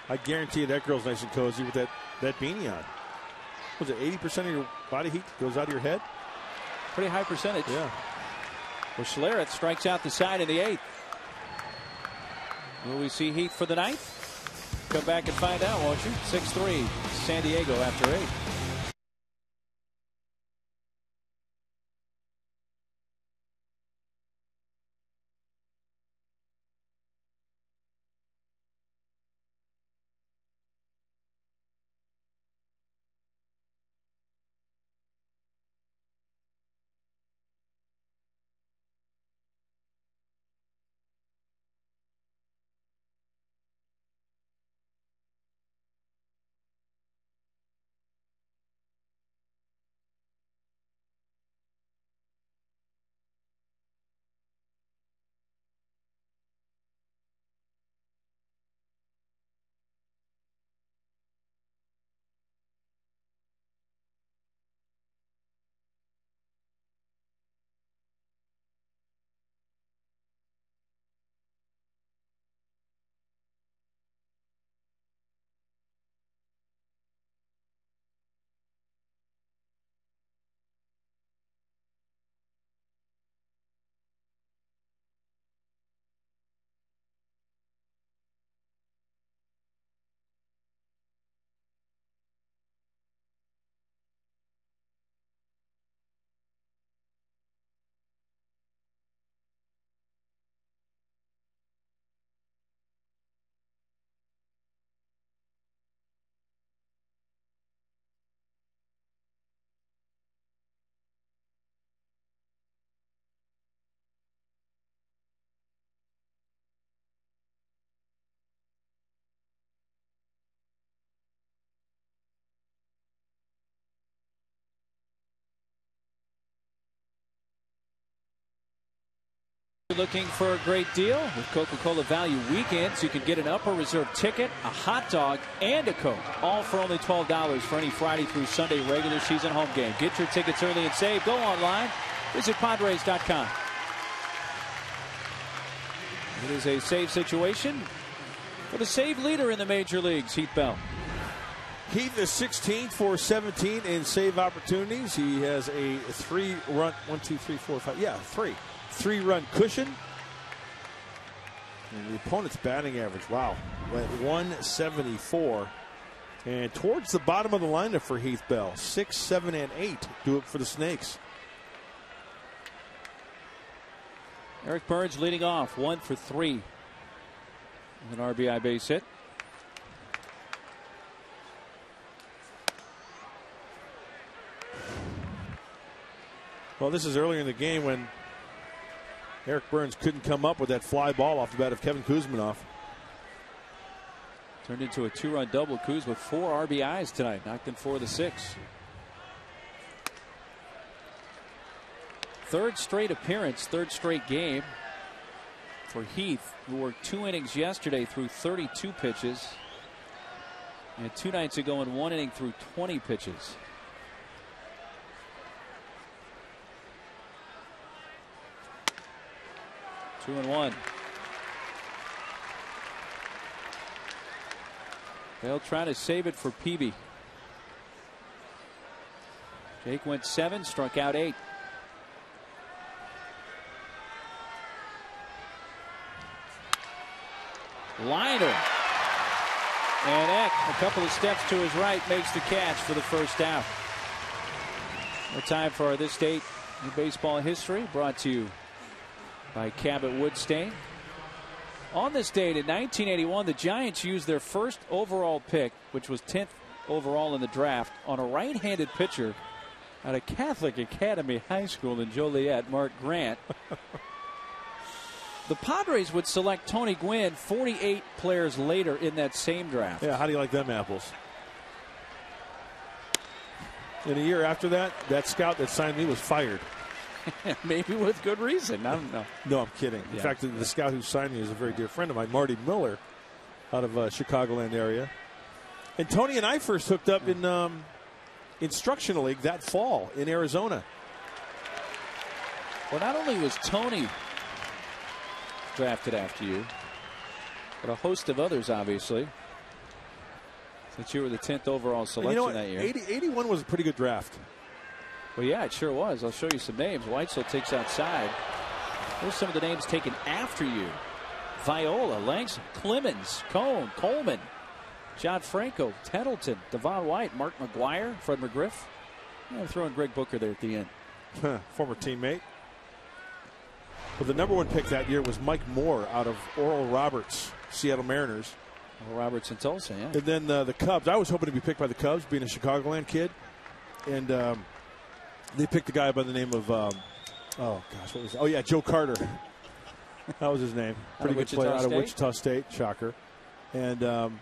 I guarantee you that girl's nice and cozy with that beanie on. Was it 80% of your body heat goes out of your head? Pretty high percentage. Yeah. Well, Schlereth strikes out the side in the 8th. Will we see Heath for the 9th? Come back and find out, won't you? 6-3, San Diego after 8. Looking for a great deal with Coca-Cola Value Weekends. You can get an upper reserve ticket, a hot dog, and a Coke, all for only $12 for any Friday through Sunday regular season home game. Get your tickets early and save. Go online. Visit Padres.com. It is a save situation for the save leader in the major leagues, Heath Bell. Heath is 16 for 17 in save opportunities. He has a 3-run, 3-run cushion. And the opponent's batting average, wow, went 174. And towards the bottom of the lineup for Heath Bell, 6, 7, and 8 do it for the Snakes. Eric Burns leading off, 1 for 3 with an RBI base hit. Well, this is earlier in the game when Eric Burns couldn't come up with that fly ball off the bat of Kevin Kuzminoff. Turned into a 2-run double. Kuz with 4 RBIs tonight, knocked in 4 of the 6. Third straight appearance, third straight game for Heath, who worked 2 innings yesterday through 32 pitches. And 2 nights ago in 1 inning through 20 pitches. Two and 1. They'll try to save it for Peavy. Jake went 7, struck out 8. Liner. And Eck, a couple of steps to his right, makes the catch for the first out. No time for our This Date in Baseball History, brought to you by Cabot Woodstain. On this date in 1981, the Giants used their first overall pick, which was 10th overall in the draft, on a right-handed pitcher at a Catholic Academy High School in Joliet, Mark Grant. The Padres would select Tony Gwynn 48 players later in that same draft. Yeah, how do you like them apples? And a year after that, that scout that signed me was fired. Maybe with good reason. I don't know. No, I'm kidding. In fact, the scout who signed me is a very dear friend of mine, Marty Miller, out of Chicagoland area. And Tony and I first hooked up in Instructional League that fall in Arizona. Well, not only was Tony drafted after you, but a host of others, obviously, since you were the 10th overall selection that year. 81 was a pretty good draft. Well, yeah, it sure was. I'll show you some names. Weitzel takes outside. Here's some of the names taken after you. Viola, Langston, Clemens, Cone, Coleman, John Franco, Tettleton, Devon White, Mark McGuire, Fred McGriff. I'm throwing Greg Booker there at the end. Former teammate. But the number 1 pick that year was Mike Moore out of Oral Roberts, Seattle Mariners. Oral Roberts in Tulsa, yeah. And then the Cubs. I was hoping to be picked by the Cubs, being a Chicagoland kid. And they picked a guy by the name of, what was it? Oh, yeah, Joe Carter. That was his name. Pretty good player out of Wichita State. Shocker. And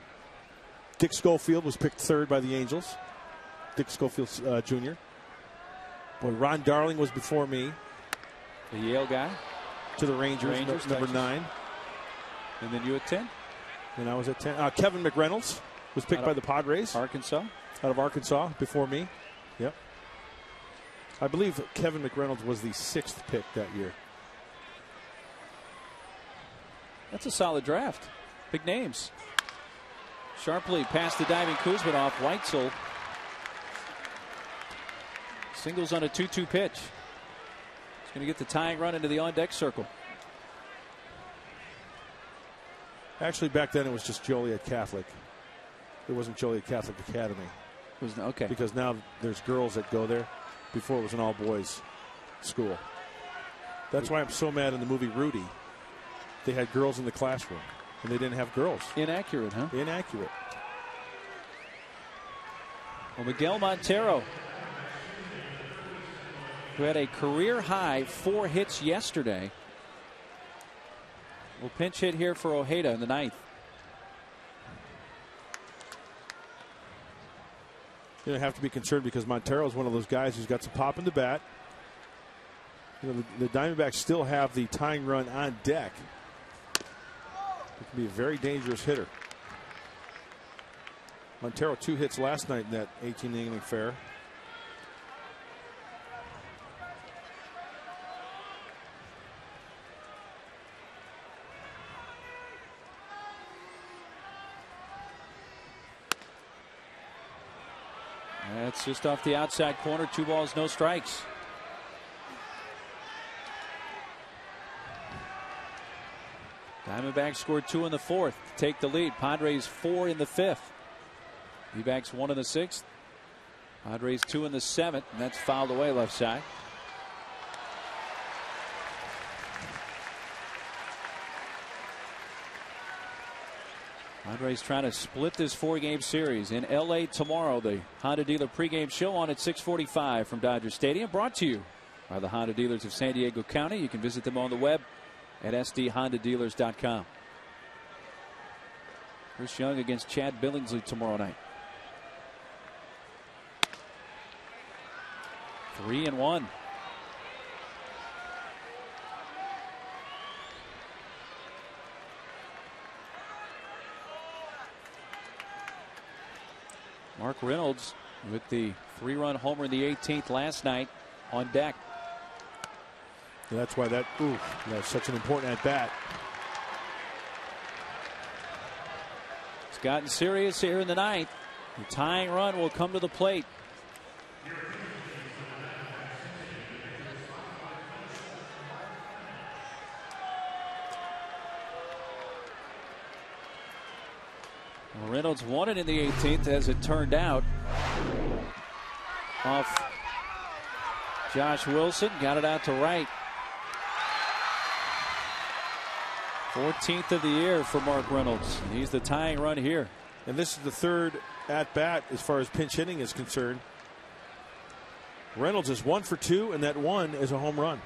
Dick Schofield was picked 3rd by the Angels. Dick Schofield Jr. Boy, Ron Darling was before me. The Yale guy. To the Rangers number 9. And then you at 10? And I was at 10. Kevin McReynolds was picked by the Padres. Arkansas? Out of Arkansas before me. Yep. I believe Kevin McReynolds was the 6th pick that year. That's a solid draft. Big names. Sharply past the diving Kuzminoff. Weitzel singles on a 2-2 pitch. He's going to get the tying run into the on-deck circle. Actually, back then it was just Joliet Catholic. It wasn't Joliet Catholic Academy. It was, okay. Because now there's girls that go there. Before it was an all-boys school. That's why I'm so mad in the movie Rudy. They had girls in the classroom, and they didn't have girls. Inaccurate, huh? Inaccurate. Well, Miguel Montero, who had a career-high 4 hits yesterday, will pinch hit here for Ojeda in the 9th. You have to be concerned because Montero is one of those guys who's got some pop in the bat. You know, the Diamondbacks still have the tying run on deck. It can be a very dangerous hitter. Montero 2 hits last night in that 18th inning affair. That's just off the outside corner. 2 balls, no strikes. Diamondbacks scored 2 in the 4th to take the lead. Padres 4 in the 5th. D-backs 1 in the 6th. Padres 2 in the 7th, and that's fouled away left side. Padres trying to split this 4-game series in L.A. tomorrow. The Honda Dealer pregame show on at 6:45 from Dodger Stadium. Brought to you by the Honda Dealers of San Diego County. You can visit them on the web at sdhondadealers.com. Chris Young against Chad Billingsley tomorrow night. 3-1. Mark Reynolds with the 3-run homer in the 18th last night on deck. And that's why that's such an important at bat. gotten serious here in the ninth. The tying run will come to the plate. Reynolds won it in the 18th, as it turned out. Off Josh Wilson, got it out to right. 14th of the year for Mark Reynolds. He's the tying run here. And this is the third at bat as far as pinch hitting is concerned. Reynolds is 1 for 2, and that one is a home run.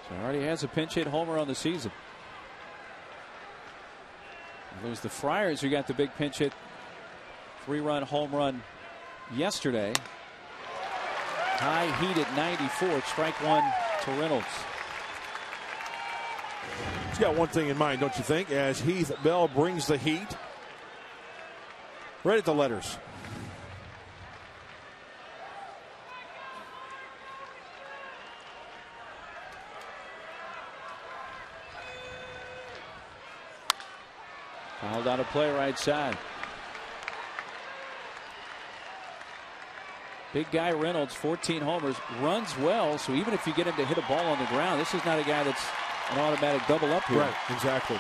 So already has a pinch hit homer on the season. It was the Friars who got the big pinch hit 3-run home run yesterday. High heat at 94. Strike one to Reynolds. He's got one thing in mind, don't you think? As Heath Bell brings the heat right at the letters. Fouled out of play right side. Big guy Reynolds, 14 homers, runs well, so even if you get him to hit a ball on the ground, this is not a guy that's an automatic double up here. Right, exactly.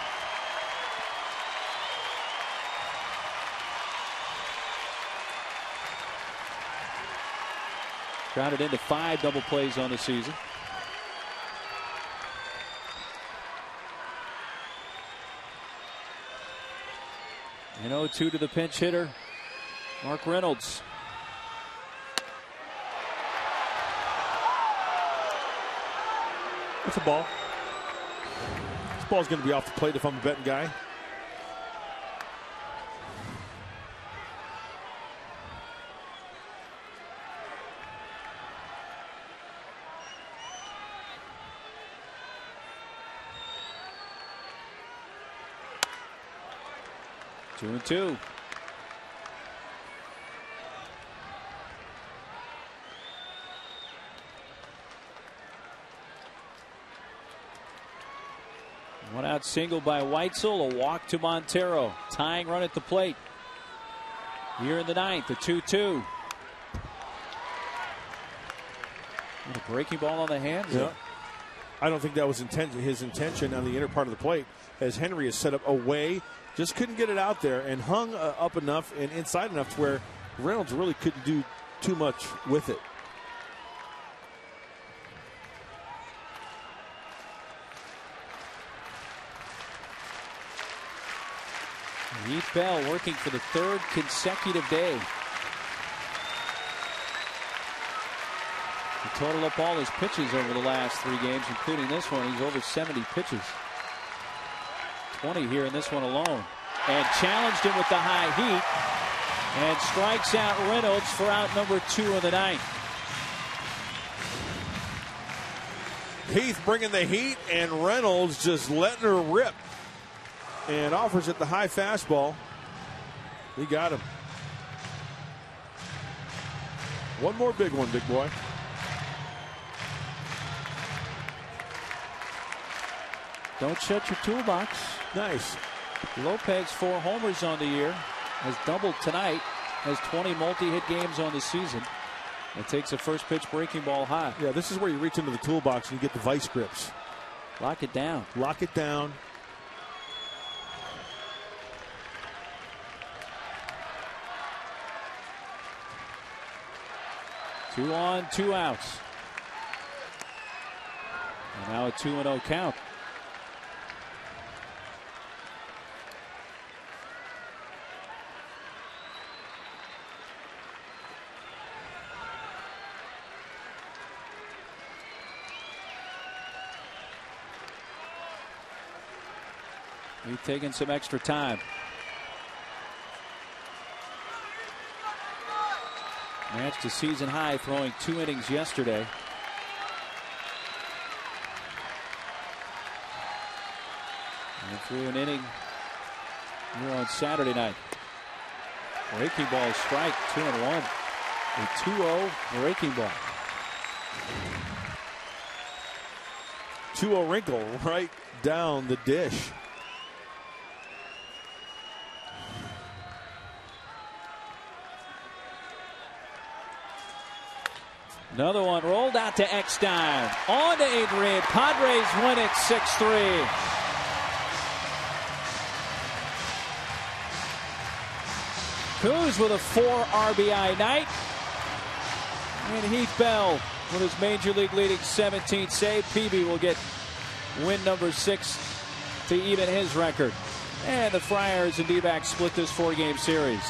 Grounded into 5 double plays on the season. And 0-2 to the pinch hitter, Mark Reynolds. It's a ball. This ball's going to be off the plate if I'm a betting guy. Two and two. One out single by Weitzel, a walk to Montero. Tying run at the plate. Here in the ninth, the 2-2. And a breaking ball on the hands. Yeah. I don't think that was his intention on the inner part of the plate, as Henry is set up away. Just couldn't get it out there and hung up enough and inside enough to where Reynolds really couldn't do too much with it. Heath Bell working for the 3rd consecutive day. To total up all his pitches over the last 3 games, including this one, he's over 70 pitches. 20 here in this one alone. And challenged him with the high heat. And strikes out Reynolds for out number 2 of the ninth. Heath bringing the heat, and Reynolds just letting her rip. And offers it the high fastball. He got him. One more big one, big boy. Don't shut your toolbox. Nice. Lopez, 4 homers on the year, has doubled tonight, has 20 multi-hit games on the season, and takes a first pitch breaking ball high. Yeah, this is where you reach into the toolbox and you get the vice grips. Lock it down. Lock it down. Two on, 2 outs. And now a 2-0 count. We've taken some extra time. Matched a season high, throwing 2 innings yesterday. And threw an inning here on Saturday night. Breaking ball strike, 2-1. A 2-0 breaking ball. 2-0 wrinkle right down the dish. Another one rolled out to Eckstein. On to Adrian. Padres win it 6-3. Kuz with a 4 RBI night. And Heath Bell with his major league leading 17th save. Peavy will get win number 6 to even his record. And the Friars and D-backs split this 4-game series.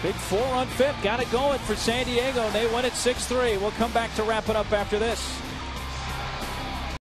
Big 4-run fifth. Got it going for San Diego. And they win it 6-3. We'll come back to wrap it up after this.